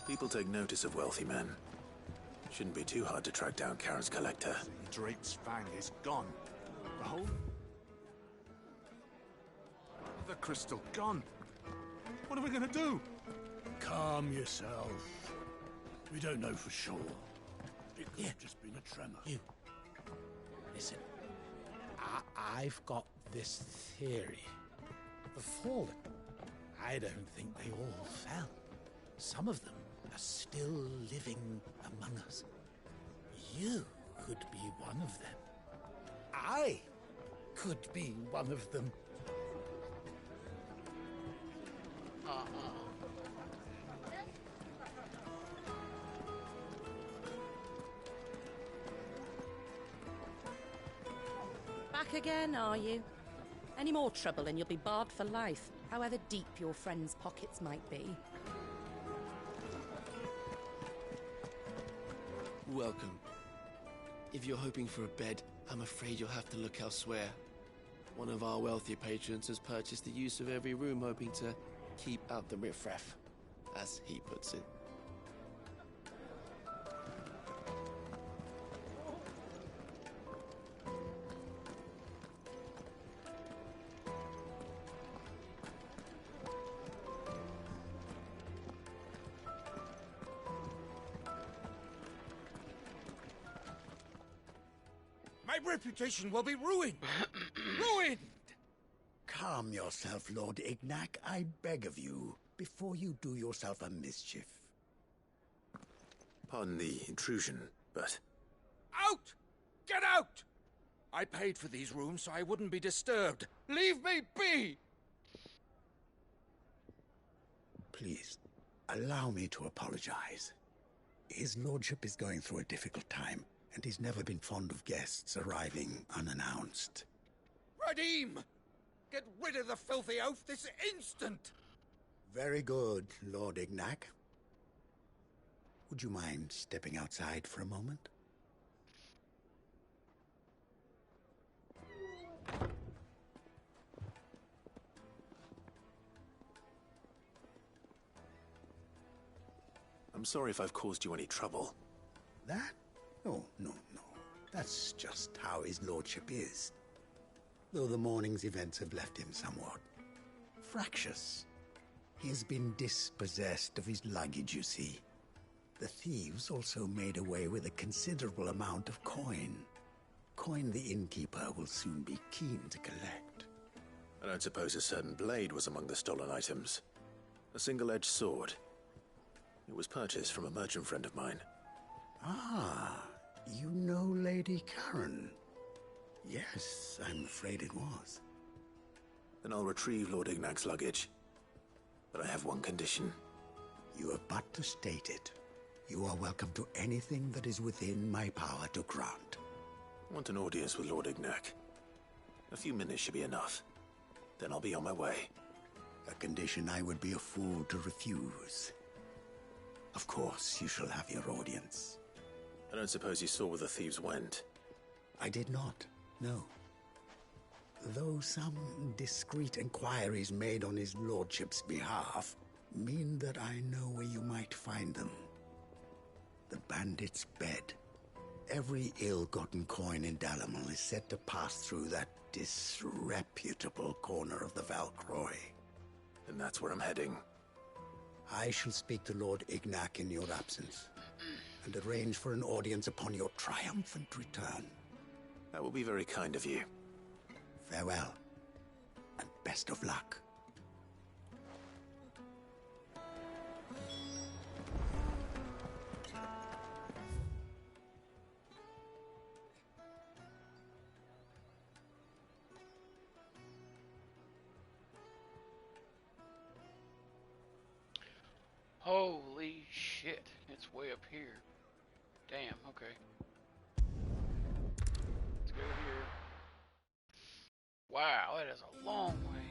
People take notice of wealthy men. Shouldn't be too hard to track down Karen's collector. Drake's fang is gone. The whole... The crystal gone. What are we gonna do? Calm yourself. We don't know for sure. It could have just been a tremor. You. Listen. I've got this theory. The Fallen. I don't think they all fell. Some of them are still living among us. You could be one of them. I could be one of them. Back again, are you? Any more trouble and you'll be barred for life, however deep your friends' pockets might be. Welcome. If you're hoping for a bed, I'm afraid you'll have to look elsewhere. One of our wealthier patrons has purchased the use of every room, hoping to keep out the riffraff, as he puts it. My reputation will be ruined! Ruined! Calm yourself, Lord Ignac, I beg of you, before you do yourself a mischief. Pardon the intrusion, but... Out! Get out! I paid for these rooms so I wouldn't be disturbed. Leave me be! Please, allow me to apologize. His lordship is going through a difficult time, and he's never been fond of guests arriving unannounced. Radim! Get rid of the filthy oaf this instant! Very good, Lord Ignac. Would you mind stepping outside for a moment? I'm sorry if I've caused you any trouble. That? Oh, no. That's just how his lordship is. Though the morning's events have left him somewhat fractious. He has been dispossessed of his luggage, you see. The thieves also made away with a considerable amount of coin. Coin the innkeeper will soon be keen to collect. I don't suppose a certain blade was among the stolen items. A single-edged sword. It was purchased from a merchant friend of mine. Ah, you know Lady Karen. Yes, I'm afraid it was. Then I'll retrieve Lord Ignac's luggage. But I have one condition. You have but to state it. You are welcome to anything that is within my power to grant. I want an audience with Lord Ignac. A few minutes should be enough. Then I'll be on my way. A condition I would be a fool to refuse. Of course, you shall have your audience. I don't suppose you saw where the thieves went? I did not, no. Though some discreet inquiries made on his lordship's behalf mean that I know where you might find them. The bandit's bed. Every ill-gotten coin in Dalamon is said to pass through that disreputable corner of the Valcroy. And that's where I'm heading. I shall speak to Lord Ignac in your absence, and arrange for an audience upon your triumphant return. That will be very kind of you. Farewell, and best of luck. Holy shit, it's way up here. Damn, okay. Let's go here. Wow, that is a long way.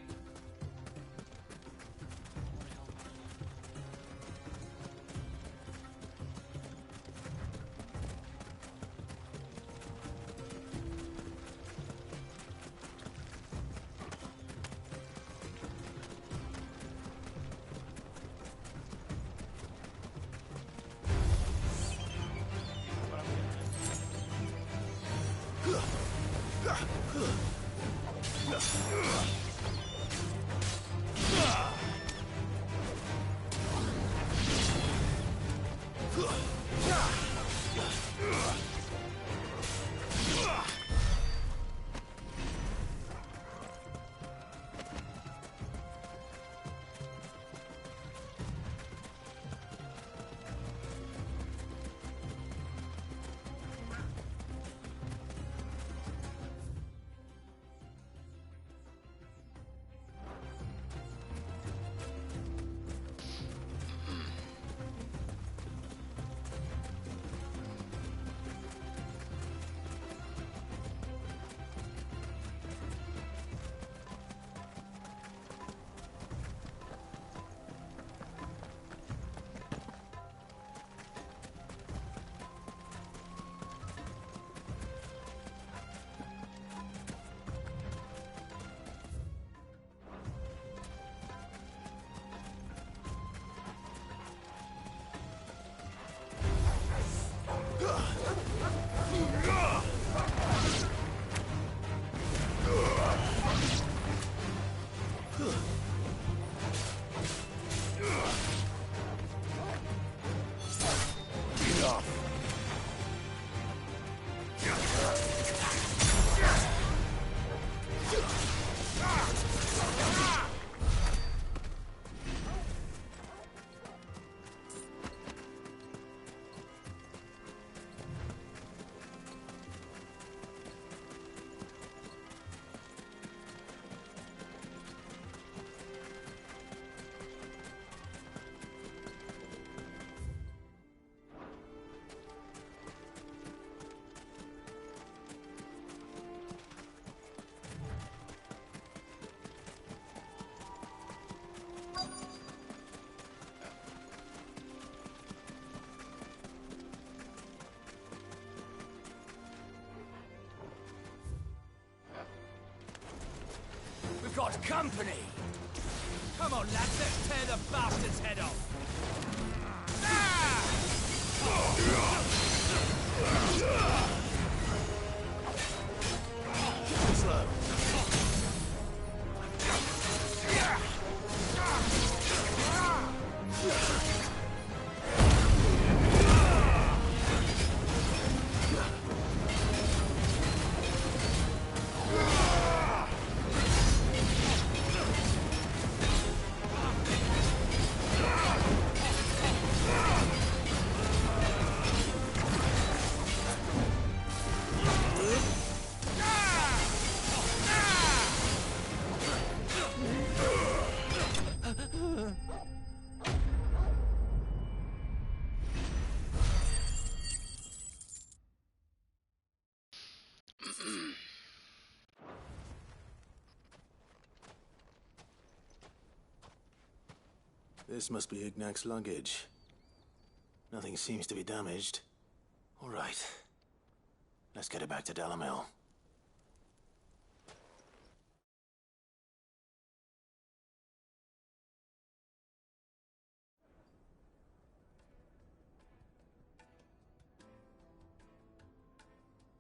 We've got company! Come on, lads, let's tear the bastard's head off! Slow. This must be Ignac's luggage. Nothing seems to be damaged. All right. Let's get it back to Dalamil.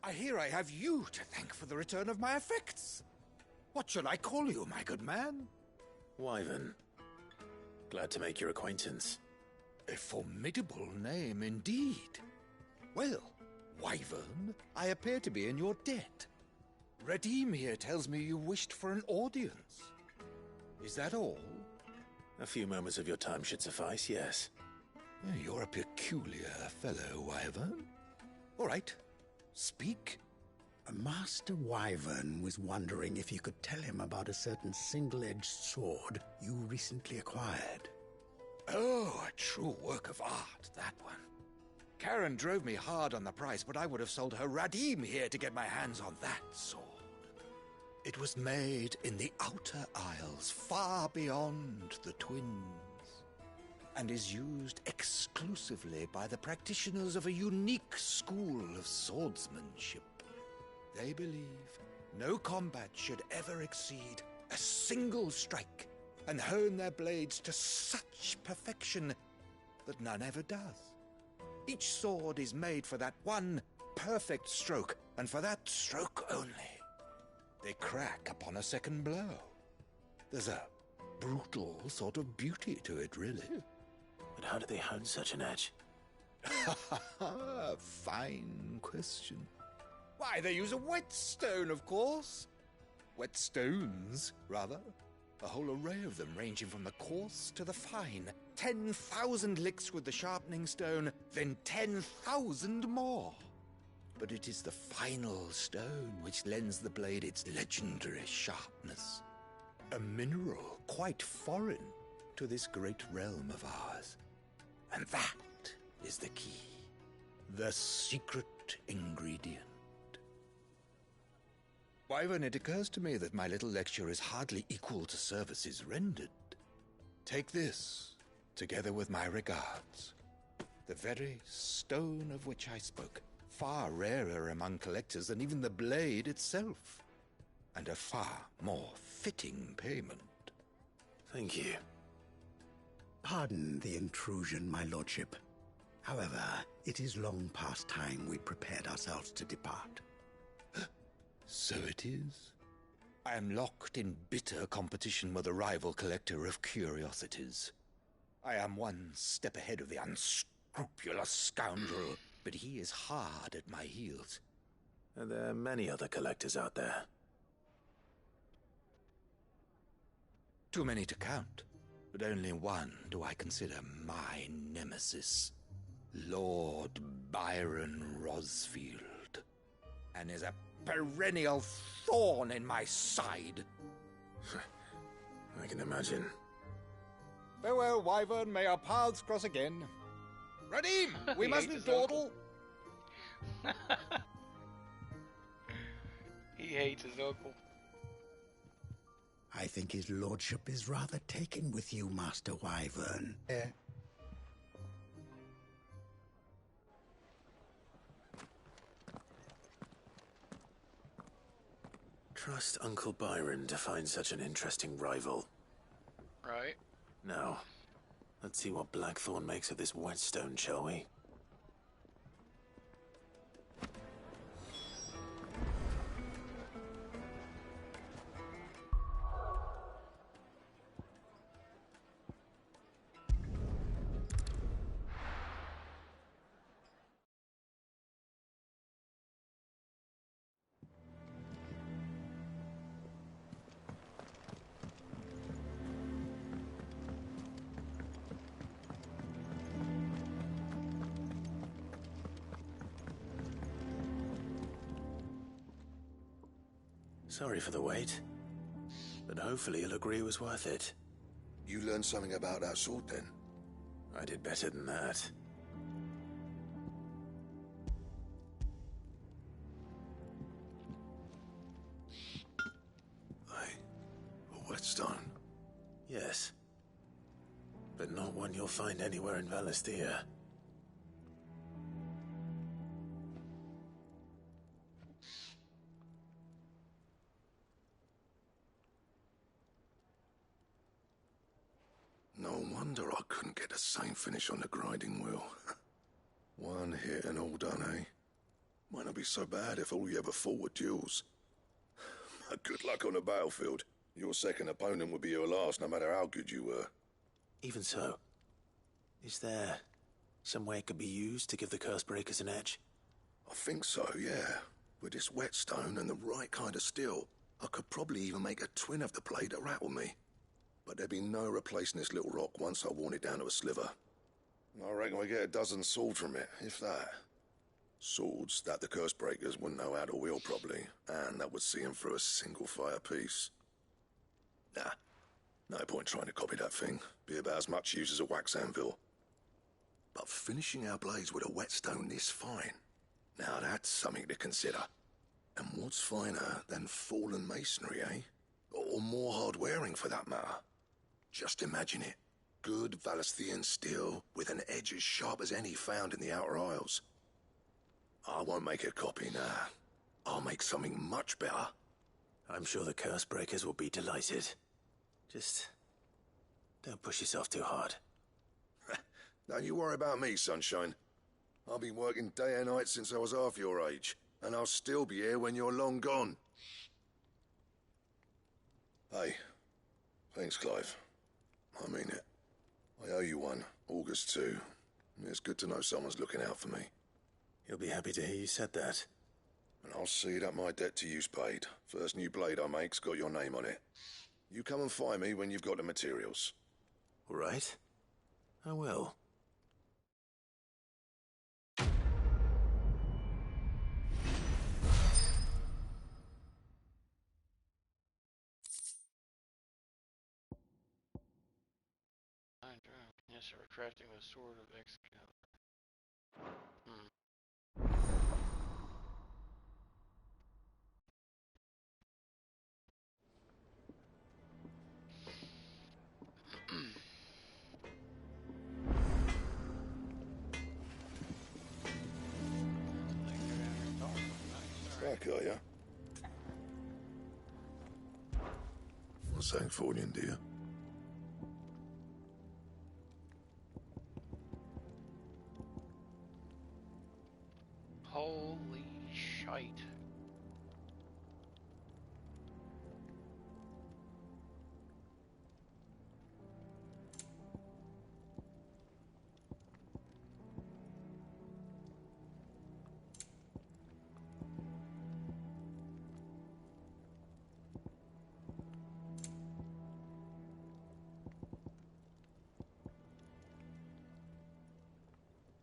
I hear I have you to thank for the return of my effects. What shall I call you, my good man? Wyvern. Glad to make your acquaintance. A formidable name indeed. Well, Wyvern, I appear to be in your debt. Redeem here tells me you wished for an audience. Is that all? A few moments of your time should suffice, yes. You're a peculiar fellow, Wyvern. All right, speak. Master Wyvern was wondering if you could tell him about a certain single-edged sword you recently acquired. Oh, a true work of art, that one. Karen drove me hard on the price, but I would have sold her Radim here to get my hands on that sword. It was made in the Outer Isles, far beyond the Twins, and is used exclusively by the practitioners of a unique school of swordsmanship. They believe no combat should ever exceed a single strike, and hone their blades to such perfection that none ever does. Each sword is made for that one perfect stroke, and for that stroke only. They crack upon a second blow. There's a brutal sort of beauty to it, really. But how do they hone such an edge? Fine question. Why, they use a whetstone, of course. Whetstones, rather. A whole array of them, ranging from the coarse to the fine. 10,000 licks with the sharpening stone, then 10,000 more. But it is the final stone which lends the blade its legendary sharpness. A mineral quite foreign to this great realm of ours. And that is the key. The secret ingredient. Wyvern, it occurs to me that my little lecture is hardly equal to services rendered. Take this, together with my regards. The very stone of which I spoke, far rarer among collectors than even the blade itself, and a far more fitting payment. Thank you. Pardon the intrusion, my lordship. However, it is long past time we prepared ourselves to depart. So it is. I am locked in bitter competition with a rival collector of curiosities. I am one step ahead of the unscrupulous scoundrel, but he is hard at my heels. And there are many other collectors out there. Too many to count, but only one do I consider my nemesis. Lord Byron Rosfield. And is a perennial thorn in my side. I can imagine. Farewell, Wyvern. May our paths cross again. Radim, we mustn't dawdle. He hates his uncle. I think his lordship is rather taken with you, Master Wyvern. Trust Uncle Byron to find such an interesting rival. Right. Now, let's see what Blackthorn makes of this whetstone, shall we? Sorry for the wait, but hopefully you'll agree it was worth it. You learned something about that sword, then? I did better than that. A whetstone? Yes. But not one you'll find anywhere in Valisthea. No wonder I couldn't get the same finish on the grinding wheel. One hit and all done, eh? Might not be so bad if all you ever fought were duels. Good luck on the battlefield. Your second opponent would be your last, no matter how good you were. Even so, is there some way it could be used to give the Cursebreakers an edge? I think so, yeah. With this whetstone and the right kind of steel, I could probably even make a twin of the blade that rattled me. But there'd be no replacing this little rock once I worn it down to a sliver. I reckon we get a dozen swords from it, if that. Swords that the Cursebreakers wouldn't know how to wield properly, and that would see them through a single fire piece. Nah, no point trying to copy that thing. Be about as much use as a wax anvil. But finishing our blades with a whetstone this fine, now that's something to consider. And what's finer than fallen masonry, eh? Or more hard-wearing, for that matter. Just imagine it. Good Valisthean steel with an edge as sharp as any found in the Outer Isles. I won't make a copy, nah. I'll make something much better. I'm sure the Cursebreakers will be delighted. Just don't push yourself too hard. Don't you worry about me, Sunshine. I've been working day and night since I was half your age, and I'll still be here when you're long gone. Hey, thanks, Clive. I mean it. I owe you one. August too. It's good to know someone's looking out for me. He'll be happy to hear you said that. And I'll see that my debt to you's paid. First new blade I make's got your name on it. You come and find me when you've got the materials. All right. I will. Yes, we're crafting the sword of Excalibur. Back, are ya? What's that for you, dear? Holy shite.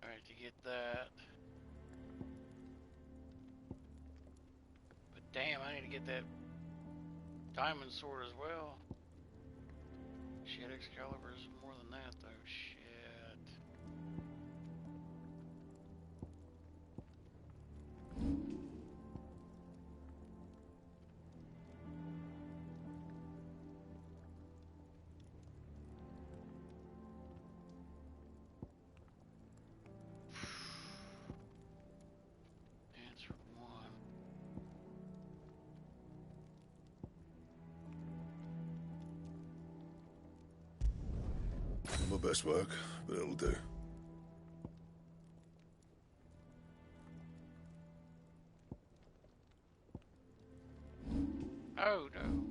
Alright, to get that. But damn, I need to get that diamond sword as well. Shit, Excalibur is more than that though. Shit. Answer one. My best work, but it'll do. Oh no.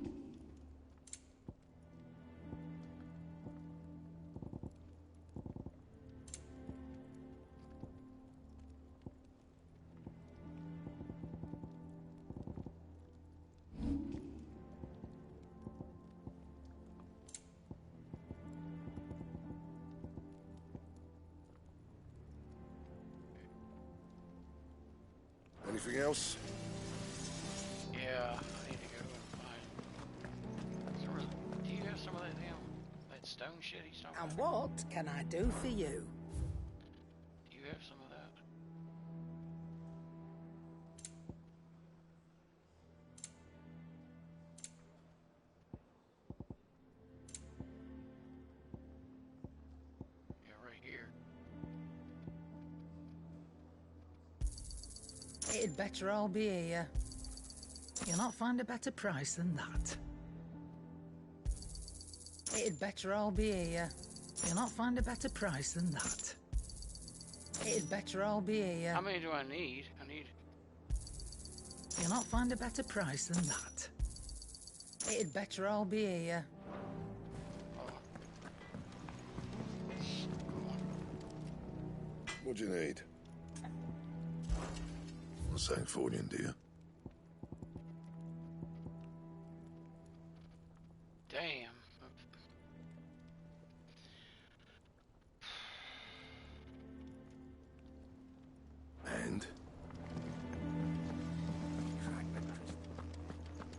Anything else? Yeah, I need to go and find. Do you have some of that damn that stone shit he's talking And about? what can I do for you? Do you have some of that? Yeah, right here. It'd better all be here. You'll not find a better price than that. It'd better all be here. You'll not find a better price than that. It'd better all be here. How many do I need? I need. You'll not find a better price than that. It'd better all be here. What do you need? What's that for you, dear? Damn. And?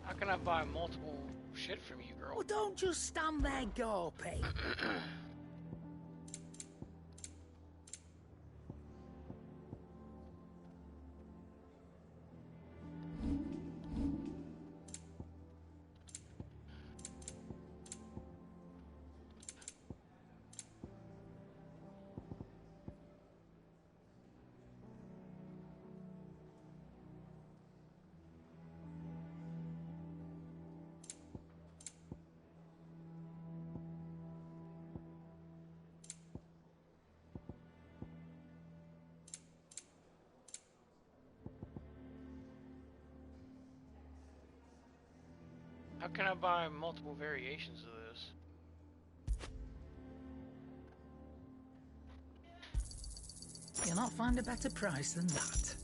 How can I buy multiple shit from you, girl? Well, don't just stand there gawping. How can I buy multiple variations of this? You'll not find a better price than that.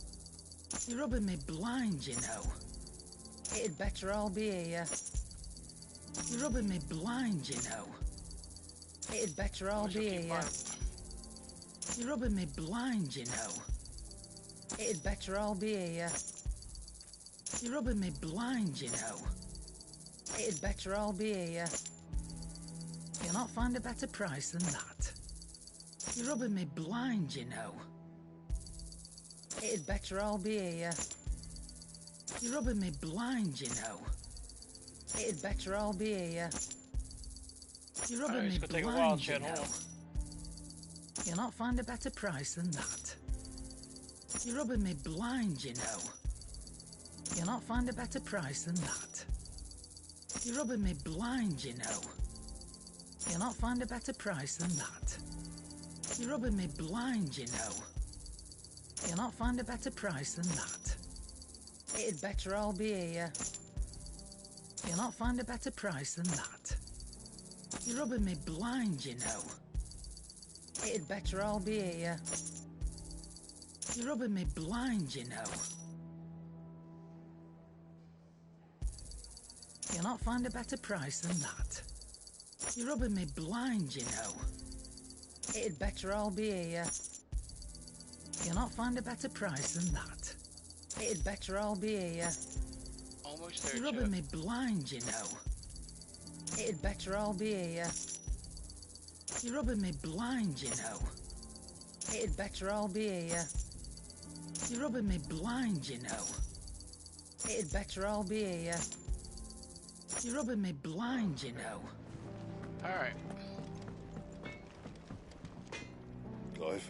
You're rubbing me blind, you know. It'd better all be here. You're rubbing me blind, you know. It'd better all be here. You're rubbing me blind, you know. It'd better all be here. You're rubbing me blind, you know. It'd better all be here. You'll not find a better price than that. You're rubbing me blind, you know. It'd better all be here. You're rubbing me blind, you know. It'd better all be here. You're rubbing me blind, you know. You'll not find a better price than that. You're rubbing me blind, you know. You'll not find a better price than that. You're rubbing me blind, you know. You'll not find a better price than that. You're rubbing me blind, you know. You'll not find a better price than that. It'd better all be here. You'll not find a better price than that. You're rubbing me blind, you know. It'd better all be here. You're rubbing me blind, you know. You'll not find a better price than that. You're rubbing me blind, you know. It'd better all be here. You'll not find a better price than that. It'd better all be here. Almost there, You're rubbing me blind, you know. It'd better all be here. You're rubbing me blind, you know. It'd better all be here. You're rubbing me blind, you know. It'd better all be here. You're rubbing me blind, you know. Alright. Clive.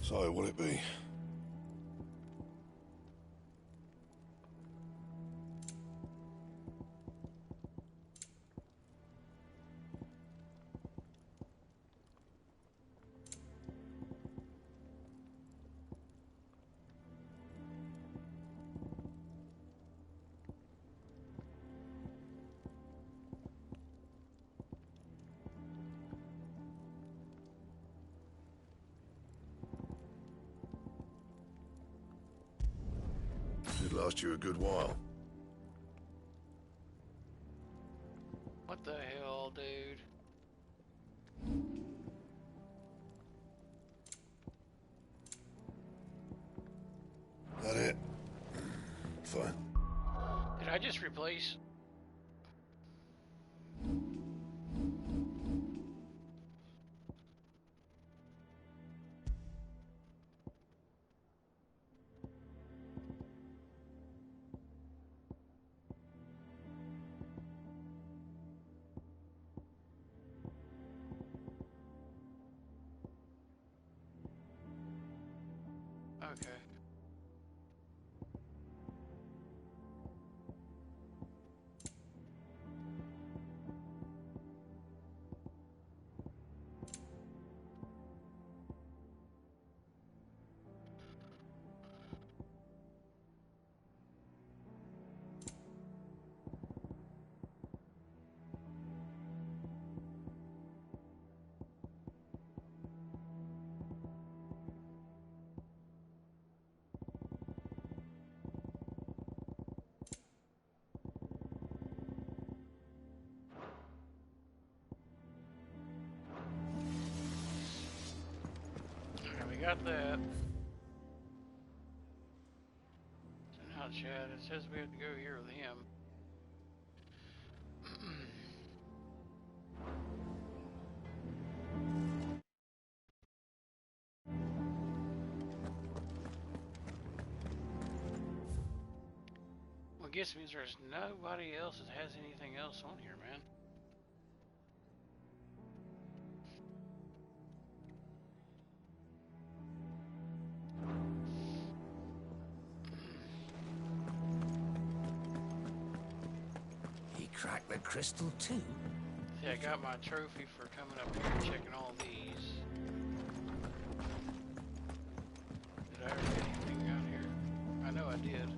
So, what'll it be? It'd last you a good while. What the hell, dude? That it? Fine. Did I just replace? Okay. We got that. So now, Chad, it says we have to go here with him. Well, I guess it means there's nobody else that has anything else on here, man. Crack the crystal too. See, I got my trophy for coming up here and checking all these. Did I ever get anything out here? I know I did.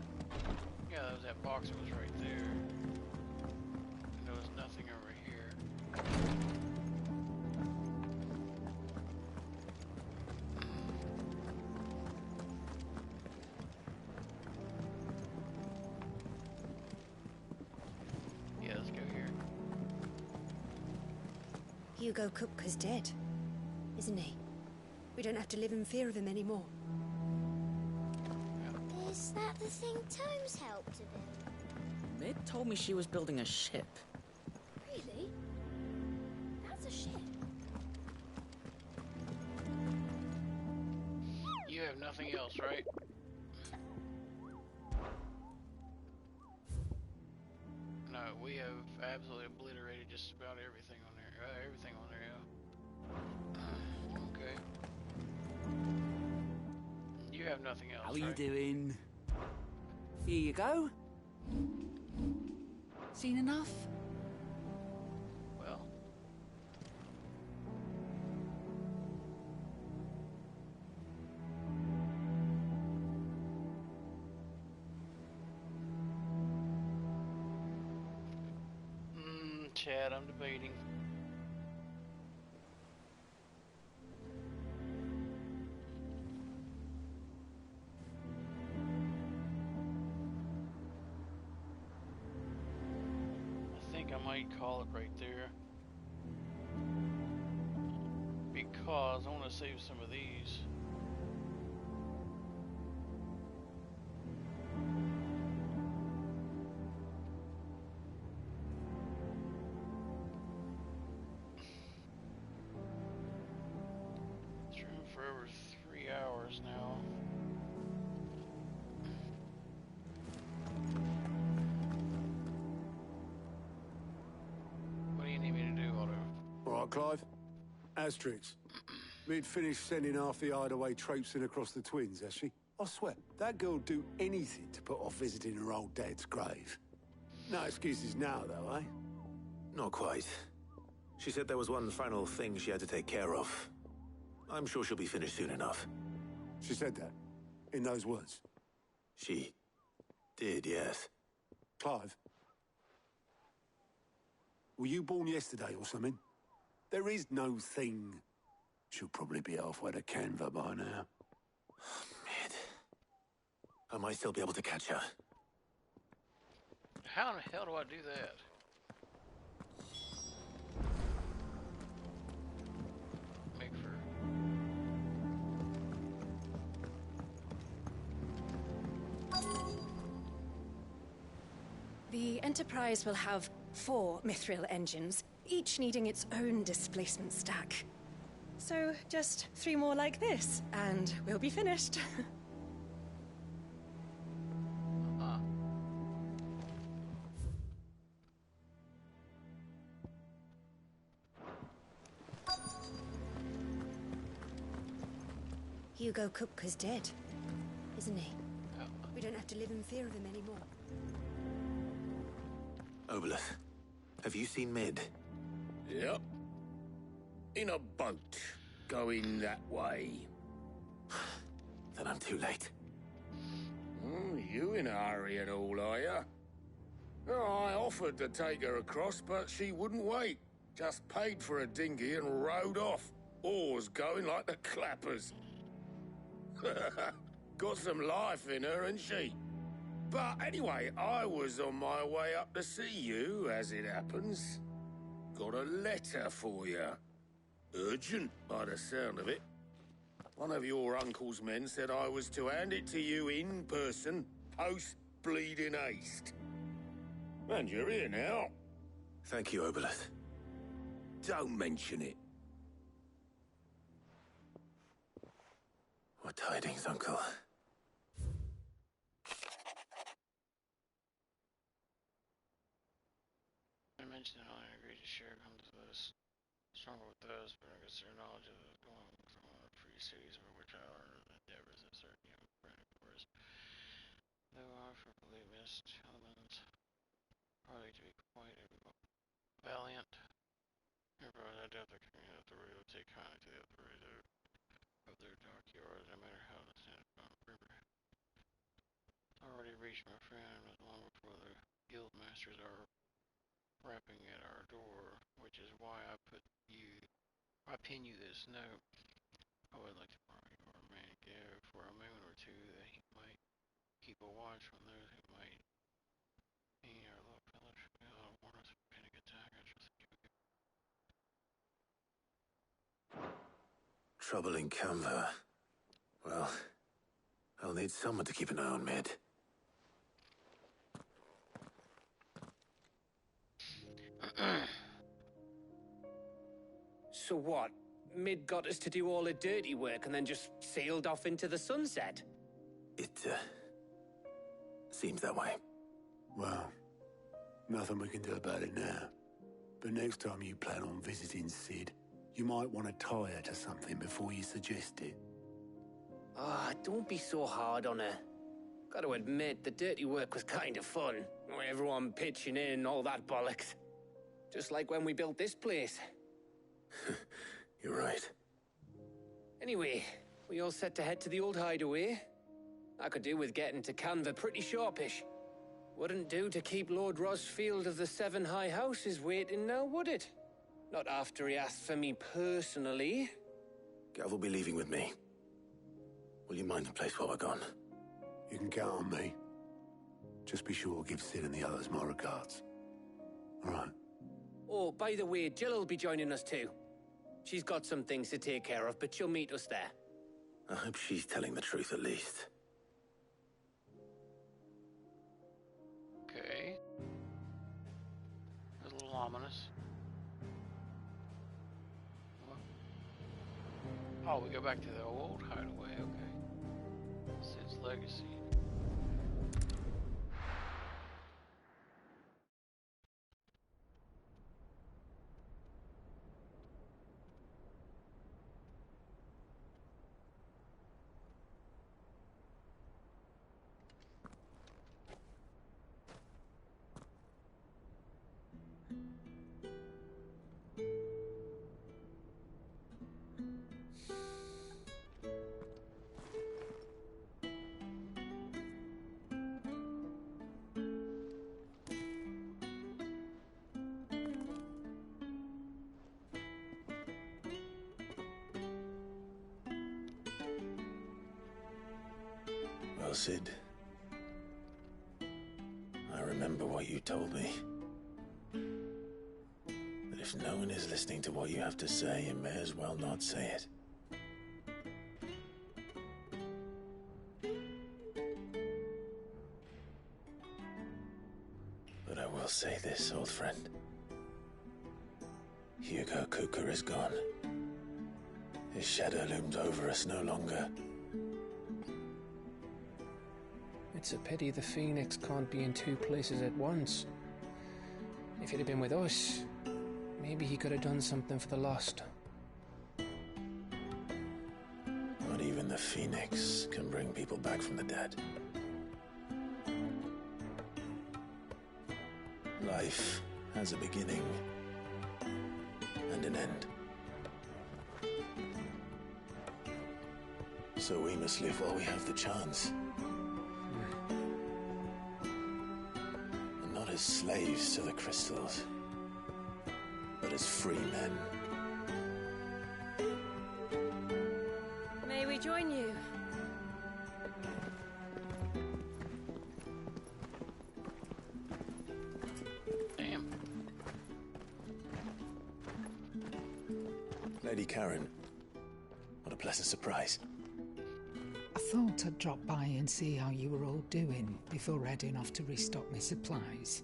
Yeah, that was that box was right there. And there was nothing over here. Yeah, let's go here. Hugo Kupka's dead, isn't he? We don't have to live in fear of him anymore. Is that the thing Tomes helped to build? Mid told me she was building a ship. Really? That's a ship. You have nothing else, right? No, we have absolutely obliterated just about everything on there. Everything on there, yeah. Okay. You have nothing else, How right? you doing? Here you go. Seen enough? Well. Chad, I'm debating. I think I might call it right there. Because I want to save some of these. It's room for over 3 hours now. What do you need me to do, Otto? All right, Clive. Asterix. Mid finished sending half the hideaway traipsing across the twins, has she? I swear, that girl'd do anything to put off visiting her old dad's grave. No excuses now, though, eh? Not quite. She said there was one final thing she had to take care of. I'm sure she'll be finished soon enough. She said that? In those words? She did, yes. Clive? Were you born yesterday or something? There is no thing. She'll probably be halfway to Canva by now. Mid. I might still be able to catch her. How in the hell do I do that? Make for... The Enterprise will have 4 Mithril engines, each needing its own displacement stack. So, just 3 more like this, and we'll be finished. Hugo Kupka's dead, isn't he? We don't have to live in fear of him anymore. Obolus, have you seen Mid? Yep. In a boat, going that way. Then I'm too late. You in a hurry and all, are you? Oh, I offered to take her across, but she wouldn't wait. Just paid for a dinghy and rowed off. Oars going like the clappers. Got some life in her, ain't she? But anyway, I was on my way up to see you, as it happens. Got a letter for you. Urgent, by the sound of it. One of your uncle's men said I was to hand it to you in person, post-bleeding haste. And you're here now. Thank you, Obolus. Don't mention it. What tidings, Uncle? I mentioned that I agreed to share comes to this. Stronger with those, but I guess their knowledge of the going from our free cities over which I are endeavors and certain young course. Though I frequently missed elements, probably to be quite valiant. Everyone I doubt the community of the will take kindly to the operator of their dark yards, no matter how the Santa river. Already reached my friend, was long before the creatures are rapping at our door, which is why I pin you this note. I would like to borrow your man Gary for a moment or two that he might keep a watch on those who might need our love fellowship. Warn us of panic attack. I trust that you Trouble in Canva. Well, I'll need someone to keep an eye on Mid. So what? Mid got us to do all the dirty work and then just sailed off into the sunset? It, seems that way. Well, nothing we can do about it now. But next time you plan on visiting Sid, you might want to tie her to something before you suggest it. Ah, don't be so hard on her. Gotta admit, the dirty work was kind of fun. Everyone pitching in, all that bollocks. Just like when we built this place. You're right. Anyway, we all set to head to the old hideaway. I could do with getting to Canva pretty sharpish. Wouldn't do to keep Lord Rosfield of the Seven High Houses waiting now, would it? Not after he asked for me personally. Gav will be leaving with me. Will you mind the place while we're gone? You can count on me. Just be sure to give Sid and the others my regards. All right. Oh, by the way, Jill will be joining us too. She's got some things to take care of, but she'll meet us there. I hope she's telling the truth at least. Okay. That's a little ominous. Oh, we go back to the old hideaway, okay. Sid's legacy. Well, Sid, I remember what you told me. That if no one is listening to what you have to say, you may as well not say it. But I will say this, old friend. Hugo Cooker is gone. His shadow looms over us no longer. It's a pity the Phoenix can't be in two places at once. If he'd have been with us, maybe he could have done something for the lost. Not even the Phoenix can bring people back from the dead. Life has a beginning and an end. So we must live while we have the chance. And not as slaves to the crystals, but as free men. May we join you? Damn. Lady Karen, what a pleasant surprise. I thought I'd drop by and see how you were all doing before heading off to restock my supplies.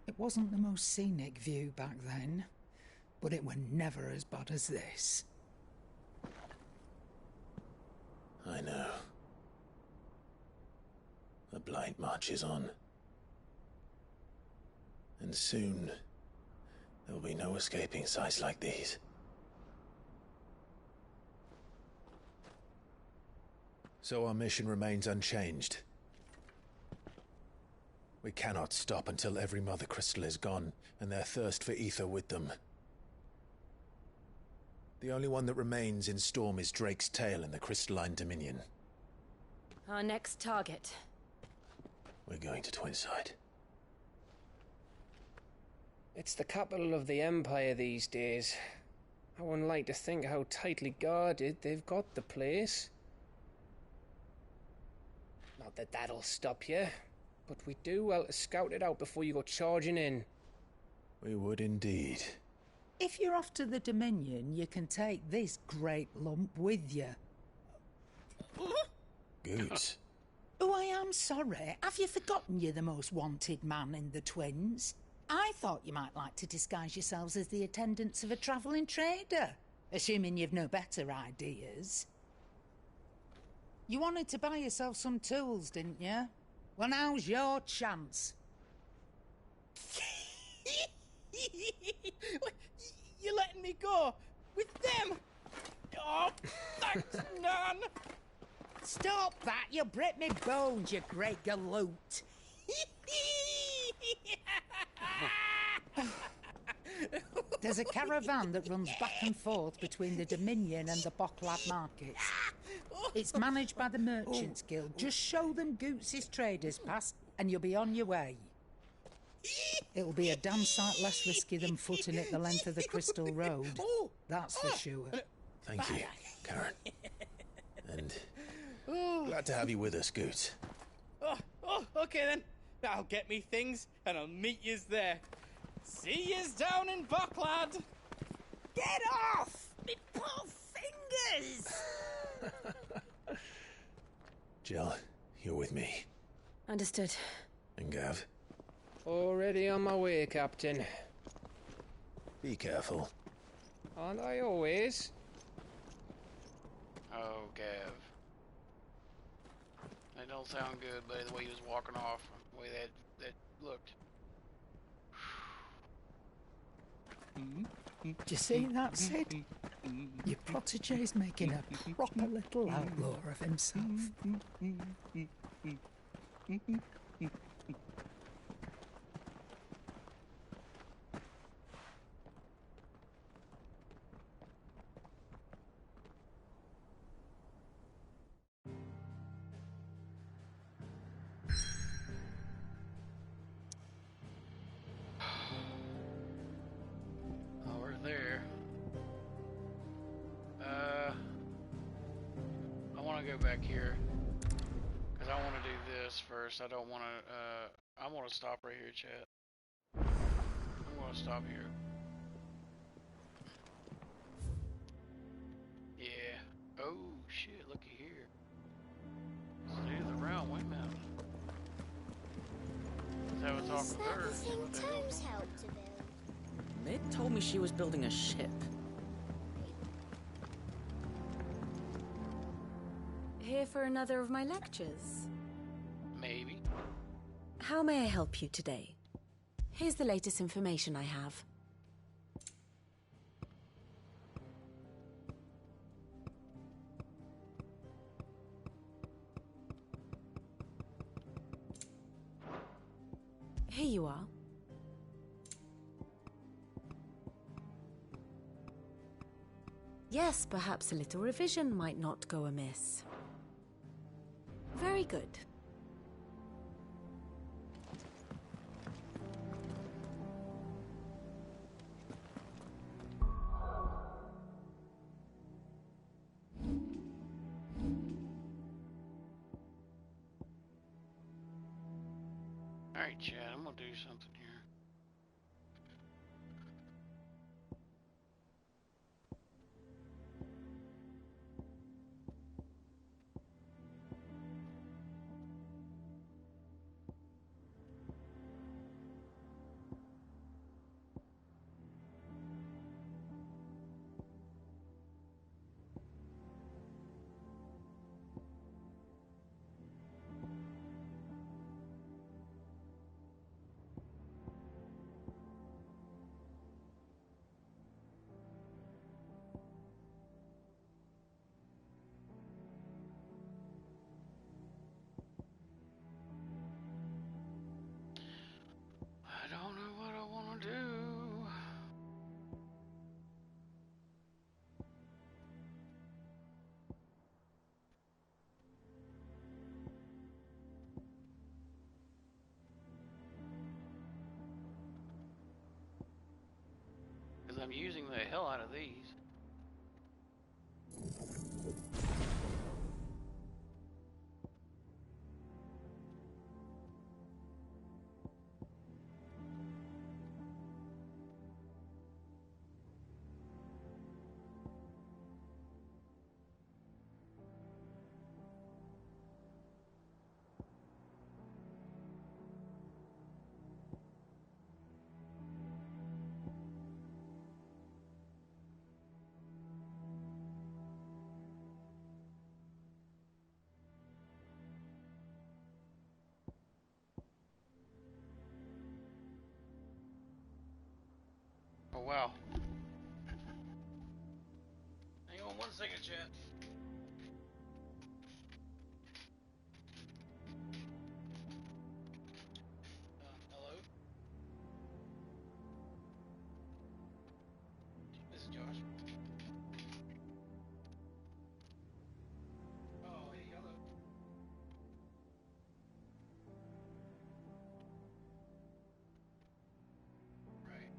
It wasn't the most scenic view back then, but it were never as bad as this. I know. The Blight marches on. And soon, There'll be no escaping sights like these. So our mission remains unchanged. We cannot stop until every Mother Crystal is gone, and their thirst for ether with them. The only one that remains in Storm is Drake's Tail in the Crystalline Dominion. Our next target. We're going to Twinside. It's the capital of the Empire these days. I wouldn't like to think how tightly guarded they've got the place. Not that that'll stop you, but we do well to scout it out before you go charging in. We would indeed. If you're off to the Dominion, you can take this great lump with you. Goots. Oh, I am sorry. Have you forgotten you're the most wanted man in the Twins? I thought you might like to disguise yourselves as the attendants of a travelling trader, assuming you've no better ideas. You wanted to buy yourself some tools, didn't you? Well, now's your chance. You're letting me go? With them? Oh, thanks, Nan! Stop that! You'll break me bones, you great galoot! There's a caravan that runs back and forth between the Dominion and the Bocklad markets. It's managed by the Merchants Guild. Just show them Goots' traders pass and you'll be on your way. It'll be a damn sight less risky than footing it the length of the Crystal Road. That's for sure. Thank you, Karen. And glad to have you with us, Goots. Okay then. I'll get me things and I'll meet yous there. See yous down in Bocklad. Get off! Me poor fingers! Jill, you're with me. Understood. And Gav? Already on my way, Captain. Be careful. Aren't I always? Oh, Gav. That don't sound good, buddy, the way he was walking off, the way that looked. Do you see that, Sid? Your protege's making a proper little outlaw of himself. I don't want to, I want to stop right here, chat. I'm going to stop here. Yeah. Oh, shit, looky here. See the round windmill. Let's have a talk with her. Is that the thing Tomes helped to build? Mid told me she was building a ship. Here for another of my lectures? Maybe. How may I help you today? Here's the latest information I have. Here you are. Yes, perhaps a little revision might not go amiss. Very good. Alright, Chad, I'm gonna do something here. I'm using the hell out of these. Oh wow. Hang on one second, chat. Hello? This is Josh. Oh, hey, hello. Right.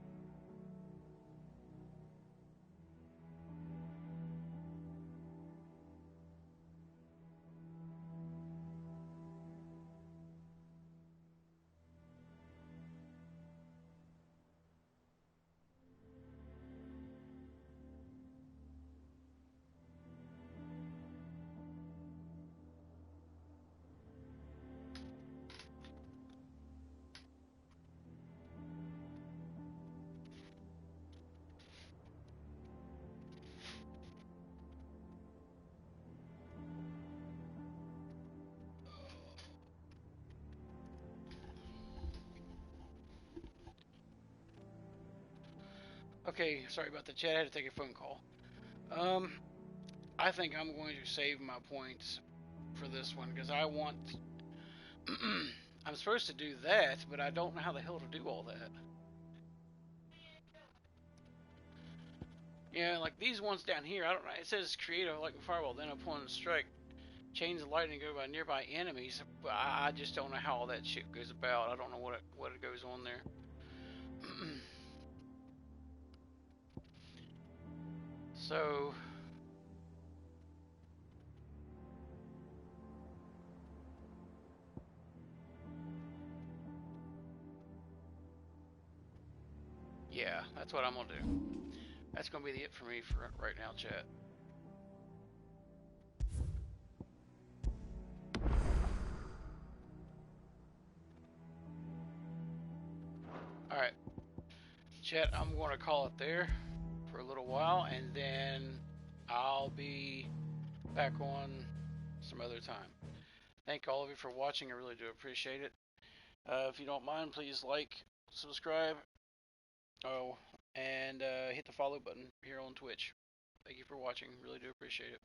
Okay, sorry about the chat. I had to take a phone call. I think I'm going to save my points for this one because I want. I'm supposed to do that, but I don't know how the hell to do all that. Yeah, like these ones down here, I don't know. It says create a lightning fireball, then upon strike, chains of lightning go by nearby enemies. But I just don't know how all that shit goes about. I don't know what it goes on there. So. Yeah, that's what I'm gonna do. That's gonna be it for me for right now, chat. Alright. Chat, I'm gonna call it there for a little while, and then I'll be back on some other time. Thank all of you for watching. I really do appreciate it. If you don't mind, please like, subscribe, and hit the follow button here on Twitch. Thank you for watching. Really do appreciate it.